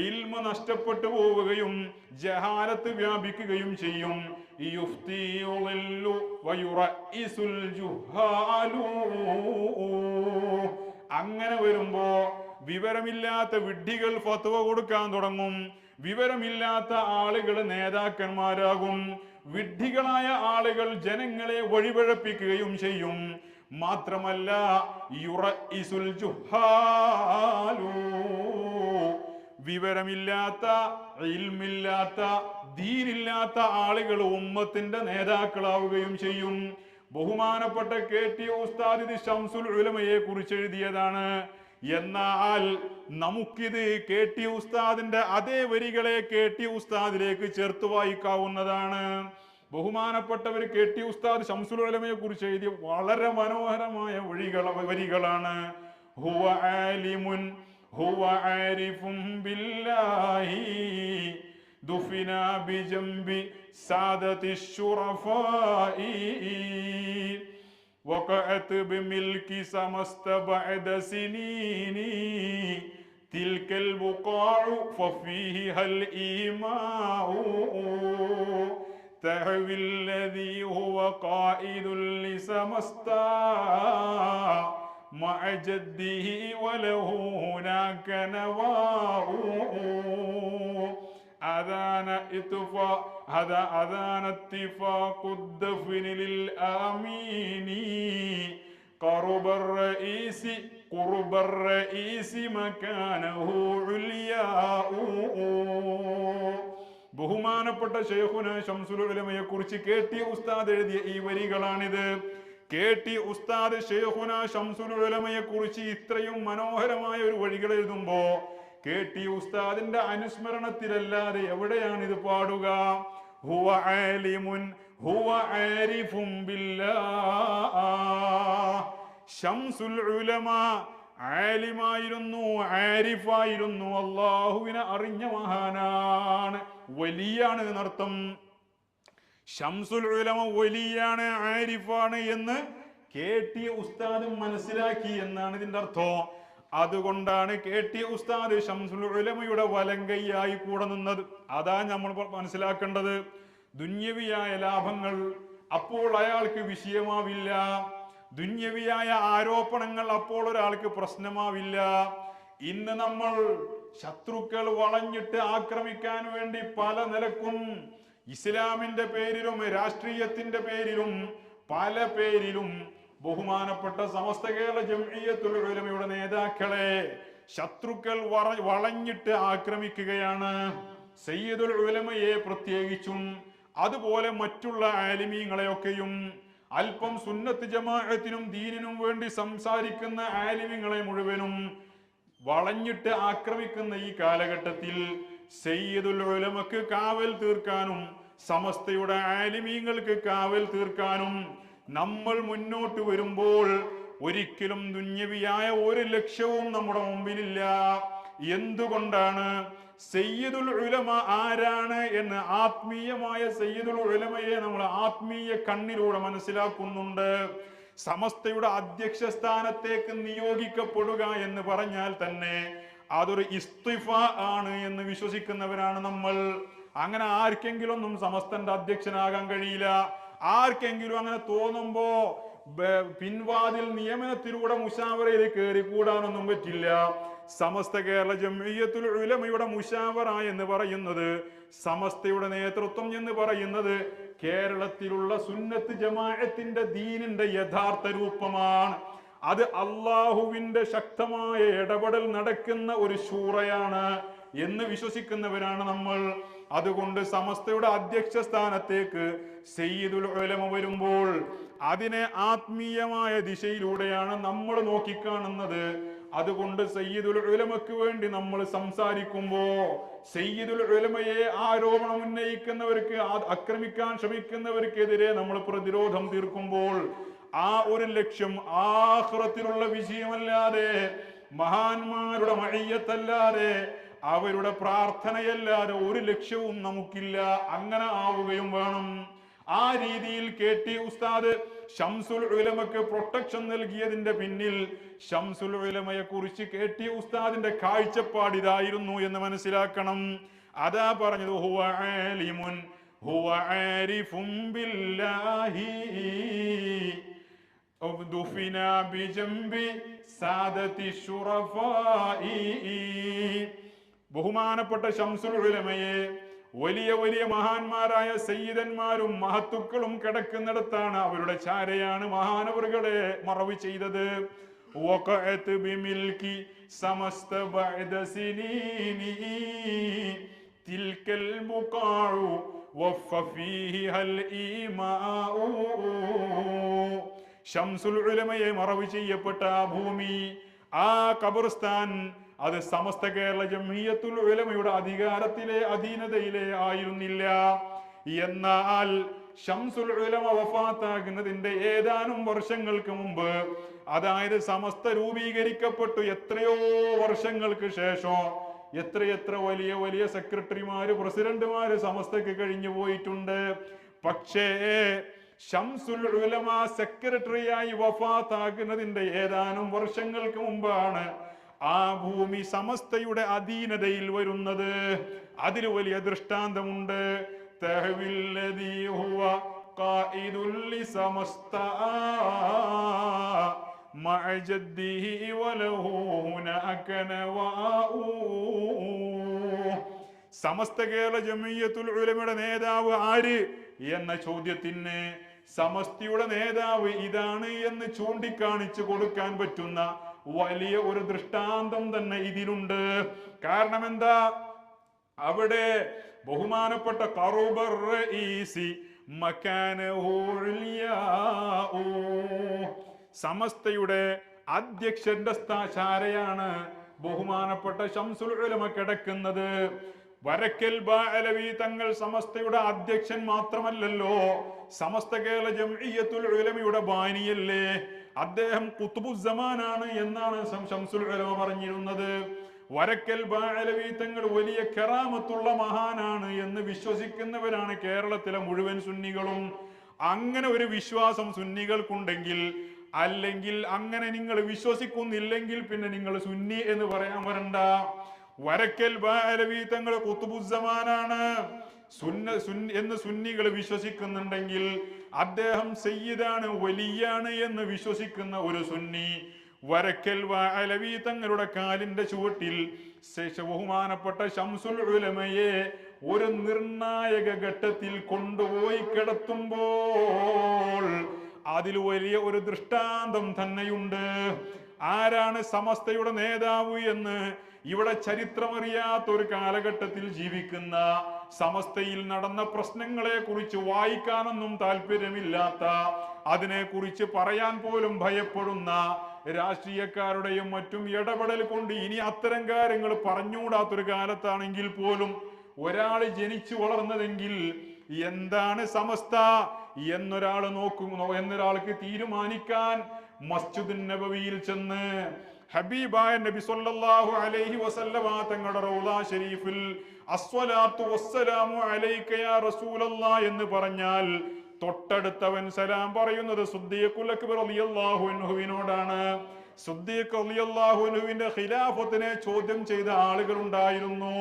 ഇൽമു നഷ്ടപ്പെട്ടു പോവുകയും ജഹാലത്ത് വ്യാപിക്കുകയും ചെയ്യും. അങ്ങനെ വരുമ്പോ വിവരമില്ലാത്ത വിഡ്ഢികൾ ഫത്വ കൊടുക്കാൻ തുടങ്ങും. വിവരമില്ലാത്ത ആളുകൾ നേതാക്കന്മാരാകും. വിഡ്ഢികളായ ആളുകൾ ജനങ്ങളെ വഴിപഴപ്പിക്കുകയും ചെയ്യും. മാത്രമല്ല യുറഇസുൽ ജുഹാലു, വിവരമില്ലാത്ത ഇൽമില്ലാത്ത ദീനില്ലാത്ത ആളുകൾ ഉമ്മത്തിന്റെ നേതാക്കളാവുകയും ചെയ്യും. ബഹുമാനപ്പെട്ട KT ഉസ്താദ് ഇത് ശംസുൽ ഉലമയെ കുറിച്ച് എഴുതിയതാണ്. എന്നാൽ നമുക്കിത് KT ഉസ്താദിന്റെ അതേ വരികളെ KT ഉസ്താദിലേക്ക് ചേർത്ത് വായിക്കാവുന്നതാണ്. ബഹുമാനപ്പെട്ടവർ KT ഉസ്താദ് ശംസുൽ ഉലമയെ കുറിച്ച് എഴുതിയ വളരെ മനോഹരമായ വരികളാണ്. ഹുവ ആലിമുൻ ഹുവ ആരിഫും ബില്ലാഹി ദുഫിനാ ബിജംബി സാദതി ശുറഫാഇ وقعت بملك سمست بعد سنين تلك البقاع ففيها الإيماء تهوي الذي هو قائد لسمستا مع جده وله هناك نواء أذان اتفاق الدفن للآمين قرب الرئيس مكانه علياء. ബഹുമാനപ്പെട്ട ശൈഖുന ശംസുൽ ഉലമയെ കുറിച്ച് KT ഉസ്താദ് എഴുതിയ ഈ വരികളാണിത്. KT ഉസ്താദ് ശൈഖുന ശംസുൽ ഉലമയെ കുറിച്ച് ഇത്രയും മനോഹരമായ ഒരു വരികൾ എഴുതുമ്പോ KT ഉസ്താദിന്റെ അനുസ്മരണത്തിലല്ലാതെ എവിടെയാണ് ഇത് പാടുക? ഹുവ ആലിമുൻ ഹുവ ആരിഫും ബില്ലാഹ്. ശംസുൽ ഉലമ ആലിമായിരുന്നു, ആരിഫായിരുന്നു, അല്ലാഹുവിനെ അറിഞ്ഞ മഹാനാണ്, വലിയാണ് എന്നർത്ഥം. ശംസുൽ ഉലമ വലിയാണ്, ആരിഫാണ് എന്ന് KT ഉസ്താദ് മനസ്സിലാക്കി എന്നാണ് ഇതിന്റെ അർത്ഥം. അതുകൊണ്ടാണ് KT ഉസ്താദ് ശംസുൽ ഉലമയുടെ വലങ്കയ്യായി കൂടെ നിന്നത്. അതാ നമ്മൾ മനസ്സിലാക്കേണ്ടത്. ദുന്യവിയായ ലാഭങ്ങൾ അപ്പോൾ അയാൾക്ക് വിഷയമാവില്ല. ദുന്യവിയായ ആരോപണങ്ങൾ അപ്പോൾ ഒരാൾക്ക് പ്രശ്നമാവില്ല. ഇന്ന് നമ്മൾ ശത്രുക്കൾ വളഞ്ഞിട്ട് ആക്രമിക്കാൻ വേണ്ടി പല നിലക്കും ഇസ്ലാമിന്റെ പേരിലും രാഷ്ട്രീയത്തിന്റെ പേരിലും പല പേരിലും ബഹുമാനപ്പെട്ട സമസ്ത കേരള ജംഇയ്യത്തുൽ ഉലമയുടെ നേതാക്കളെ ശത്രുക്കൾ വളഞ്ഞിട്ട് ആക്രമിക്കുകയാണ്. സയ്യിദുൽ ഉലമയെ പ്രത്യേകിച്ചും അതുപോലെ മറ്റുള്ള ആലിമീങ്ങളെയൊക്കെയും അല്പം സുന്നത്ത് ജമാഅത്തിനും ദീനിനും വേണ്ടി സംസാരിക്കുന്ന ആലിമീങ്ങളെ മുഴുവനും വളഞ്ഞിട്ട് ആക്രമിക്കുന്ന ഈ കാലഘട്ടത്തിൽ സയ്യിദുൽ ഉലമക്ക് കാവൽ തീർക്കാനും സമസ്തയുടെ ആലിമീങ്ങൾക്ക് കാവൽ തീർക്കാനും നമ്മൾ മുന്നോട്ട് വരുമ്പോൾ ഒരിക്കലും ദുന്യവിയായ ഒരു ലക്ഷ്യവും നമ്മുടെ മുമ്പിലില്ല. എന്തുകൊണ്ടാണ്? സയ്യിദുൽ ഉലമ ആരാണ് എന്ന് ആത്മീയമായ സയ്യിദുൽ ഉലമയെ നമ്മൾ ആത്മീയ കണ്ണിലൂടെ മനസ്സിലാക്കുന്നുണ്ട്. സമസ്തയുടെ അധ്യക്ഷ സ്ഥാനത്തേക്ക് നിയോഗിക്കപ്പെടുക എന്ന് പറഞ്ഞാൽ തന്നെ അതൊരു ഇസ്തിഫ ആണ് എന്ന് വിശ്വസിക്കുന്നവരാണ് നമ്മൾ. അങ്ങനെ ആർക്കെങ്കിലും ഒന്നും സമസ്തന്റെ അധ്യക്ഷനാകാൻ കഴിയില്ല. ആർക്കെങ്കിലും അങ്ങനെ തോന്നുമ്പോ പിൻവാതിൽ നിയമനത്തിലൂടെ മുശാവറയിൽ കയറി കൂടാനൊന്നും പറ്റില്ല. സമസ്ത കേരള ജംഇയ്യത്തുൽ ഉലമയുടെ മുശാവറ എന്ന് പറയുന്നത്, സമസ്തയുടെ നേതൃത്വം എന്ന് പറയുന്നത് കേരളത്തിലുള്ള സുന്നത്ത് ജമാഅത്തിന്റെ ദീനിന്റെ യഥാർത്ഥ രൂപമാണ്. അത് അള്ളാഹുവിന്റെ ശക്തമായ ഇടപെടൽ നടക്കുന്ന ഒരു ശൂറയാണ് എന്ന് വിശ്വസിക്കുന്നവരാണ് നമ്മൾ. അതുകൊണ്ട് സമസ്തയുടെ അധ്യക്ഷ സ്ഥാനത്തേക്ക് സയ്യിദുൽ ഉലമ വരുമ്പോൾ അതിനെ ആത്മീയമായ ദിശയിലൂടെയാണ് നമ്മൾ നോക്കിക്കാണുന്നത്. അതുകൊണ്ട് സയ്യിദുൽ ഉലമക്ക് വേണ്ടി നമ്മൾ സംസാരിക്കുമ്പോ സയ്യിദുൽ ഉലമയെ ആരോപണം ഉന്നയിക്കുന്നവർക്ക്, ആക്രമിക്കാൻ ശ്രമിക്കുന്നവർക്കെതിരെ നമ്മൾ പ്രതിരോധം തീർക്കുമ്പോൾ ആ ഒരു ലക്ഷ്യം ആഖിറത്തിലുള്ള വിജയമല്ലാതെ, മഹാന്മാരുടെ മഅയ്യത്തല്ലാതെ, അവരുടെ പ്രാർത്ഥനയല്ലാതെ ഒരു ലക്ഷ്യവും നമുക്കില്ല. അങ്ങനെ ആവുകയും വേണം. ആ രീതിയിൽ KT ഉസ്താദ് ഷംസുൽ ഉലമക്ക് പ്രൊട്ടക്ഷൻ നൽകിയതിന്റെ പിന്നിൽ ഷംസുൽ ഉലമയെ കുറിച്ച് KT ഉസ്താദിന്റെ കാഴ്ചപ്പാട് ഇതായിരുന്നു എന്ന് മനസ്സിലാക്കണം. അതാ പറഞ്ഞത്, ഹുവ ആലിമുൻ ഹുവ ആരിഫും ബില്ലാഹി ദുഫിന ബിജംബി സാദതി ശുറഫാഇ. ബഹുമാനപ്പെട്ട ഷംസുൽ ഉലമയെ വലിയ വലിയ മഹാന്മാരായ സയ്യിദന്മാരും മഹത്തുക്കളും കിടക്കുന്നിടത്താണ്, അവരുടെ ചാരയാണ് മഹാനവറുകളെ മറവ് ചെയ്തത്. വഖഅത് ബിമിൽകി സമസ്ത ബഅദ സിനീനി തിൽകൽ മുഖാഉ വഫ ഫീഹി ഹൽ ഈമാഉ. ഷംസുൽ ഉലമയെ മറവ് ചെയ്യപ്പെട്ട ആ ഭൂമി, ആ ഖബർസ്ഥാൻ, അത് സമസ്ത കേരള ജംഇയ്യത്തുൽ ഉലമയുടെ അധീനതയിലെ ആയിരുന്നില്ല. എന്നാൽ ഷംസുൽ ഉലമ വഫാത്താകുന്നതിന്റെ ഏതാനും വർഷങ്ങൾക്ക് മുമ്പ്, അതായത് സമസ്ത രൂപീകരിക്കപ്പെട്ടു എത്രയോ വർഷങ്ങൾക്ക് ശേഷം, എത്രയെത്ര വലിയ വലിയ സെക്രട്ടറിമാര്, പ്രസിഡന്റുമാര് സമസ്തക്ക് കഴിഞ്ഞു പോയിട്ടുണ്ട്. പക്ഷേ ഷംസുൽ ഉലമ സെക്രട്ടറിയായി വഫാത്താകുന്നതിന്റെ ഏതാനും വർഷങ്ങൾക്ക് മുമ്പാണ് ആ ഭൂമി സമസ്തയുടെ അധീനതയിൽ വരുന്നത്. അതിൽ വലിയ ദൃഷ്ടാന്തമുണ്ട്. തഹ്വില്ലദീ ഹുവ ഖായിദുൽ ലിസമസ്ത മഅ ജദ്ദിഹി വലഹു ഹുനാക നവാഉ. സമസ്ത കേരള ജംഇയ്യത്തുൽ ഉലമയുടെ നേതാവ് ആര് എന്ന ചോദ്യത്തിന് സമസ്തയുടെ നേതാവ് ഇതാണ് എന്ന് ചൂണ്ടിക്കാണിച്ചു കൊടുക്കാൻ പറ്റുന്ന വലിയ ഒരു ദൃഷ്ടാന്തം തന്നെ ഇതിലുണ്ട്. കാരണം എന്താ? അവിടെ ബഹുമാനപ്പെട്ട ഖറൂബർ റഈസി മകാനഹു ഉൽയാഉ, സമസ്തയുടെ അധ്യക്ഷന്റെ സ്ഥാനമാണ് ബഹുമാനപ്പെട്ട ഷംസുൽ ഉലമ കിടക്കുന്നത്. വരക്കൽ ബാഅലവി തങ്ങൾ സമസ്തയുടെ അധ്യക്ഷൻ മാത്രമല്ലല്ലോ, സമസ്ത കേരള ജംഇയ്യത്തുൽ ഉലമയുടെ ബാനിയല്ലേ. അദ്ദേഹം ഖുത്ബുസ്സമാനാണ് എന്നാണ് ഷംസുൽ ഉലമ പറഞ്ഞിരുന്നത്. വരക്കൽ ബാഅലവി തങ്ങൾ വലിയ കറാമത്തുള്ള മഹാനാണ് എന്ന് വിശ്വസിക്കുന്നവരാണ് കേരളത്തിലെ മുഴുവൻ സുന്നികളും. അങ്ങനെ ഒരു വിശ്വാസം സുന്നികൾക്കുണ്ടെങ്കിൽ, അല്ലെങ്കിൽ അങ്ങനെ നിങ്ങൾ വിശ്വസിക്കുന്നില്ലെങ്കിൽ പിന്നെ നിങ്ങൾ സുന്നി എന്ന് പറയാൻ വരണ്ട. വരക്കൽ ബാഅലവി തങ്ങൾ ഖുത്ബുസ്സമാനാണ് എന്ന് സുന്നികൾ വിശ്വസിക്കുന്നുണ്ടെങ്കിൽ, അദ്ദേഹം സയ്യിദാണ്, വലിയാണ് എന്ന് വിശ്വസിക്കുന്ന ഒരു സുന്നി വരക്കൽ ബാഅലവി തങ്ങളുടെ കാലിന്റെ ചുവട്ടിൽ ബഹുമാനപ്പെട്ട ഷംസുൽ ഉലമയെ ഒരു നിർണായക ഘട്ടത്തിൽ കൊണ്ടുപോയി കിടത്തുമ്പോൾ അതിൽ വലിയ ഒരു ദൃഷ്ടാന്തം തന്നെയുണ്ട്. ആരാണ് സമസ്തയുടെ നേതാവ് എന്ന് ഇവിടെ ചരിത്രമറിയാത്ത ഒരു കാലഘട്ടത്തിൽ ജീവിക്കുന്ന, സമസ്തയിൽ നടന്ന പ്രശ്നങ്ങളെ കുറിച്ച് വായിക്കാനൊന്നും താല്പര്യമില്ലാത്ത, അതിനെക്കുറിച്ച് പറയാൻ പോലും ഭയപ്പെടുന്ന രാഷ്ട്രീയക്കാരുടെയും മറ്റും ഇടപെടൽ കൊണ്ട് ഇനി അത്തരം കാര്യങ്ങൾ പറഞ്ഞുകൂടാത്തൊരു കാലത്താണെങ്കിൽ പോലും ഒരാൾ ജനിച്ചു വളർന്നതെങ്കിൽ എന്താണ് സമസ്ത എന്നൊരാൾക്ക് തീരുമാനിക്കാൻ മസ്ജിദുൻ നബവിയിൽ ചെന്ന് ഹബീബായ നബി സല്ലല്ലാഹു അലൈഹി വസല്ലമ തങ്ങളുടെ റൗള ഷരീഫിൽ അസ്സലാത്തു വസ്സലാമു അലൈക യാ റസൂലല്ലാഹ് എന്ന് പറഞ്ഞാൽ തൊട്ടടുത്തവൻ സലാം പറയുന്നത് സിദ്ദീഖുൽ അക്ബർ റളിയല്ലാഹു അൻഹുവിനോടാണ്. സിദ്ദീഖ് റളിയല്ലാഹു അൻഹുവിന്റെ ഖിലാഫത്തിനെ ചോദ്യം ചെയ്ത ആളുകൾ ഉണ്ടായിരുന്നു.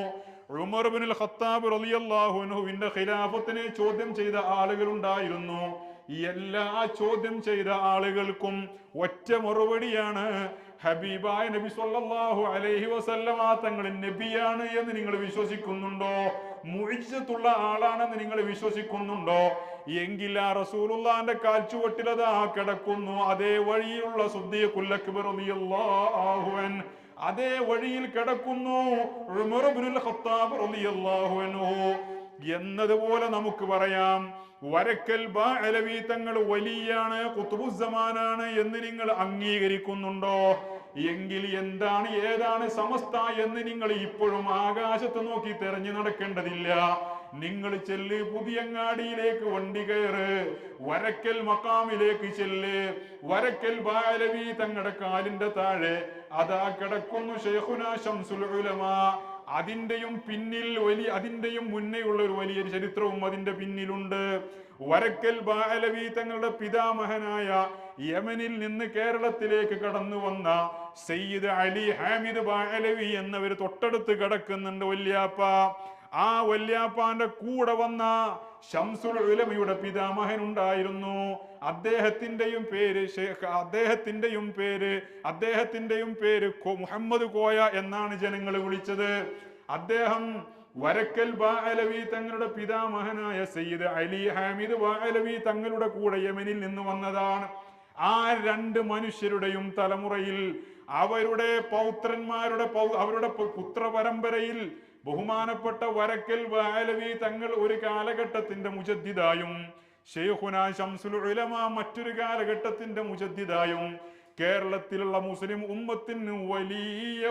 ഉമർ ഇബ്നുൽ ഖത്താബ് റളിയല്ലാഹു അൻഹുവിന്റെ ഖിലാഫത്തിനെ ചോദ്യം ചെയ്ത ആളുകൾ ഉണ്ടായിരുന്നു. എല്ലാ ചോദ്യം ചെയ്ത ആളുകൾക്കും ഒറ്റ മറുപടിയാണ്, ഹബീബായ നബി സല്ലല്ലാഹു അലൈഹി വസല്ലമ തങ്ങൾ നബിയാണ് എന്ന് നിങ്ങൾ വിശ്വസിക്കുന്നുണ്ടോ? മുഅ്ജിസത്തുള്ള ആളാണെന്ന് നിങ്ങൾ വിശ്വസിക്കുന്നുണ്ടോ? എങ്കിൽ ആ റസൂലുള്ളാഹിന്റെ കാൽച്ചുവട്ടിലതാ കിടക്കുന്നു അതേ വഴിയിലുള്ള സിദ്ദീഖുൽ അക്ബർ റളിയല്ലാഹു അൻഹു, അതേ വഴിയിൽ കിടക്കുന്നു ഉമർ ഇബ്നുൽ ഖത്താബ് റളിയല്ലാഹു അൻഹു എന്നതുപോലെ നമുക്ക് പറയാം. വരക്കൽ ബഅലവി തങ്ങൾ വലിയാണ്, ഖുത്ബുസ്സമാനാണ് എന്ന് നിങ്ങൾ അംഗീകരിക്കുന്നുണ്ടോ? എങ്കിൽ എന്താണ് ഏതാണ് സമസ്ത എന്ന് നിങ്ങൾ ഇപ്പോഴും ആകാശത്ത് നോക്കി തെരഞ്ഞു നടക്കേണ്ടതില്ല. നിങ്ങൾ ചെല്ല്, പുതിയങ്ങാടിയിലേക്ക് വണ്ടി കയറ്, വരക്കൽ മഖാമിലേക്ക് ചെല്ല്. വരക്കൽ ബഅലവി തങ്ങളുടെ കാലിന്റെ താഴെ അതാ കിടക്കുന്നു ശൈഖുനാ ശംസുൽ ഉലമാ. അതിന്റെയും പിന്നിൽ അതിന്റെയും മുന്നേയുള്ള ഒരു വലിയൊരു ചരിത്രവും അതിന്റെ പിന്നിലുണ്ട്. വരക്കൽ ബഅലവി തങ്ങളുടെ പിതാമഹനായ യമനിൽ നിന്ന് കേരളത്തിലേക്ക് കടന്നു വന്ന സയ്യിദ് അലി ഹാമിദ് ബഅലവി എന്നവർ തൊട്ടടുത്ത് കിടക്കുന്നുണ്ട് വല്യാപ്പ. ആ വല്യാപ്പാന്റെ കൂടെ വന്ന ശംസുൽ ഉലമയുടെ പിതാമഹൻ ഉണ്ടായിരുന്നു. അദ്ദേഹത്തിന്റെയും പേര് മുഹമ്മദ് കോയ എന്നാണ് ജനങ്ങൾ വിളിച്ചത്. അദ്ദേഹം വരക്കൽ ബഅലവി തങ്ങളുടെ പിതാമഹനായ സയ്യിദ് അലി ഹാമിദ് ബഅലവി തങ്ങളുടെ കൂടെ യമനിൽ നിന്ന് വന്നതാണ്. ആ രണ്ട് മനുഷ്യരുടെയും തലമുറയിൽ അവരുടെ പൗത്രന്മാരുടെ അവരുടെ പുത്ര പരമ്പരയിൽ ബഹുമാനപ്പെട്ട വരക്കൽ ബഅലവി തങ്ങൾ ഒരു കാലഘട്ടത്തിന്റെ മുജദ്ദിദായും ശൈഖുനാ ശംസുൽ ഉലമ മറ്റൊരു കാലഘട്ടത്തിന്റെ മുജദ്ദിദായും കേരളത്തിലുള്ള മുസ്ലിം ഉമ്മത്തിന് വലിയ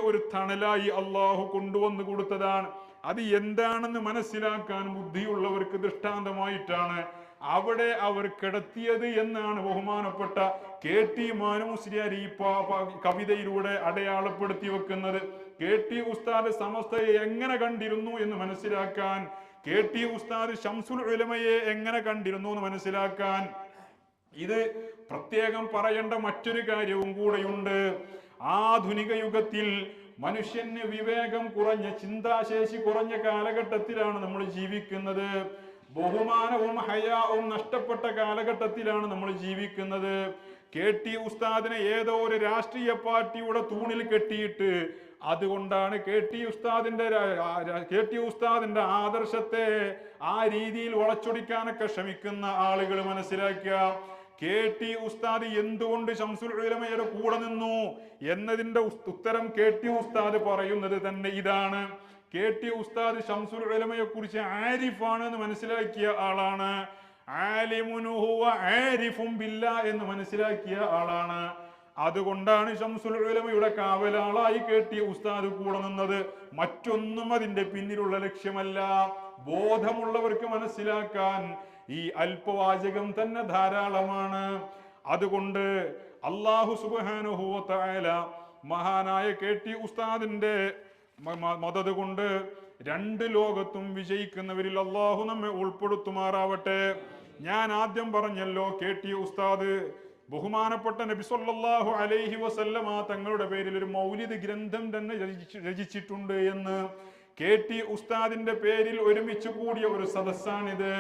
ഒരു തണലായി അള്ളാഹു കൊണ്ടുവന്നു കൊടുത്തതാണ്. അത് എന്താണെന്ന് മനസ്സിലാക്കാൻ ബുദ്ധിയുള്ളവർക്ക് ദൃഷ്ടാന്തമായിട്ടാണ് അവിടെ അവർ കിടത്തിയത് എന്നാണ് ബഹുമാനപ്പെട്ട KT മാനു മുസ്ലിയാർ ഈ കവിതയിലൂടെ അടയാളപ്പെടുത്തി വെക്കുന്നത്. KT ഉസ്താദ് സമസ്തയെ എങ്ങനെ കണ്ടിരുന്നു എന്ന് മനസ്സിലാക്കാൻ, KT ഉസ്താദ് ശംസുൽ ഉലമയെ എങ്ങനെ കണ്ടിരുന്നു എന്ന് മനസ്സിലാക്കാൻ ഇത് പ്രത്യേകം പറയേണ്ട മറ്റൊരു കാര്യവും കൂടെയുണ്ട്. ആധുനിക യുഗത്തിൽ മനുഷ്യന് വിവേകം കുറഞ്ഞ, ചിന്താശേഷി കുറഞ്ഞ കാലഘട്ടത്തിലാണ് നമ്മൾ ജീവിക്കുന്നത്. ബഹുമാനവും ഹയാവും നഷ്ടപ്പെട്ട കാലഘട്ടത്തിലാണ് നമ്മൾ ജീവിക്കുന്നത്. KT ഉസ്താദിനെ ഏതോ ഒരു രാഷ്ട്രീയ പാർട്ടിയുടെ തൂണിൽ കെട്ടിയിട്ട് അതുകൊണ്ടാണ് KT ഉസ്താദിന്റെ ആദർശത്തെ ആ രീതിയിൽ വളച്ചൊടിക്കാനൊക്കെ ശ്രമിക്കുന്ന ആളുകൾ മനസ്സിലാക്കുക. KT ഉസ്താദ് എന്തുകൊണ്ട് ശംസുൽ ഉലമയുടെ കൂടെ നിന്നു എന്നതിന്റെ ഉത്തരം KT ഉസ്താദ് പറയുന്നത് തന്നെ ഇതാണ്. KT ഉസ്താദ് ശംസുൽ ഉലമയെ കുറിച്ച് ആരിഫാണ് എന്ന് മനസ്സിലാക്കിയ ആളാണ്. ആലിമുൻ ഹുവ ആരിഫും ബില്ലാഹ് എന്ന് മനസ്സിലാക്കിയ ആളാണ്. അതുകൊണ്ടാണ് ശംസുൽ ഉലമയുടെ കാവലാളായി KT ഉസ്താദ് കൂടെ നിന്നത്. മറ്റൊന്നും അതിന്റെ പിന്നിലുള്ള ലക്ഷ്യമല്ല. ബോധമുള്ളവർക്ക് മനസ്സിലാക്കാൻ ഈ അല്പവാചകം തന്നെ ധാരാളമാണ്. അതുകൊണ്ട് അല്ലാഹു സുബ്ഹാനഹു വ തആല മഹാനായ KT ഉസ്താദിന്റെ മദദ് കൊണ്ട് രണ്ട് ലോകത്തും വിജയിക്കുന്നവരിൽ അല്ലാഹു നമ്മെ ഉൾപ്പെടുത്തുമാറാവട്ടെ. ഞാൻ ആദ്യം പറഞ്ഞല്ലോ, KT ഉസ്താദ് ബഹുമാനപ്പെട്ട നബി സല്ലല്ലാഹു അലൈഹി വസല്ലമ തങ്ങളുടെ പേരിൽ ഒരു മൗലിദ് ഗ്രന്ഥം തന്നെ രചിച്ചിട്ടുണ്ട് എന്ന്. KT ഉസ്താദിന്റെ പേരിൽ ഒരുമിച്ച് കൂടിയ ഒരു സദസ്സാണിത്.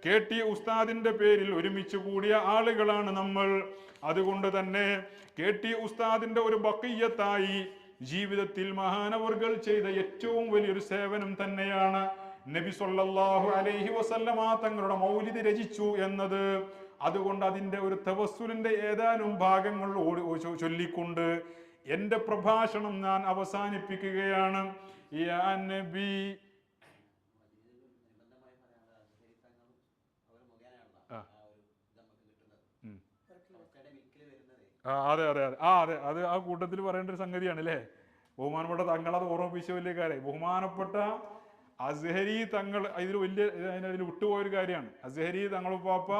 KT ഉസ്താദിന്റെ പേരിൽ ഒരുമിച്ച് കൂടിയ ആളുകളാണ് നമ്മൾ. അതുകൊണ്ട് തന്നെ KT ഉസ്താദിന്റെ ഒരു ബഖിയ്യത്തായി ജീവിതത്തിൽ മഹാനവർകൾ ചെയ്ത ഏറ്റവും വലിയൊരു സേവനം തന്നെയാണ് നബി സല്ലല്ലാഹു അലൈഹി വസല്ലമ തങ്ങളുടെ മൗലിദ് രചിച്ചു എന്നത്. അതുകൊണ്ട് അതിന്റെ ഒരു തവസ്സുലിന്റെ ഏതാനും ഭാഗങ്ങൾ ചൊല്ലിക്കൊണ്ട് എന്റെ പ്രഭാഷണം ഞാൻ അവസാനിപ്പിക്കുകയാണ്. യാ നബി അതെ അത് ആ കൂട്ടത്തിൽ പറയേണ്ട ഒരു സംഗതിയാണ് അല്ലേ. ബഹുമാനപ്പെട്ട തങ്ങൾ അത് ഓർമ്മിപ്പിച്ച വലിയ കാര്യം. ബഹുമാനപ്പെട്ട അസ്ഹരി തങ്ങൾ അതിൽ വിട്ടുപോയൊരു കാര്യമാണ്. അസ്ഹരി തങ്ങളുപ്പാപ്പ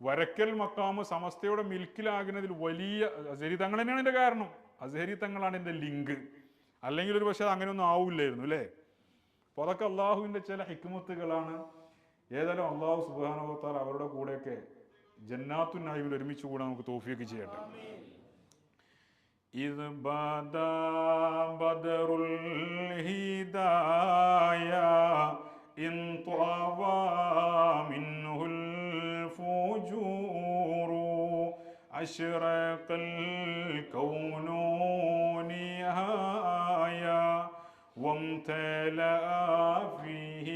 വരക്കൽ മക്കാമ് സമസ്തയുടെ മിൽക്കിലാകുന്നതിൽ വലിയ അസ്ഹരി തങ്ങൾ തന്നെയാണ് എൻ്റെ കാരണം. അസ്ഹരി തങ്ങളാണ് എൻ്റെ ലിങ്ക്. അല്ലെങ്കിൽ ഒരു പക്ഷേ അങ്ങനെയൊന്നും ആവില്ലായിരുന്നു അല്ലേ? അപ്പോൾ അതൊക്കെ അള്ളാഹുവിൻ്റെ ചില ഹിക്മത്തുകളാണ്. ഏതായാലും അള്ളാഹു സുബ്ഹാനഹു വ തആല അവരുടെ കൂടെയൊക്കെ ജന്നാത്തുൻ നഈമിൽ ഒരുമിച്ച് കൂടെ നമുക്ക് തൗഫീഖ് ചെയ്യട്ടെ. إذ بدا بدر الهدايا انطوى منه الفجور أشرق الكون نهايا وامتلأ فيه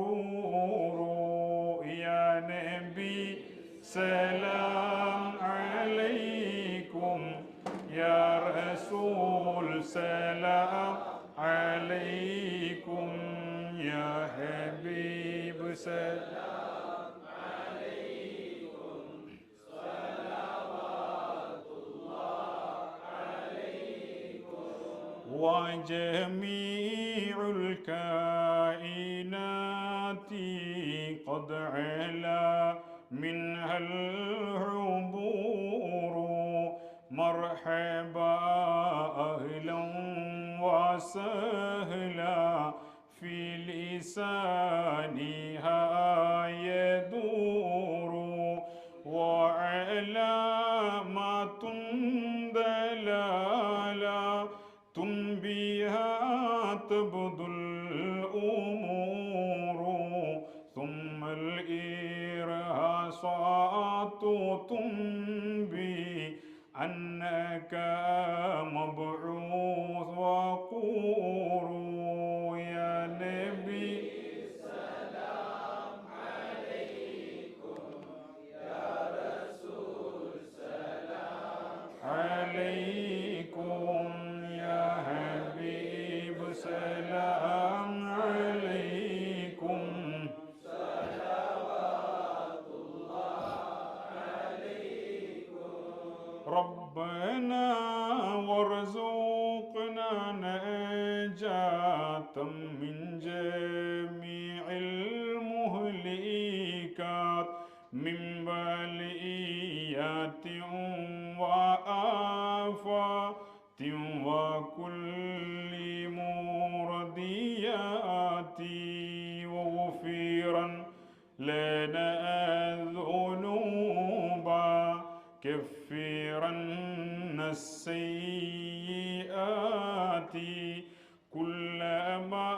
السرور يا نبي سلام عليكم يا رسول سلام عليكم يا حبيب سلام عليكم صلوات الله عليكم وجميع الكائنات قد علا منها العبور مرحبا أهلا وسهلا في لسانها يدور وعلامات دلالة بها تبدو الأمور ثم الإرهاصات تنبي أنك مبعوث وقور يا نبي سلام عليكم يا رسول سلام عليكم يا حبيب سلام عليكم صلوات الله عليكم ربنا وارزقنا نجاة من جميع المهلكات من بليات وآفات وكل مرديات وغفرا لنا الذنوب كفرا السيئات كلما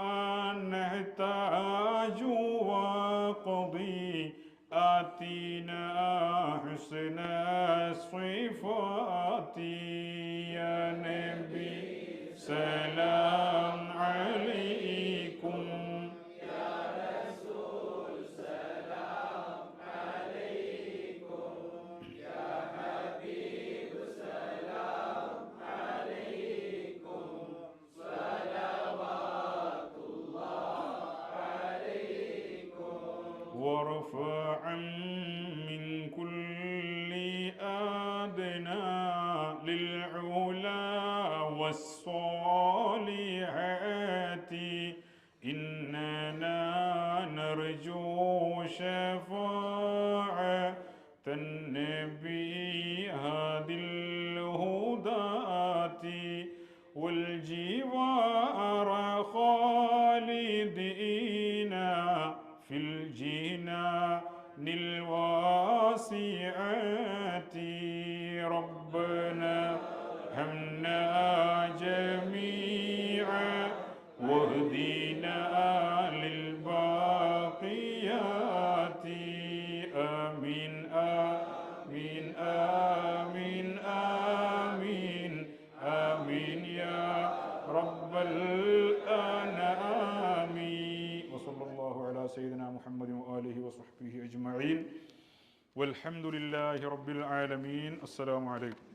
نحتاج وقضي آتنا حسن الصفات يا نبي سلام عليكم يا رسول سلام عليكم يا حبيب سلام عليكم صلوات الله عليكم وارفعا من كل أدنى للعلا والصالحات إننا نرجو شفاعة النبي هادي الهداة والجوار خالدين في الجنان الواسعات ربنا همنا جميعا واهدنا للباقيات آمين آمين آمين آمين آمين يا رب الأنام وصلى الله على سيدنا محمد وآله وصحبه أجمعين والحمد لله رب العالمين السلام عليكم